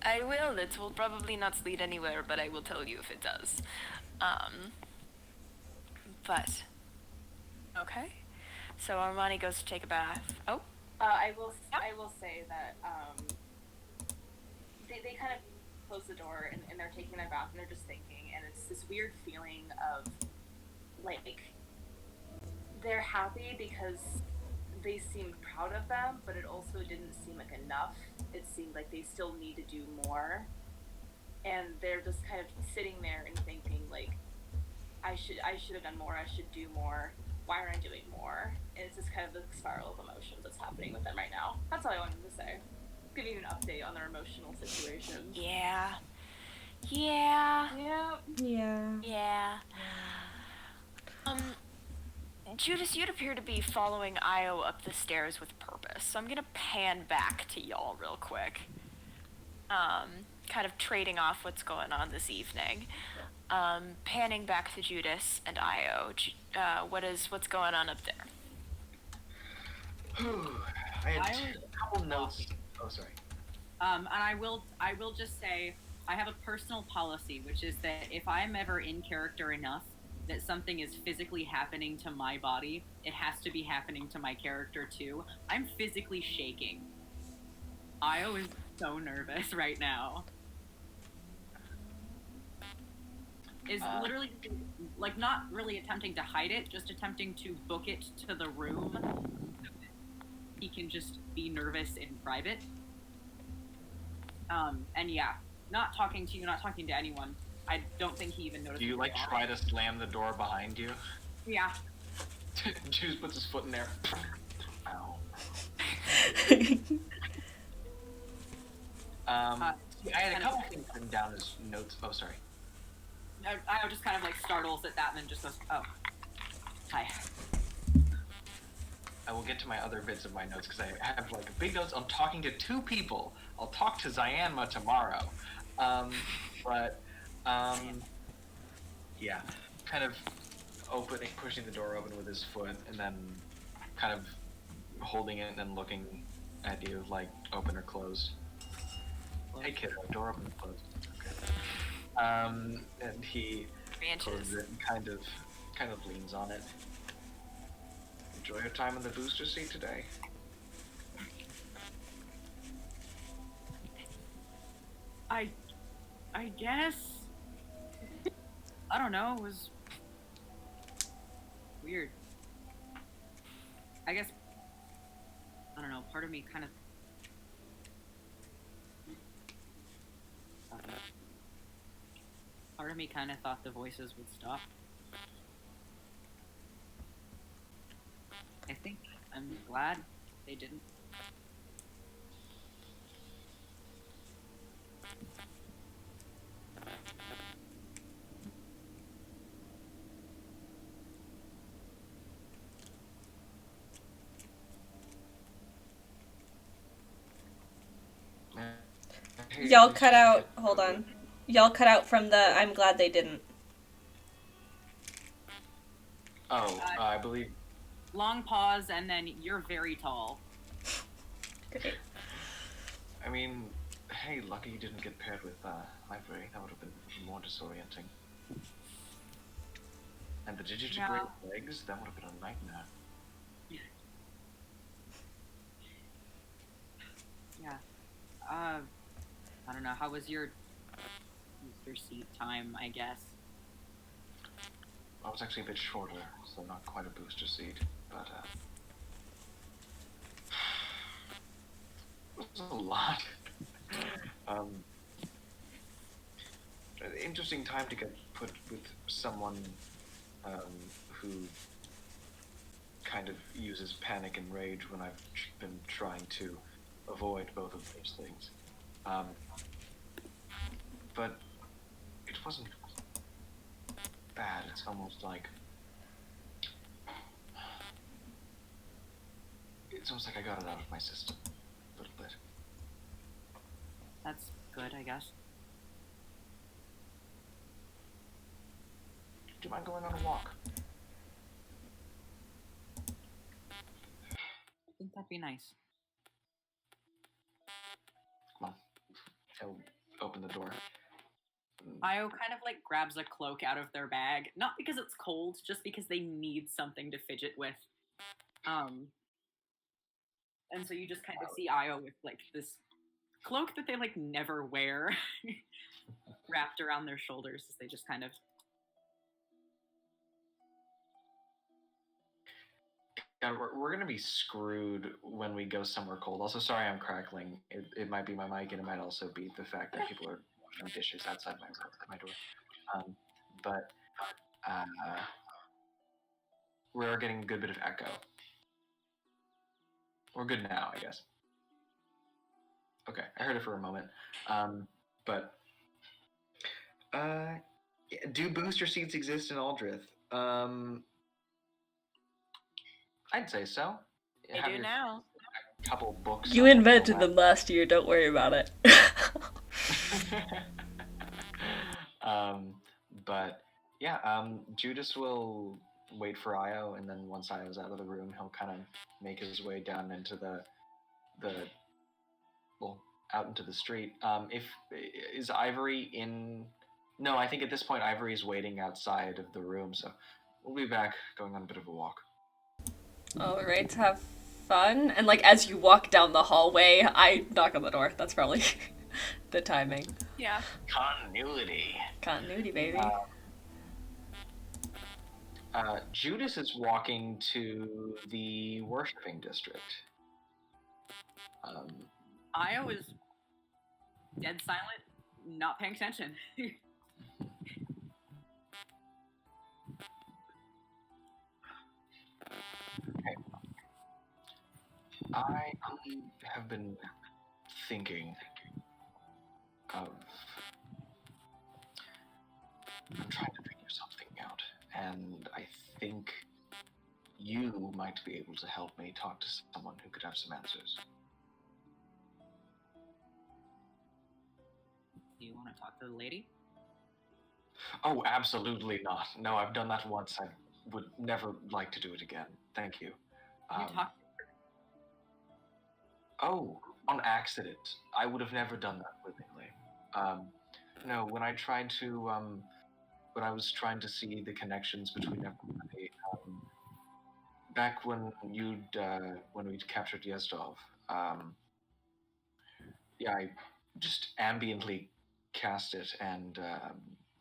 I will. It will probably not lead anywhere, but I will tell you if it does. But okay. So Armani goes to take a bath. Oh. I will say that they kind of close the door and they're taking their bath and they're just thinking, and it's this weird feeling of like they're happy because they seemed proud of them, but it also didn't seem like enough. It seemed like they still need to do more, and they're just kind of sitting there and thinking like, I should have done more. I should do more. Why aren't I doing more? And it's just kind of the spiral of emotions that's happening with them right now. That's all I wanted to say. Giving you an update on their emotional situation. Yeah. Judice, you'd appear to be following Io up the stairs with purpose, so I'm gonna pan back to y'all real quick. Kind of trading off what's going on this evening. Panning back to Judice and Io. What's going on up there? I had a couple notes. Oh, sorry. And I will just say, I have a personal policy, which is that if I'm ever in character enough that something is physically happening to my body, it has to be happening to my character too. I'm physically shaking. Io is so nervous right now. Is literally, like, not really attempting to hide it, just attempting to book it to the room so that he can just be nervous in private. And yeah, not talking to you, not talking to anyone. I don't think he even noticed. Do you, like, try to slam the door behind you? Yeah. Juice puts his foot in there. Ow. I had a couple things written down as notes. Oh, sorry. I just kind of like startles at that and then just goes, oh, hi. I will get to my other bits of my notes because I have like big notes on talking to two people. I'll talk to Zyanma tomorrow. Yeah, kind of pushing the door open with his foot and then kind of holding it and then looking at you like open or closed. Hey kiddo, door open or closed. Okay. And he closes it and kind of leans on it. Enjoy your time in the booster seat today. I guess. I don't know, it was weird. I guess, I don't know, part of me kind of thought the voices would stop. I think I'm glad they didn't. Y'all cut out, hold on. Y'all cut out from the I'm glad they didn't. Oh, I believe. Long pause, and then you're very tall. Great. I mean, hey, lucky you didn't get paired with Ivory. That would have been more disorienting. And the digitigrade legs, that would have been a nightmare. Yeah. I don't know. How was your seat time, I guess? I was actually a bit shorter, so not quite a booster seat, but There's a lot. Interesting time to get put with someone who kind of uses panic and rage when I've been trying to avoid both of those things. But it wasn't bad. It's almost like I got it out of my system a little bit. That's good, I guess. Do you mind going on a walk? I think that'd be nice. Come on. He'll open the door. Io kind of like grabs a cloak out of their bag, not because it's cold, just because they need something to fidget with. And so you just kind of see Io with like this cloak that they like never wear wrapped around their shoulders as they just kind of. Yeah, we're gonna be screwed when we go somewhere cold. Also, sorry I'm crackling. It might be my mic, and it might also be the fact that people are washing dishes outside my door. But we're getting a good bit of echo. We're good now, I guess. Okay, I heard it for a moment. Do booster seats exist in Aldrithe? I'd say so. They do now. A couple books. You invented them last year, don't worry about it. But yeah, Judice will wait for Io, and then once Io's out of the room, he'll kind of make his way down into out into the street. Is Ivory in? No, I think at this point Ivory is waiting outside of the room, so we'll be back, going on a bit of a walk. Alright, have fun. And like as you walk down the hallway, I knock on the door. That's probably the timing. Yeah. Continuity. Continuity, baby. Judice is walking to the worshipping district. Io is dead silent, not paying attention. Okay. I have been thinking of. I'm trying to figure something out, and I think you might be able to help me talk to someone who could have some answers. Do you want to talk to the lady? Oh, absolutely not. No, I've done that once. I would never like to do it again. Thank you. You talk. Oh, on accident. I would have never done that willingly. No, when I was trying to see the connections between everybody, back when we'd captured Yezdov, yeah, I just ambiently cast it, and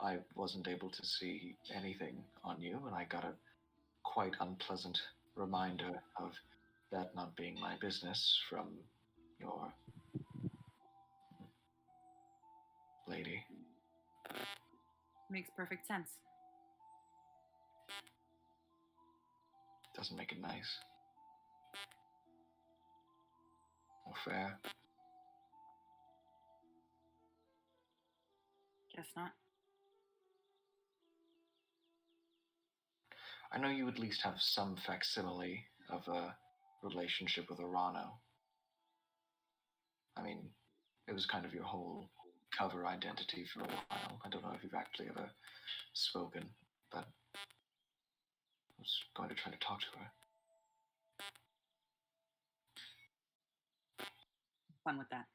I wasn't able to see anything on you, and I got a quite unpleasant reminder of that not being my business from your lady. Makes perfect sense. Doesn't make it nice or fair. Guess not. I know you at least have some facsimile of a relationship with Orano. I mean, it was kind of your whole cover identity for a while. I don't know if you've actually ever spoken, but I was going to try to talk to her. Fun with that.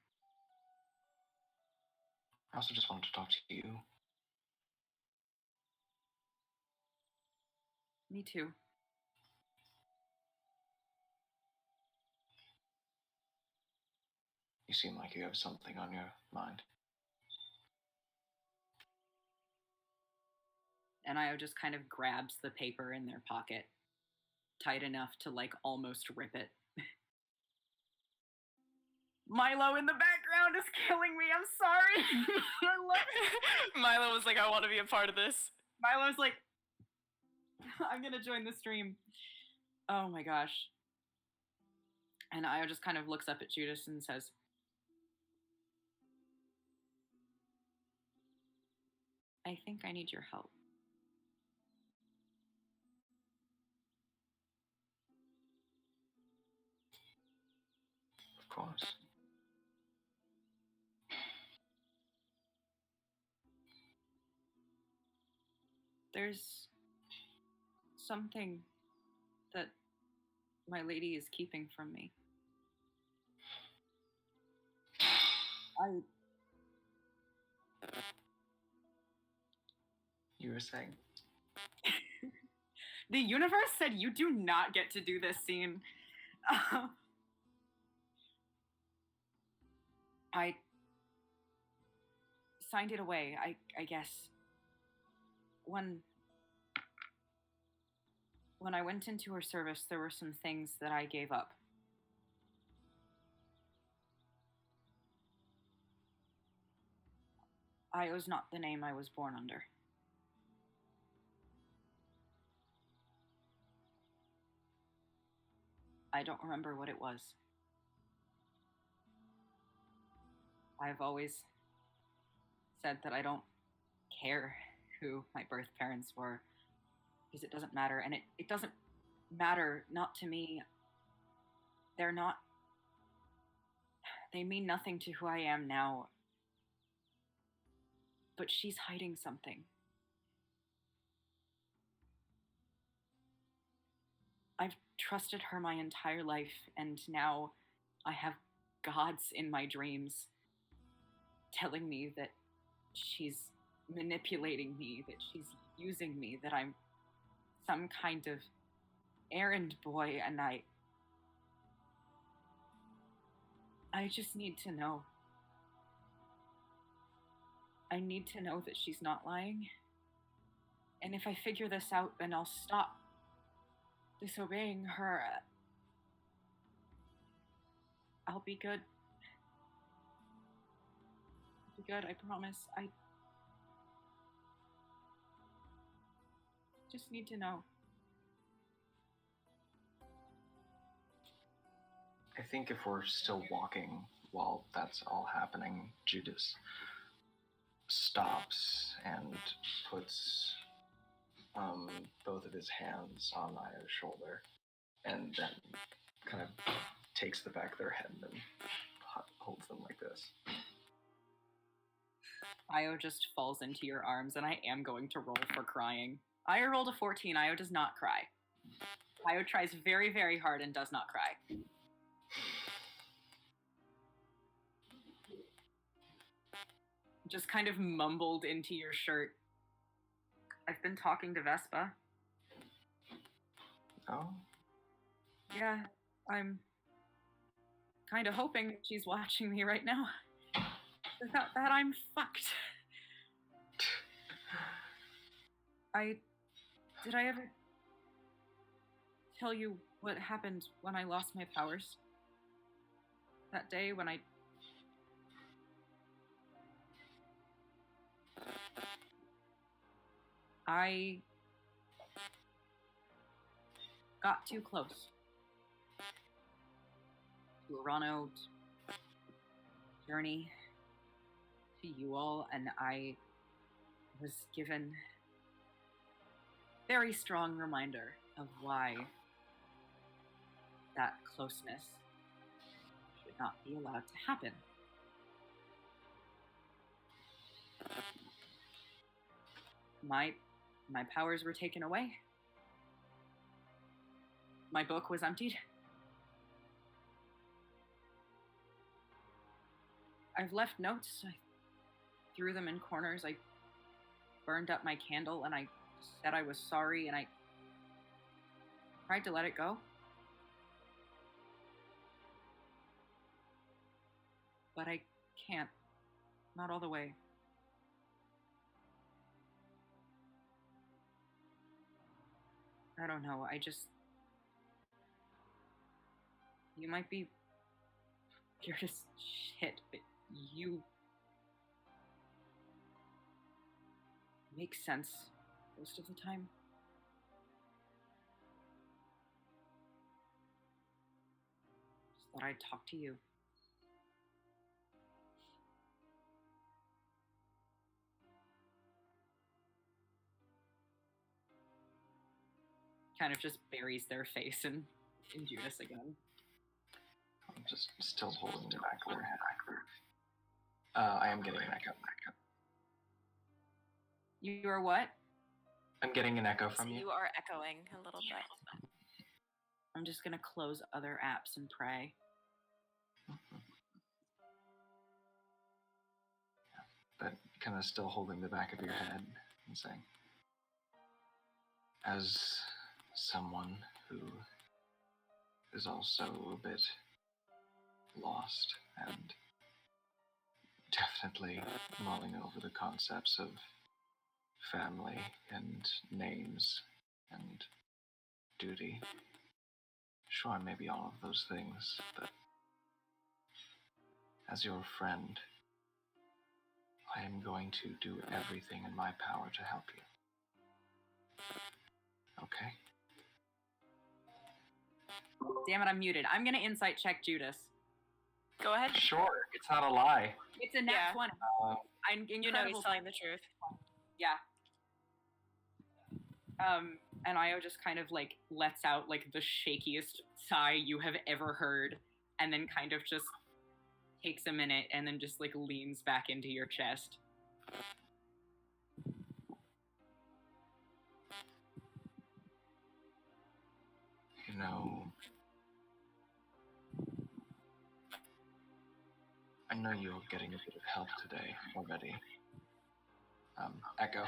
I also just wanted to talk to you. Me too. You seem like you have something on your mind. And Io just kind of grabs the paper in their pocket, tight enough to like almost rip it. Milo in the background is killing me. I'm sorry. I love it. Milo was like, I want to be a part of this. Milo's like, I'm gonna join the stream. Oh my gosh. And Io just kind of looks up at Judice and says, I think I need your help. Of course. There's something that my lady is keeping from me. You were saying? The universe said you do not get to do this scene. I signed it away, I guess. When I went into her service, there were some things that I gave up. Io's not the name I was born under. I don't remember what it was. I've always said that I don't care who my birth parents were, because it doesn't matter, and it doesn't matter, not to me. They mean nothing to who I am now. But she's hiding something. I've trusted her my entire life, and now I have gods in my dreams telling me that she's manipulating me, that she's using me, that I'm some kind of errand boy, and I just need to know. I need to know that she's not lying. And if I figure this out, then I'll stop disobeying her. I'll be good. I'll be good, I promise. I just need to know. I think if we're still walking while that's all happening, Judice stops and puts both of his hands on Io's shoulder, and then kind of takes the back of their head and holds them like this. Io just falls into your arms, and I am going to roll for crying. Io rolled a 14. Io does not cry. Io tries very, very hard and does not cry. Just kind of mumbled into your shirt. I've been talking to Vespa. Oh? Yeah, I'm kind of hoping she's watching me right now. Without that, I'm fucked. Did I ever tell you what happened when I lost my powers? That day when I got too close to a run-out journey to you all, and I was given very strong reminder of why that closeness should not be allowed to happen. My powers were taken away. My book was emptied. I've left notes. I threw them in corners. I burned up my candle, and I said I was sorry, and I tried to let it go. But I can't. Not all the way. I don't know, you might be You're just shit, but you make sense most of the time. Just thought I'd talk to you. Kind of just buries their face in Judice again. I'm just still holding the back of their head. I am getting an echo. You are what? I'm getting an echo from you. You are echoing a little bit. I'm just gonna close other apps and pray. But kind of still holding the back of your head and saying, as someone who is also a bit lost and definitely mulling over the concepts of family and names and duty. Sure, maybe all of those things, but as your friend, I am going to do everything in my power to help you. Okay? Damn it, I'm muted. I'm gonna insight check Judice. Go ahead. Sure, it's not a lie. It's a nat Yeah. 20. I'm incredible. You know he's telling the truth. Yeah. And Io just kind of like lets out like the shakiest sigh you have ever heard, and then kind of just takes a minute and then just like leans back into your chest. You know, I know you're getting a bit of help today already. Echo.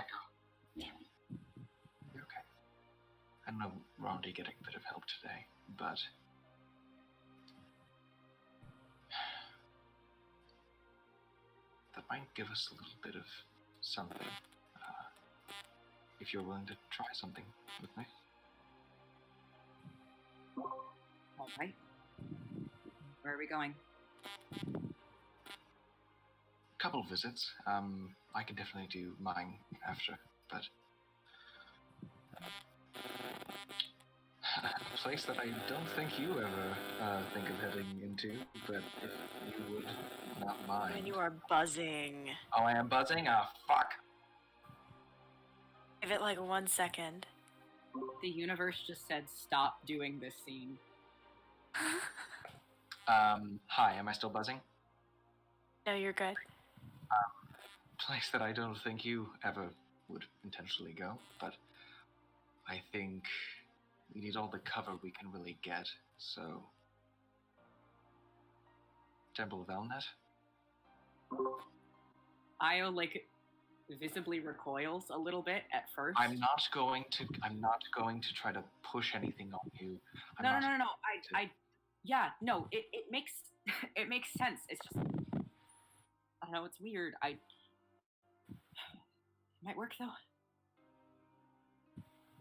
You're okay. I know we're already getting a bit of help today, but that might give us a little bit of something. If you're willing to try something with me. All right. Where are we going? Couple visits. I can definitely do mine after, but a place that I don't think you ever think of heading into, but if you would not mind. When you are buzzing. Oh, I am buzzing? Ah, fuck. Give it like 1 second. The universe just said stop doing this scene. Hi, am I still buzzing? No, you're good. Place that I don't think you ever would intentionally go, but I think we need all the cover we can really get, so... Temple of Elnet? Io, like, visibly recoils a little bit at first. I'm not going to try to push anything on you. No. It makes it makes sense. It's just, I don't know, it's weird. It might work though.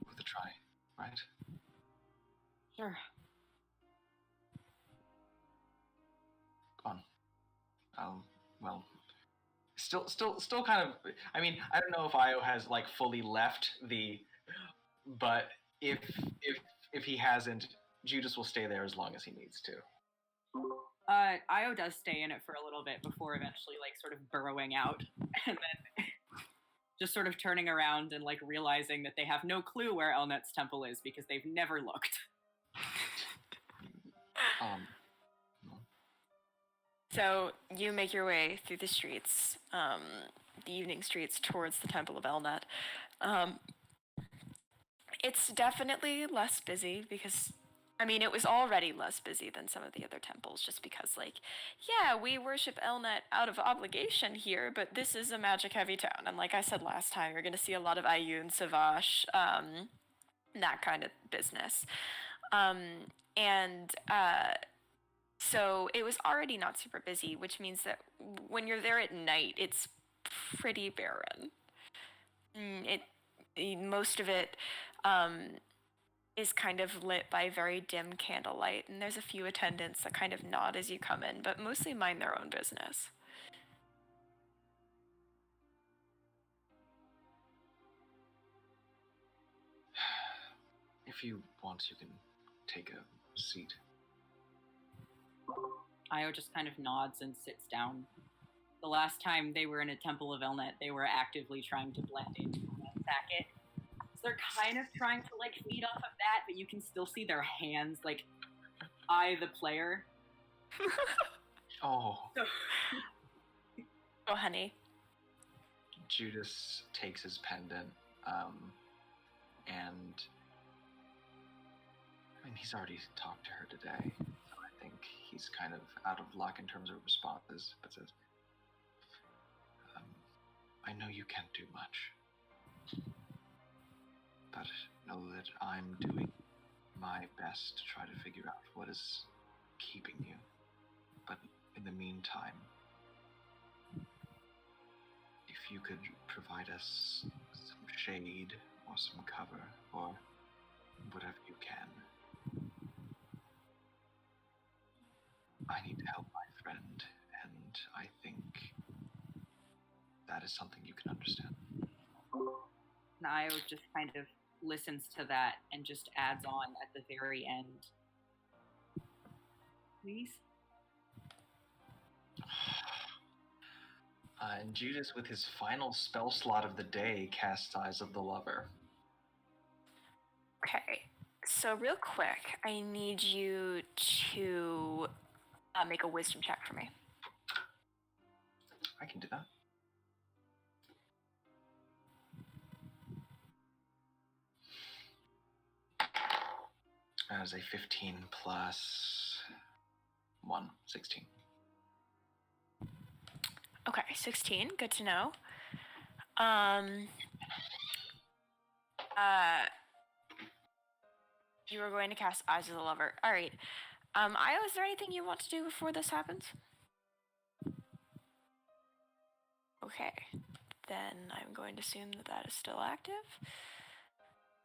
With a try, right? Sure. Go on. Well, still kind of. I mean, I don't know if Io has like fully left the, but if he hasn't, Judice will stay there as long as he needs to. Io does stay in it for a little bit before eventually, like, sort of burrowing out, and then just sort of turning around and, like, realizing that they have no clue where Elnet's temple is because they've never looked. So you make your way through the streets, the evening streets towards the Temple of Elnet. It's definitely less busy because, I mean, it was already less busy than some of the other temples just because, like, yeah, we worship Elnet out of obligation here, but this is a magic-heavy town. And like I said last time, you're going to see a lot of Ioun, Savage, that kind of business. So it was already not super busy, which means that when you're there at night, it's pretty barren. Most of it is kind of lit by very dim candlelight, and there's a few attendants that kind of nod as you come in, but mostly mind their own business. If you want, you can take a seat. Io just kind of nods and sits down. The last time they were in a Temple of Elnet, they were actively trying to blend in and attack it. So they're kind of trying to like feed off of that, but you can still see their hands like eye the player. Oh. So Oh, honey. Judice takes his pendant, and I mean, he's already talked to her today, so I think he's kind of out of luck in terms of responses, but says, I know you can't do much, but know that I'm doing my best to try to figure out what is keeping you. But in the meantime, if you could provide us some shade or some cover or whatever you can. I need to help my friend, and I think that is something you can understand. Io just kind of listens to that and just adds on at the very end. Please? And Judice, with his final spell slot of the day, casts Eyes of the Lover. Okay, so real quick, I need you to make a wisdom check for me. I can do that. That is a 15 plus 1, 16. Okay, 16, good to know. You are going to cast Eyes of the Lover. All right. Io, is there anything you want to do before this happens? Okay, then I'm going to assume that that is still active.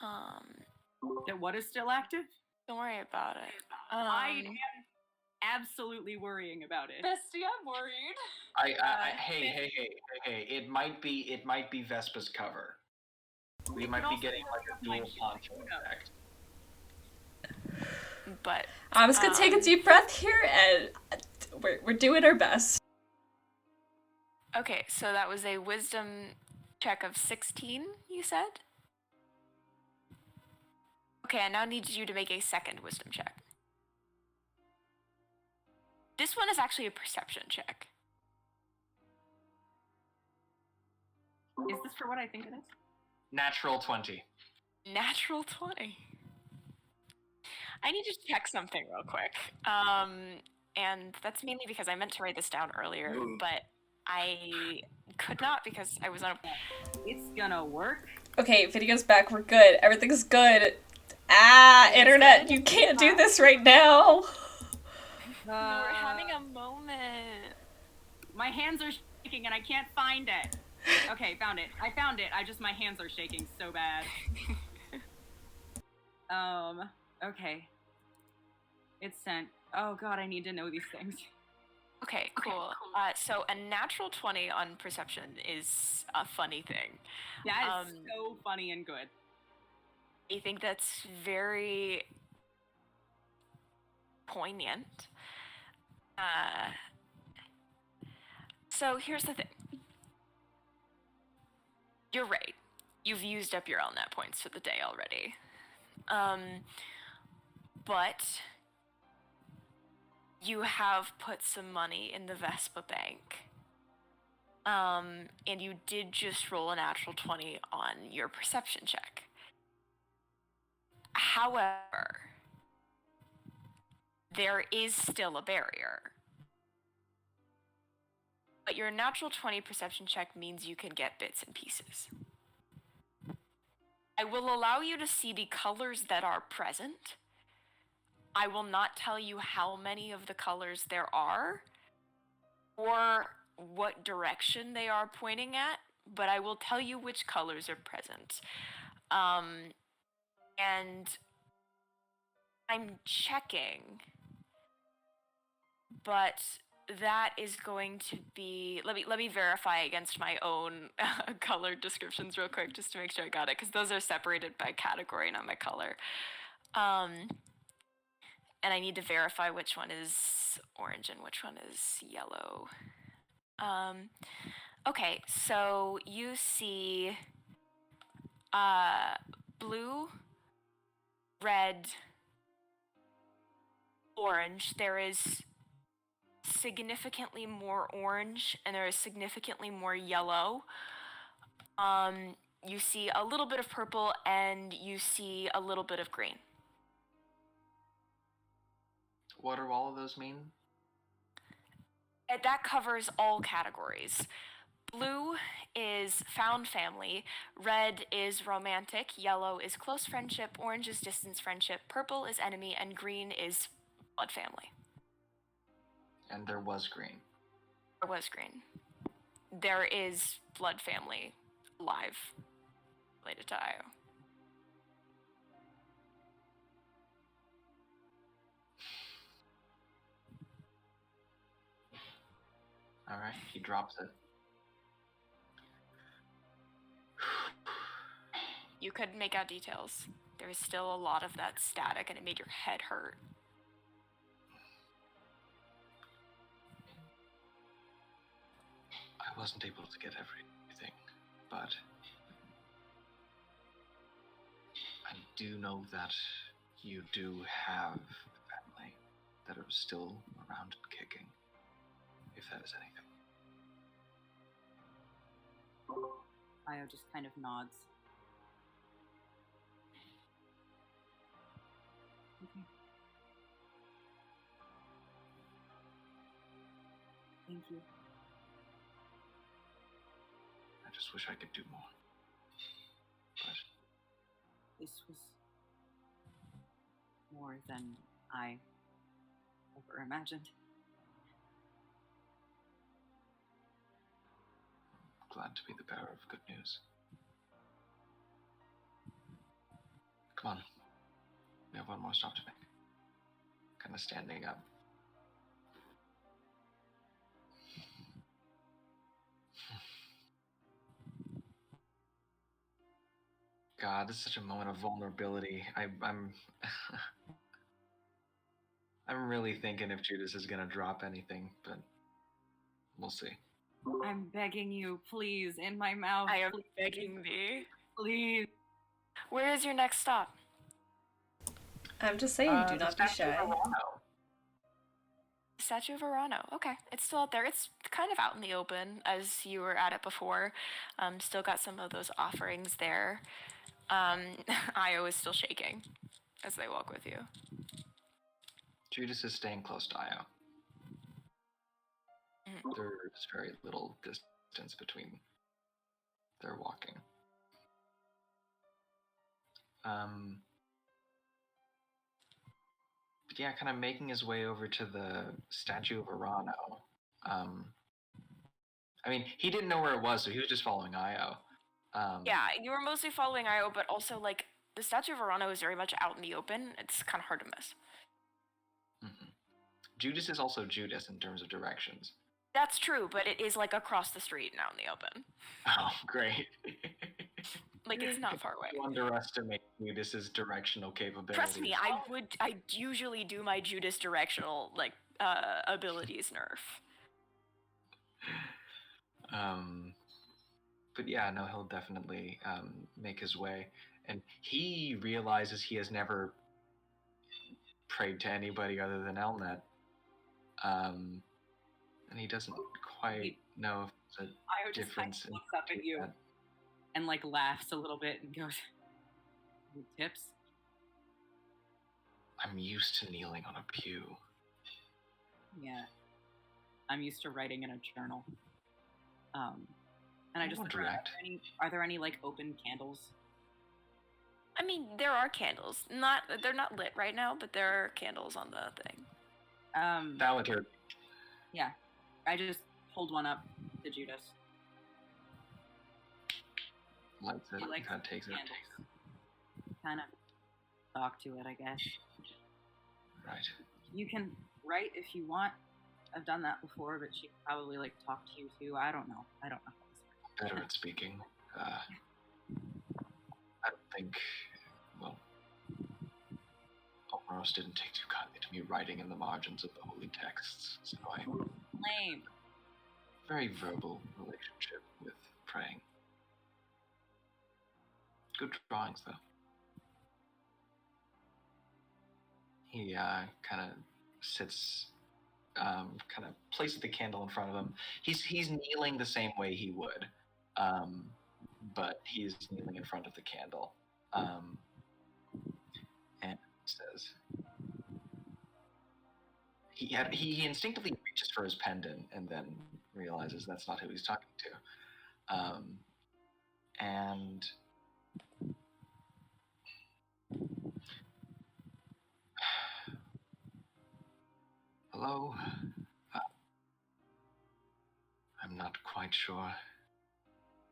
That what is still active? Don't worry about it. I am absolutely worrying about it. Bestie, I'm worried. Hey! It might be Vespa's cover. We might be getting like a dual poncho effect. But I'm just gonna take a deep breath here, and we're doing our best. okay, so that was a wisdom check of 16, you said? Okay, I now need you to make a second wisdom check. This one is actually a perception check. Is this for what I think it is? Natural 20. Natural 20. I need to check something real quick. And that's mainly because I meant to write this down earlier, but I could not because I was on a... It's gonna work. Okay, video's back. We're good. Everything's good. Internet, you can't do this right now. We're having a moment. My hands are shaking and I can't find it. Okay, found it. I found it. My hands are shaking so bad. Okay. It's sent. Oh god, I need to know these things. Okay, cool. So a natural 20 on perception is a funny thing. That is so funny and good. I think that's very poignant. So here's the thing. You're right. You've used up your LNet points for the day already. But you have put some money in the Vespa bank. And you did just roll a natural 20 on your perception check. However, there is still a barrier. But your natural 20 perception check means you can get bits and pieces. I will allow you to see the colors that are present. I will not tell you how many of the colors there are or what direction they are pointing at, but I will tell you which colors are present. And I'm checking, but that is going to be. Let me verify against my own color descriptions real quick, just to make sure I got it, because those are separated by category, not by color. And I need to verify which one is orange and which one is yellow. Okay, so you see blue, red, orange. There is significantly more orange and there is significantly more yellow. You see a little bit of purple and you see a little bit of green. What do all of those mean? And that covers all categories. Blue is found family, red is romantic, yellow is close friendship, orange is distance friendship, purple is enemy, and green is blood family. And there was green. There was green. There is blood family alive related to Io. All right, he drops it. You could make out details. There is still a lot of that static and it made your head hurt. I wasn't able to get everything, but I do know that you do have a family that are still around and kicking, if that is anything. Io just kind of nods. Okay. Thank you. I just wish I could do more. But This was more than I ever imagined. I'm glad to be the bearer of good news. Come on. We have one more stop to make. Kind of standing up. God, this is such a moment of vulnerability. I'm I'm really thinking if Judice is gonna drop anything, but we'll see. I'm begging you, please, in my mouth. I am please, begging thee. please. Where is your next stop? I'm just saying, do not be shy. Statue of Arano. Okay, it's still out there. It's kind of out in the open as you were at it before. Still got some of those offerings there. Io is still shaking as they walk with you. Judice is staying close to Io. Mm-hmm. There's very little distance between their walking. But yeah, kind of making his way over to the statue of Arano. I mean, he didn't know where it was, so he was just following Io. Yeah, you were mostly following Io, but also, like, the statue of Arano is very much out in the open. It's kind of hard to miss. Mm-hmm. Judice is also Judice in terms of directions. That's true, but it is, like, across the street and out in the open. Oh, great. Like, it's not far away. You underestimate Judice's directional capabilities. Trust me, I usually do my Judice directional, like, abilities nerf. But yeah, no, he'll definitely make his way. And he realizes he has never prayed to anybody other than Elnet. And he doesn't quite know if there's Io a just kind difference of looks up at you that. and like laughs a little bit and goes, "Any tips?" I'm used to kneeling on a pew. Yeah. I'm used to writing in a journal. And I just More look around, are there any like open candles? I mean, there are candles. They're not lit right now, but there are candles on the thing. That would hurt. Yeah. I just hold one up to Judice. Lights it, He likes kind of takes it. candles. Kind of talk to it, I guess. Right. You can write if you want. I've done that before, but she probably like talk to you too. I don't know. I'm better at speaking. I don't think, well, Omeros didn't take too kindly to me writing in the margins of the holy texts, so I Lame. very verbal relationship with praying. Good drawings, though. He kind of sits, kind of places the candle in front of him. He's kneeling the same way he would, but he's kneeling in front of the candle, and says, he instinctively reaches for his pendant and then realizes that's not who he's talking to, and hello. I'm not quite sure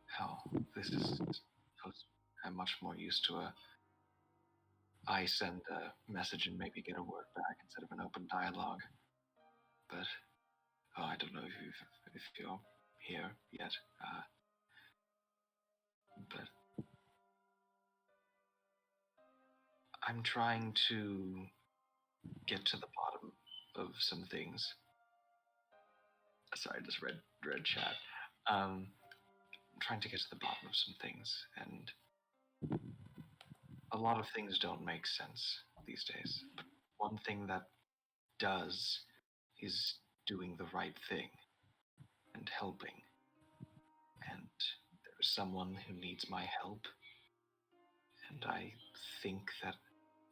how this is. I'm much more used to I send a message and maybe get a word back instead of an open dialogue. But I don't know if you're here yet. But I'm trying to get to the bottom of some things. Sorry, I just read chat. I'm trying to get to the bottom of some things, and a lot of things don't make sense these days. But one thing that does is doing the right thing and helping. And there's someone who needs my help, and I think that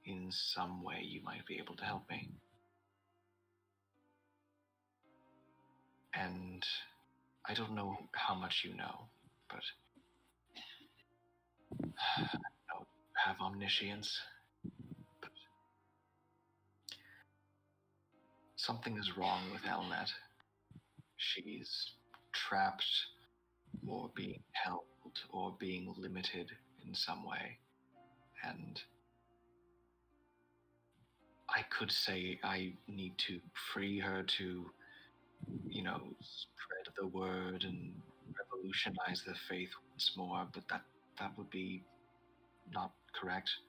in some way you might be able to help me. And I don't know how much you know, but I don't have omniscience. But something is wrong with Elnet. She's trapped or being held or being limited in some way. And I could say I need to free her to, spread the word and revolutionize the faith once more, but that would be not correct.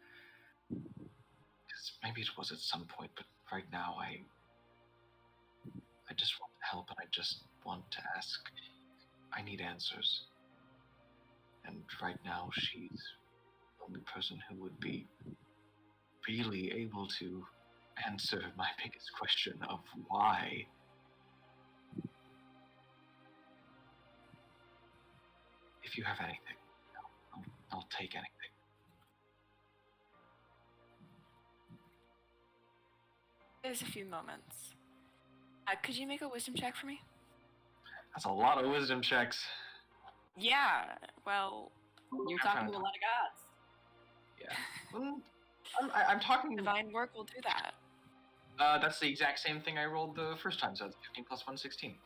Because maybe it was at some point, but right now I just want to help, and I just want to ask. I need answers. And right now she's the only person who would be really able to answer my biggest question of why. If you have anything, I'll take anything. There's a few moments. Could you make a wisdom check for me? That's a lot of wisdom checks. Yeah, well, You're talking to a lot of gods. Yeah. Well, I'm talking... divine work will do that. That's the exact same thing I rolled the first time, so it's 15 plus 1, 16.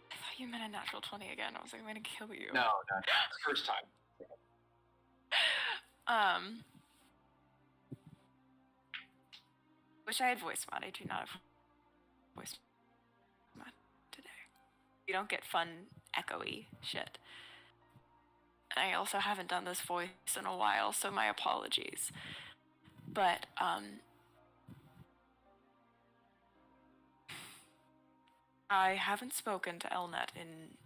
I thought you meant a natural 20 again. I was like, I'm gonna kill you. No, the first time. Wish I had voice mod. I do not have voice mod today. You don't get fun, echoey shit. And I also haven't done this voice in a while, so my apologies. But, I haven't spoken to Elnet in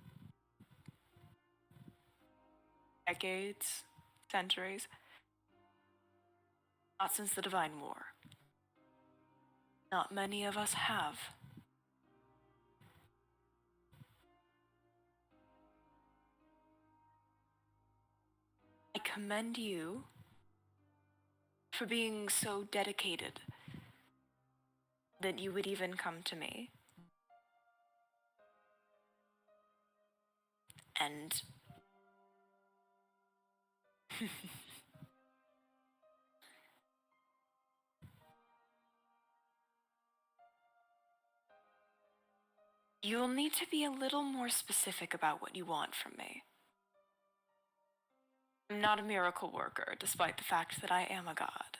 decades, centuries. Not since the Divine War. Not many of us have. I commend you for being so dedicated that you would even come to me. And you'll need to be a little more specific about what you want from me. I'm not a miracle worker, despite the fact that I am a god.